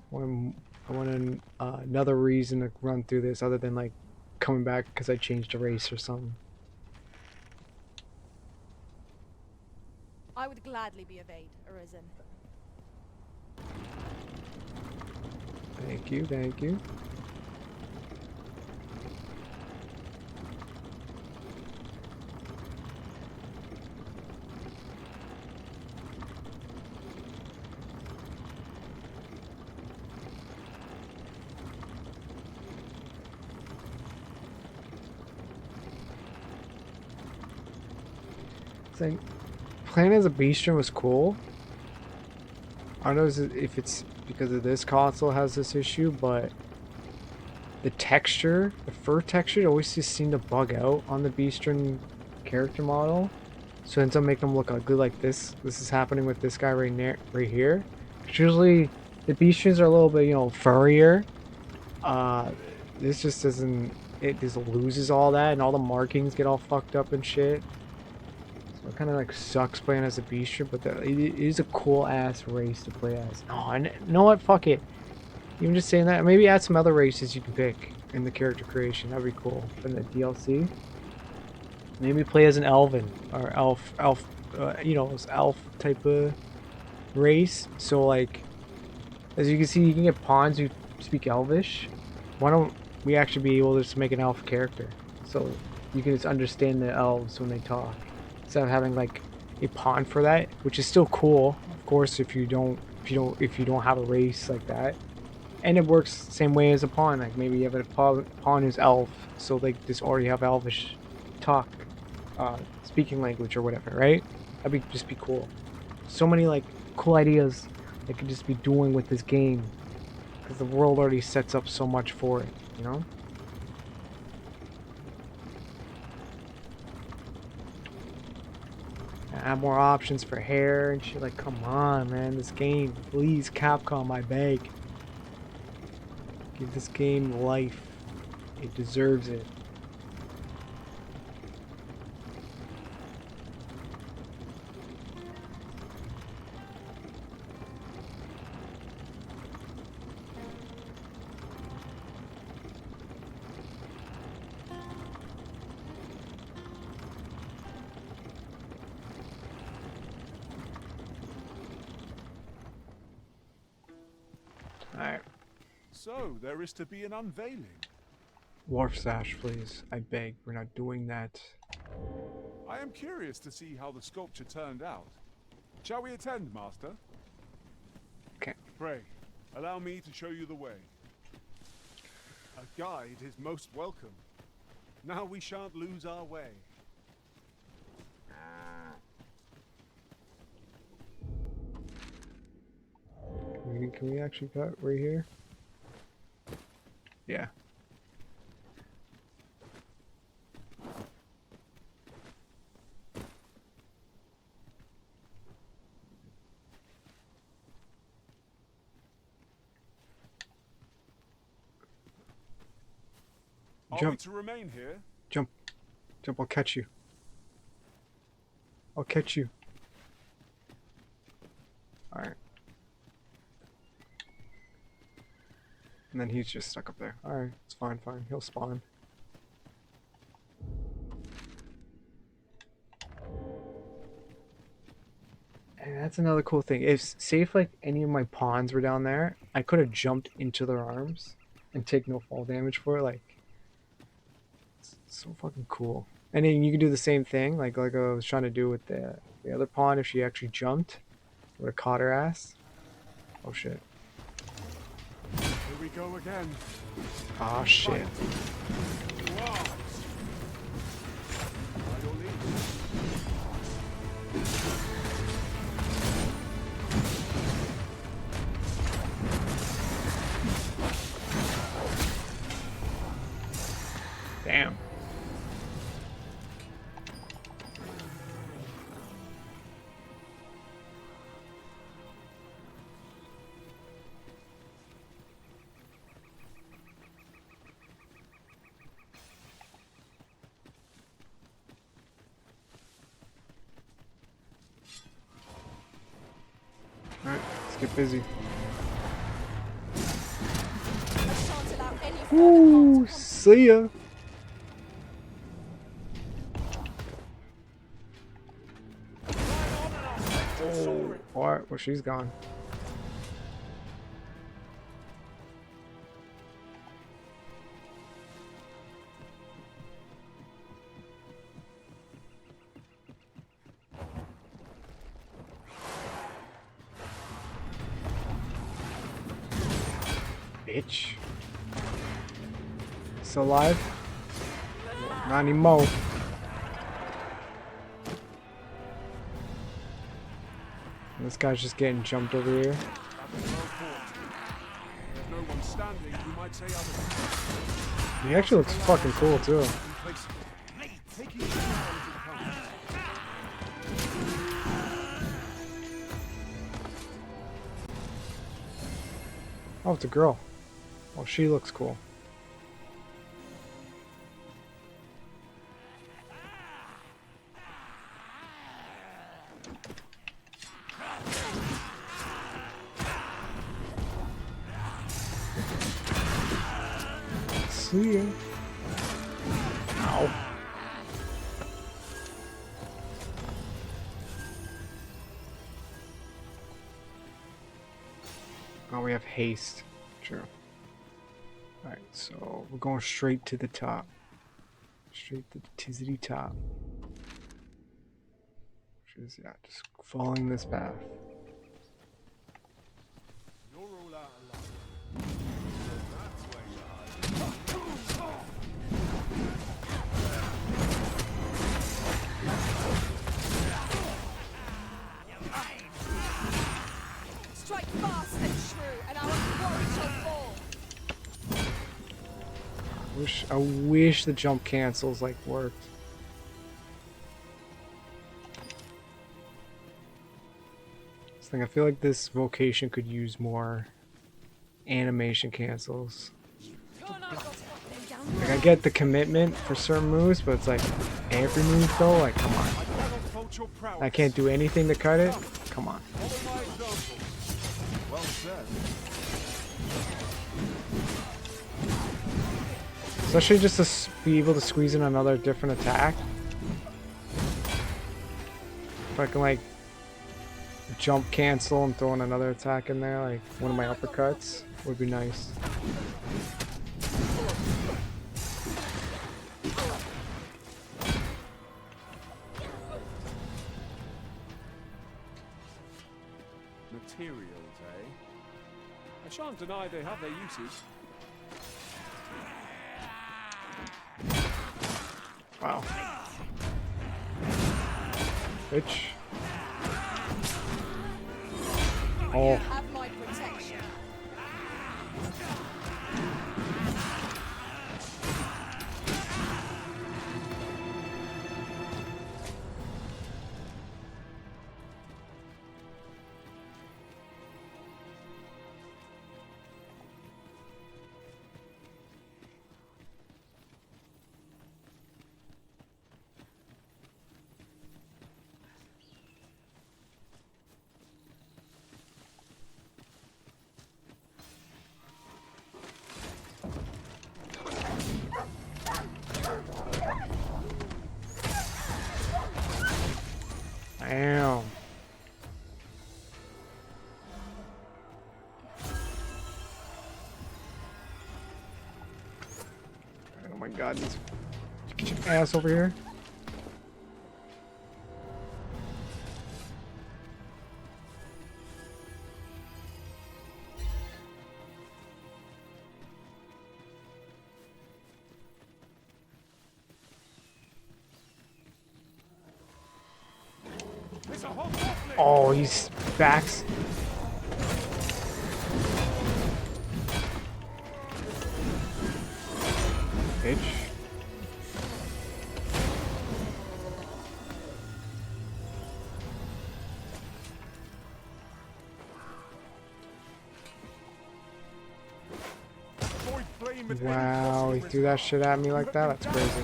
[SPEAKER 2] I want another reason to run through this other than like coming back because I changed a race or something.
[SPEAKER 8] I would gladly be of aid, Arisen.
[SPEAKER 2] Thank you, thank you. Thing. Playing as a Beastron was cool. I don't know if it's because of this console has this issue, but the texture, the fur texture, always just seemed to bug out on the Beastren character model. So it ends up making them look ugly like this. This is happening with this guy right here. 'Cause usually the Beastrens are a little bit, you know, furrier. This just doesn't, it just loses all that and all the markings get all fucked up and shit. So it kind of like sucks playing as a Beastren, but it is a cool ass race to play as. Oh, and you know what? Fuck it. Even just saying that, maybe add some other races you can pick in the character creation. That'd be cool. In the DLC. Maybe play as an elven or elf, you know, this elf type of race. So like, as you can see, you can get pawns who speak Elvish. Why don't we actually be able to just make an elf character, so you can just understand the elves when they talk, instead of having like a pawn for that, which is still cool, of course, if you don't have a race like that. And it works the same way as a pawn. Like maybe you have a pawn who's elf, so they just already have Elvish talk, speaking language or whatever, right? That'd just be cool. So many like cool ideas they could just be doing with this game, because the world already sets up so much for it, you know? Add more options for hair and shit. Like, come on, man, this game, please, Capcom, I beg. Give this game life. It deserves it. Alright.
[SPEAKER 4] So, there is to be an unveiling.
[SPEAKER 2] Wharf Sash, please. I beg. We're not doing that.
[SPEAKER 4] I am curious to see how the sculpture turned out. Shall we attend, Master?
[SPEAKER 2] Okay.
[SPEAKER 4] Pray, allow me to show you the way. A guide is most welcome. Now we shan't lose our way.
[SPEAKER 2] Can we actually cut right here? Yeah.
[SPEAKER 4] Are we
[SPEAKER 2] Jump.
[SPEAKER 4] to remain here?
[SPEAKER 2] Jump. Jump, I'll catch you. I'll catch you. Alright. And then he's just stuck up there. Alright, it's fine, fine. He'll spawn. And that's another cool thing. Say if like any of my pawns were down there, I could have jumped into their arms and take no fall damage for it. Like, it's so fucking cool. And then you can do the same thing, like I was trying to do with the other pawn. If she actually jumped, would have caught her ass. Oh shit.
[SPEAKER 4] Here we go again.
[SPEAKER 2] Ah shit.
[SPEAKER 4] Wow. By your leave.
[SPEAKER 2] Damn. Alright, let's get busy.
[SPEAKER 8] I shan't allow any further
[SPEAKER 2] Woo!
[SPEAKER 8] harm to come.
[SPEAKER 2] See ya! Alright, well she's gone. Bitch. Still alive? Not anymore. This guy's just getting jumped over here.
[SPEAKER 4] That was well fought. There's no one standing whom I might say otherwise.
[SPEAKER 2] He actually looks fucking cool too.
[SPEAKER 4] Taking it now as it comes.
[SPEAKER 2] Oh, it's a girl. Well, she looks cool. See ya. Ow. Oh, we have haste. True. Alright, so we're going straight to the top. Straight to the tizzity top. Which is, yeah, just following this path.
[SPEAKER 4] You're all out of luck. So that's where you're hiding.
[SPEAKER 8] Strike fast and shrew, and our quarry shall fall.
[SPEAKER 2] I wish the jump cancels like worked. I feel like this vocation could use more animation cancels. Like I get the commitment for certain moves, but it's like every move though, like come on. I can't do anything to cut it. Come on.
[SPEAKER 3] Well said.
[SPEAKER 2] Especially just to be able to squeeze in another different attack. If I can like jump cancel and throw in another attack in there, like one of my uppercuts, would be nice.
[SPEAKER 4] Materials, eh? I shan't deny they have their uses.
[SPEAKER 2] Wow. Bitch. Oh.
[SPEAKER 8] Have my protection.
[SPEAKER 2] Damn. Oh my god, get your ass over here. Oh, he's backs. Bitch. Wow, he threw that shit at me like that? That's crazy.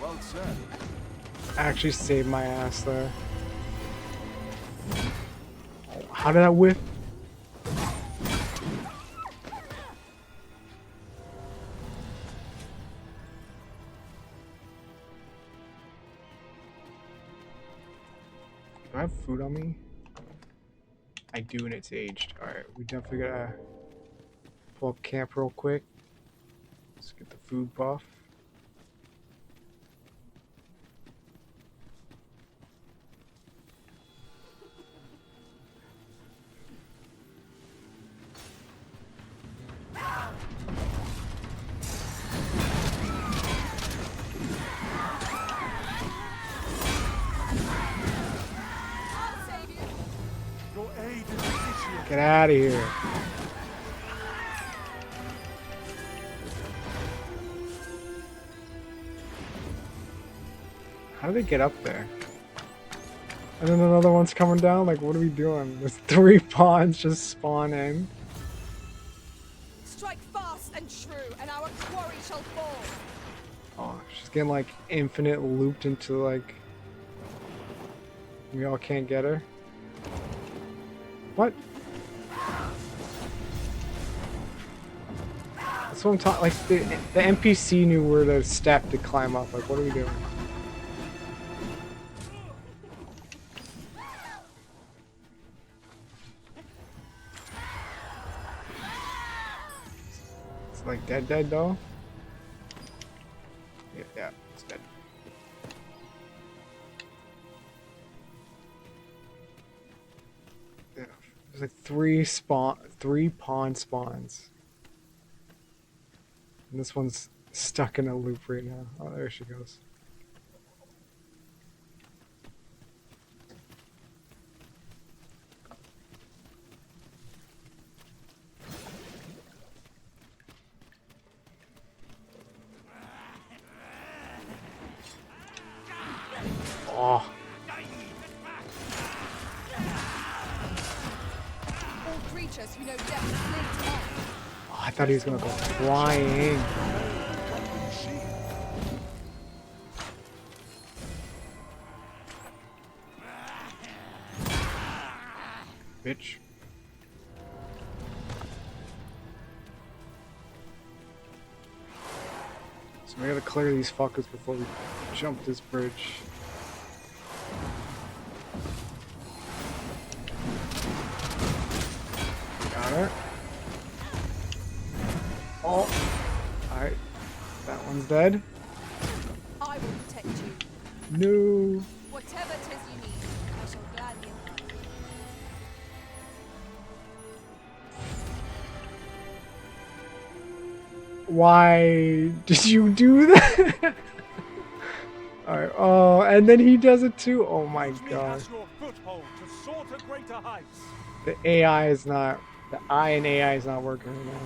[SPEAKER 3] Well said.
[SPEAKER 2] Actually saved my ass there. Oh, how did I whiff? Do I have food on me? I do, and it's aged. Alright, we definitely gotta pull up camp real quick. Let's get the food buff. Get out of here. How do they get up there? And then another one's coming down? Like, what are we doing? There's 3 pawns just spawn in.
[SPEAKER 8] Strike fast and true, and our quarry shall fall.
[SPEAKER 2] Oh, she's getting like infinite looped into like... We all can't get her. What? That's what I'm talking. Like the NPC knew where to step to climb up. Like, what are we doing? It's like dead though. Yeah, it's dead. Yeah, there's like 3 pawn spawns. And this one's stuck in a loop right now. Oh, there she goes. Oh.
[SPEAKER 8] All creatures who know death flee to us.
[SPEAKER 2] Oh, I thought he was gonna go flying. Bitch. So we gotta clear these fuckers before we jump this bridge. Got her. Oh. Alright. That one's dead.
[SPEAKER 8] I will protect you.
[SPEAKER 2] No.
[SPEAKER 8] Whatever 'tis you need, I shall gladly oblige.
[SPEAKER 2] Why did you do that? Alright, oh, and then he does it too. Oh my god. The AI is not, the I in AI is not working right now.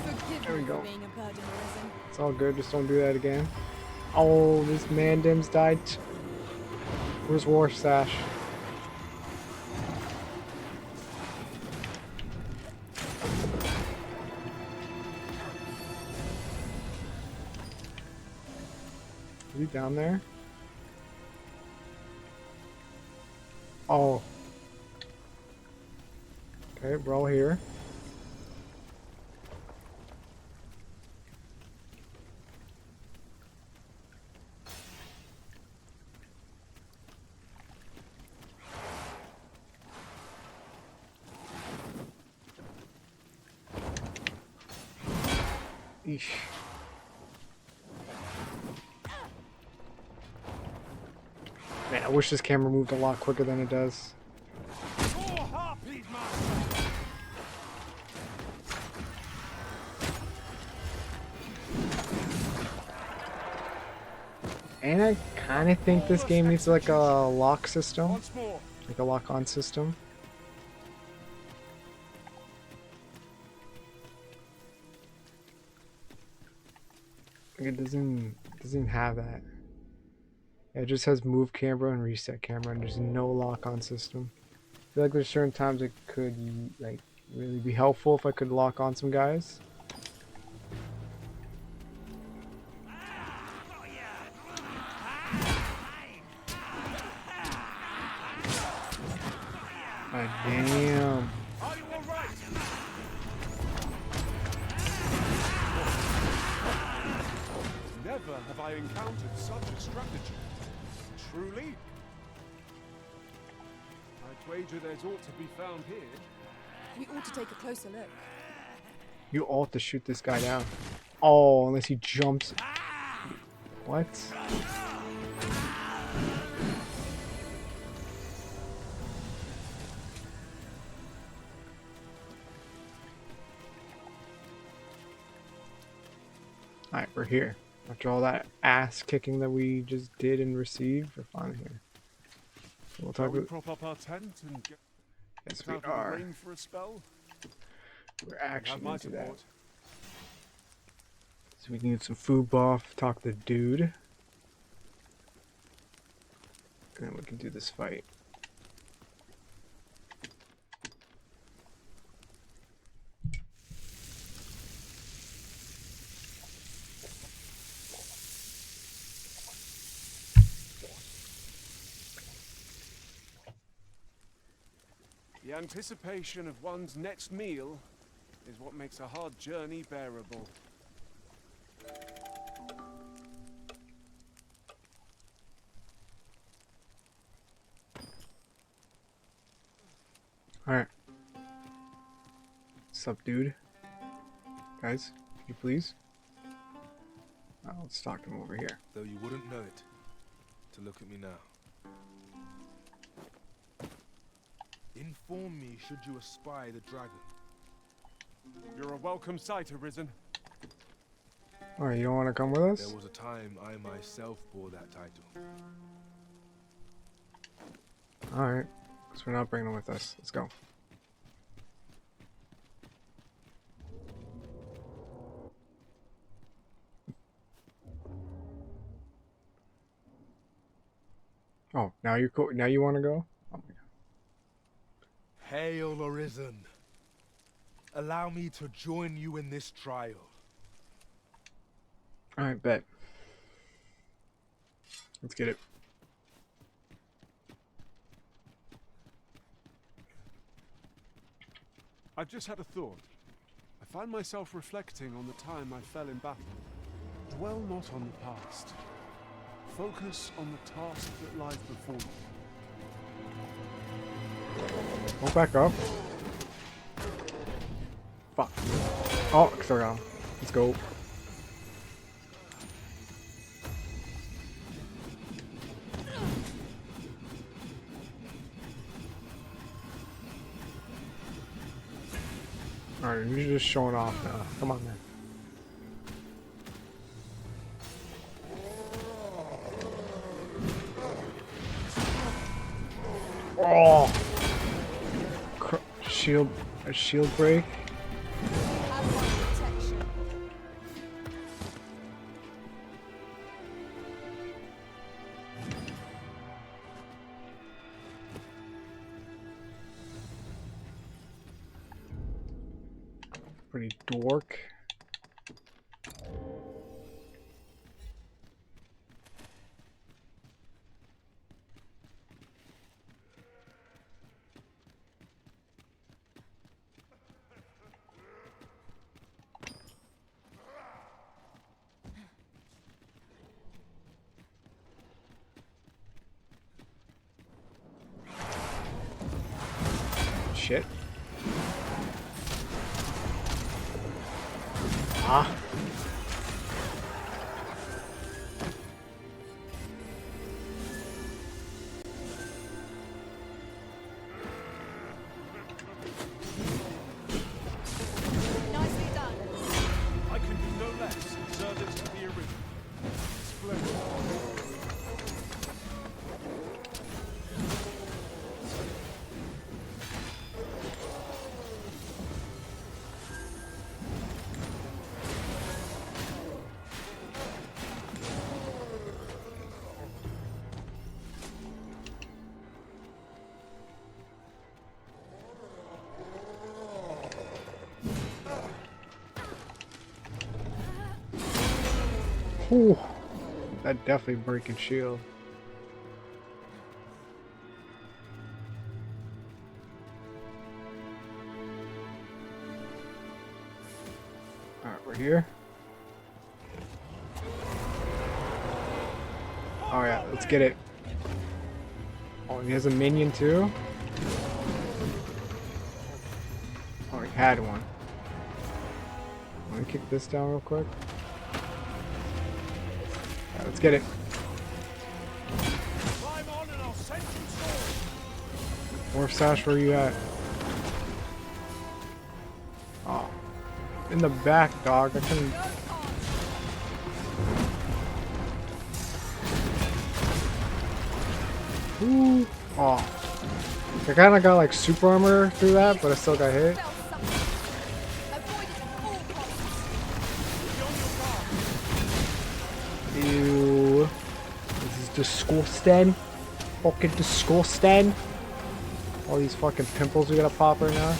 [SPEAKER 8] Forgive
[SPEAKER 2] There we
[SPEAKER 8] me
[SPEAKER 2] go.
[SPEAKER 8] for being a burden, Arisen.
[SPEAKER 2] It's all good, just don't do that again. Oh, this Mandem's died. Where's Warsash? Is he down there? Oh. Okay, we're all here. Eesh. Man, I wish this camera moved a lot quicker than it does. And I kind of think this game needs like a lock system, like a lock-on system. It doesn't have that. It just has move camera and reset camera, and there's no lock-on system. I feel like there's certain times it could like really be helpful if I could lock on some guys. God damn.
[SPEAKER 4] Never have I encountered such a strategy. Truly? I'd wager there's ought to be found here.
[SPEAKER 8] We ought to take a closer look.
[SPEAKER 2] You all have to shoot this guy down. Oh, unless he jumps. What? Alright, we're here. After all that ass kicking that we just did and received, we're finally here. We'll
[SPEAKER 4] Shall
[SPEAKER 2] talk
[SPEAKER 4] we
[SPEAKER 2] about.
[SPEAKER 4] prop up our tent and get
[SPEAKER 2] Yes,
[SPEAKER 4] out
[SPEAKER 2] we
[SPEAKER 4] of the
[SPEAKER 2] are.
[SPEAKER 4] rain for a spell?
[SPEAKER 2] We're
[SPEAKER 4] You
[SPEAKER 2] actually
[SPEAKER 4] have my
[SPEAKER 2] into that.
[SPEAKER 4] support.
[SPEAKER 2] So we can get some food buff, talk to the dude. And then we can do this fight.
[SPEAKER 4] The anticipation of one's next meal is what makes a hard journey bearable.
[SPEAKER 2] Alright. Sup, dude? Guys, can you please? Let's talk to him over here.
[SPEAKER 9] Though you wouldn't know it, to look at me now. Inform me should you espy the dragon.
[SPEAKER 4] You're a welcome sight, Arisen.
[SPEAKER 2] Alright, you don't want to come with us?
[SPEAKER 9] There was a time I myself bore that title.
[SPEAKER 2] Alright. Because we're not bringing him with us. Let's go. Oh, now you're cool. Now you want to go? Oh my god.
[SPEAKER 9] Hail, Arisen. Allow me to join you in this trial.
[SPEAKER 2] Alright, bet. Let's get it.
[SPEAKER 4] I've just had a thought. I find myself reflecting on the time I fell in battle. Dwell not on the past. Focus on the task that lies before you.
[SPEAKER 2] Go back up. Fuck. Oh, still got him. Let's go. Alright, you're just showing off now. Come on, man. Oh! Shield, a shield break.
[SPEAKER 8] Have my protection.
[SPEAKER 2] Pretty dork. Shit. Ah.
[SPEAKER 8] Nicely done.
[SPEAKER 4] I can do no less than serve it to the Arisen. Splendid.
[SPEAKER 2] Ooh. That definitely breaking shield. Alright, we're here. Oh yeah, let's get it. Oh, he has a minion too? Oh, he had one. Let me kick this down real quick. Yeah, let's get it.
[SPEAKER 4] Climb on and I'll send you sword.
[SPEAKER 2] Morph Sash, where you at? Oh. In the back, dog. I couldn't. Ooh. Oh. I kind of got like super armor through that, but I still got hit. Ew. This is disgusting. Fucking disgusting. All these fucking pimples we gotta pop right now.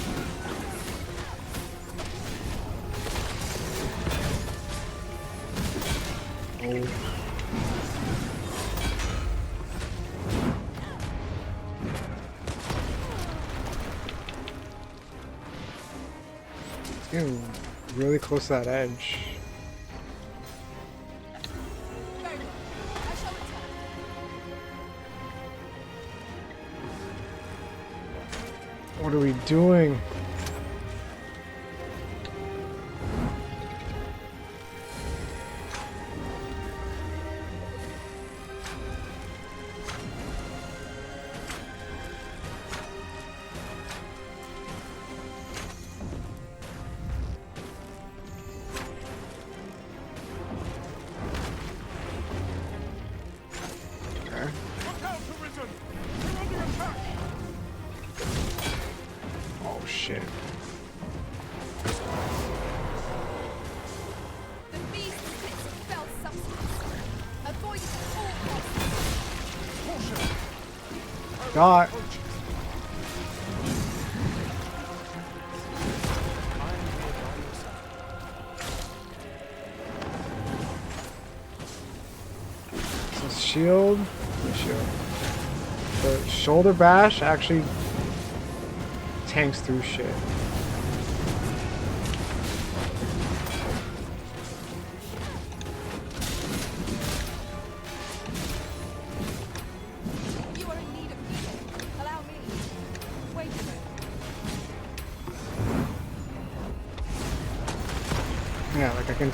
[SPEAKER 2] Oh. It's getting really close to that edge. What are we doing? Oh shit.
[SPEAKER 8] The beast spits fell substance. Avoid it at all costs.
[SPEAKER 2] Got. So shield. Shield. The shoulder bash actually tanks through shit.
[SPEAKER 8] You are in need of healing. Allow me. Wait a minute.
[SPEAKER 2] Yeah, like I can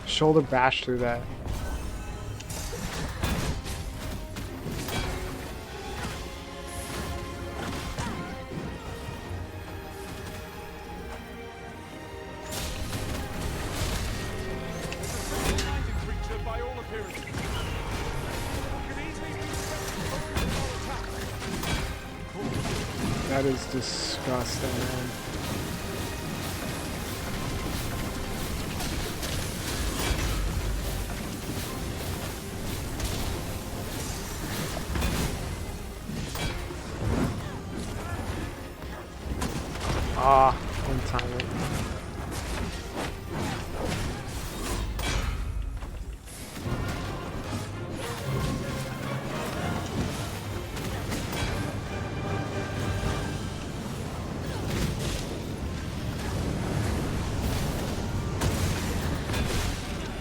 [SPEAKER 2] shoulder bash through that.
[SPEAKER 4] Creature by all appearances. Could easily be focused on attack.
[SPEAKER 2] That is disgusting, man. Ah, one time it.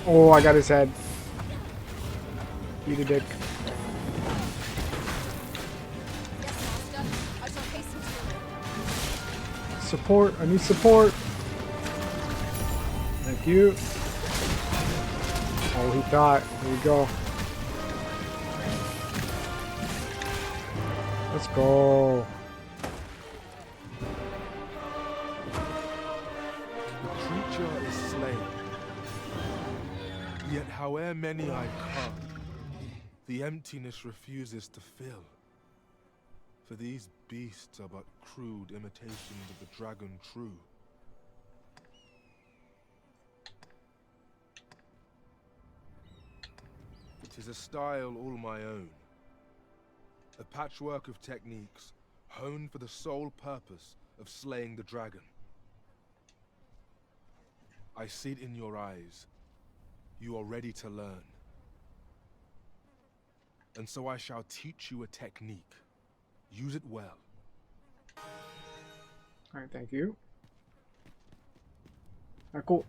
[SPEAKER 2] Oh, I got his head. Eat a dick.
[SPEAKER 8] Yes, Master. I shall hasten to your aid.
[SPEAKER 2] Support. I need support. Thank you. Oh, he thought. Here we go. Let's go.
[SPEAKER 9] The creature is slain. Yet howe'er many I come, the emptiness refuses to fill. For these beasts are but crude imitations of the dragon true. Tis a style all my own. A patchwork of techniques, honed for the sole purpose of slaying the dragon. I see it in your eyes. You are ready to learn. And so I shall teach you a technique. Use it well.
[SPEAKER 2] Alright, thank you. Alright, cool.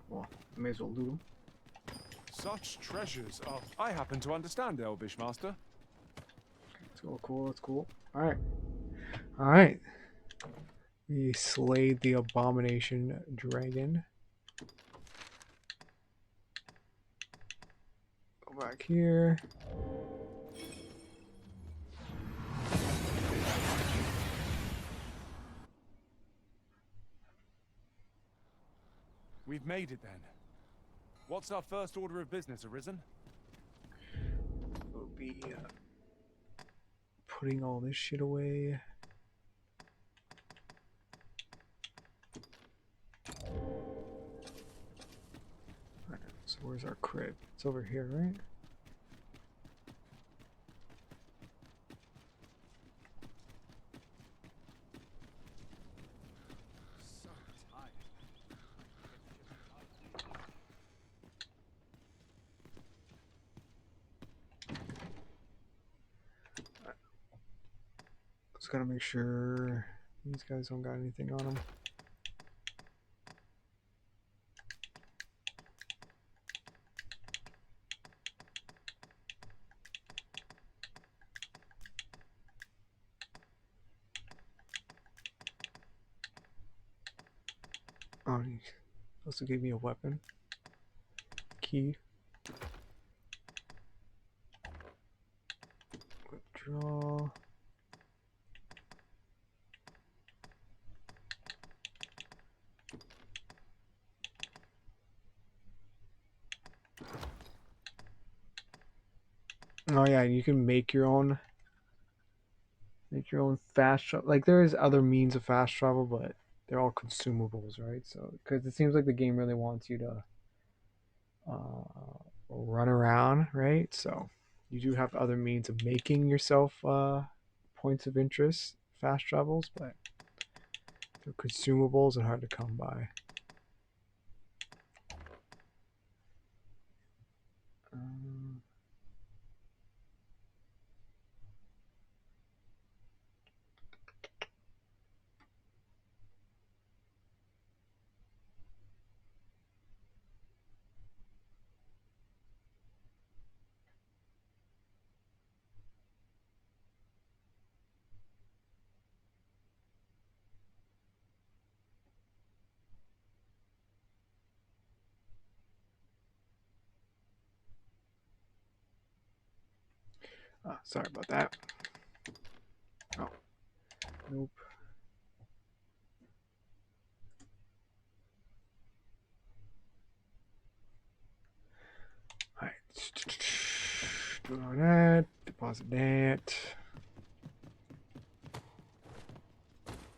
[SPEAKER 2] Well, I may as well loot him.
[SPEAKER 4] Such treasures are... I happen to understand, Elvish Master.
[SPEAKER 2] Let's go, cool, that's cool. Alright. Alright. We slayed the abomination dragon. Go back here.
[SPEAKER 4] We've made it then. What's our first order of business, Arisen?
[SPEAKER 2] Will be putting all this shit away. Alright, so where's our crib? It's over here, right?
[SPEAKER 4] So tired.
[SPEAKER 2] Just gotta make sure these guys don't got anything on them. Oh, he also gave me a weapon. Key. Withdraw. Oh yeah, you can make your own fast travel. Like there is other means of fast travel, but they're all consumables, right? So because it seems like the game really wants you to run around, right? So you do have other means of making yourself points of interest, fast travels, but they're consumables and hard to come by. Sorry about that. Oh, nope. All right. Do all that. Deposit that.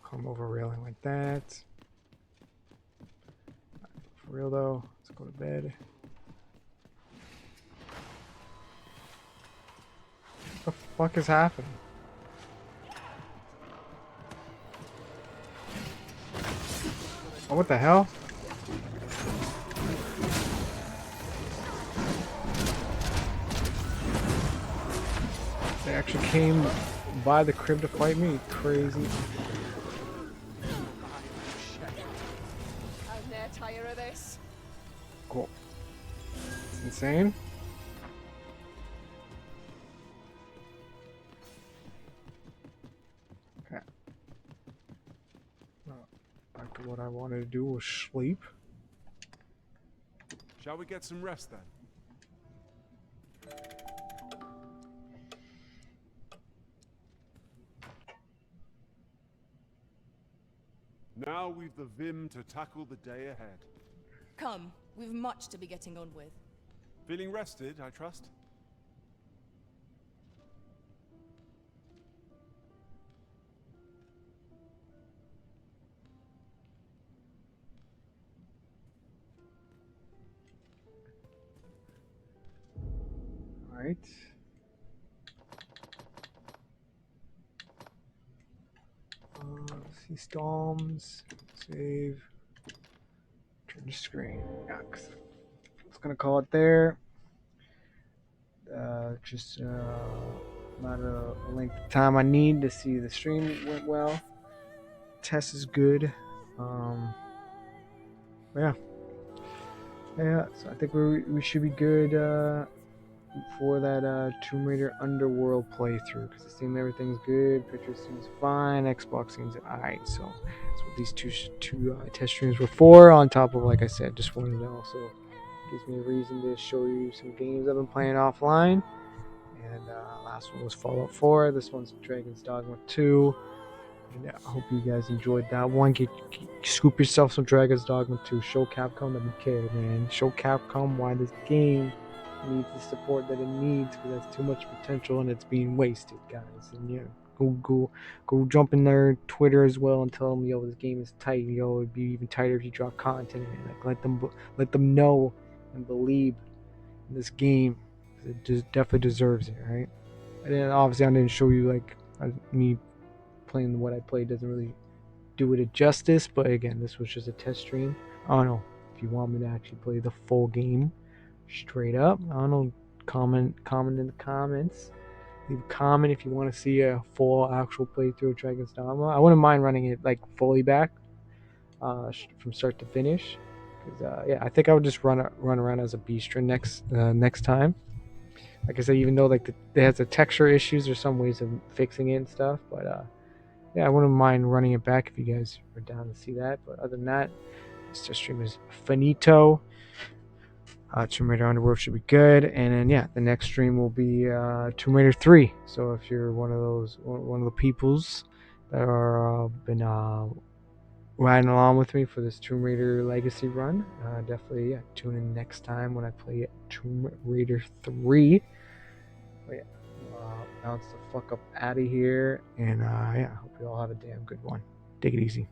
[SPEAKER 2] Come over railing like that. For real though, let's go to bed. What the fuck is happening? Oh, what the hell? They actually came by the crib to fight me. Crazy.
[SPEAKER 8] I'm near tired of this.
[SPEAKER 2] Cool. It's insane. Okay. Back to what I wanted to do was sleep.
[SPEAKER 4] Shall we get some rest then? Now we've the vim to tackle the day ahead.
[SPEAKER 6] Come, we've much to be getting on with.
[SPEAKER 4] Feeling rested, I trust?
[SPEAKER 2] Alright. See storms. Save. Turn the screen. Yeah, it's gonna call it there. Just not a length of time I need to see the stream went well. Test is good. Yeah. Yeah, so I think we should be good for that Tomb Raider Underworld playthrough because it seems everything's good. Picture seems fine. Xbox seems alright. So that's what these two test streams were for. On top of, like I said, just wanted to also gives me a reason to show you some games I've been playing offline. And last one was Fallout 4. This one's Dragon's Dogma 2. And I hope you guys enjoyed that one. Scoop yourself some Dragon's Dogma 2. Show Capcom that we care, man. Show Capcom why this game needs the support that it needs, because that's too much potential and it's being wasted, guys. And yeah, go jump in their Twitter as well and tell them, yo, this game is tight. Yo, it'd be even tighter if you drop content in it. Like let them know and believe in this game. It definitely deserves it, right? And then obviously I didn't show you like me playing what I played doesn't really do it justice, but again, this was just a test stream. I don't know if you want me to actually play the full game straight up. I don't know. Comment in the comments. Leave a comment if you want to see a full actual playthrough of Dragon's Dogma. I wouldn't mind running it like fully back, from start to finish. Cause yeah, I think I would just run around as a beastren next time. Like I said, even though like it has the texture issues, there's some ways of fixing it and stuff. But yeah, I wouldn't mind running it back if you guys are down to see that. But other than that, this stream is finito. Tomb Raider Underworld should be good, and then yeah, the next stream will be Tomb Raider 3. So if you're one of the peoples that are been riding along with me for this Tomb Raider Legacy run, definitely tune in next time when I play Tomb Raider 3. But yeah, bounce the fuck up out of here, and yeah, I hope you all have a damn good one. Take it easy.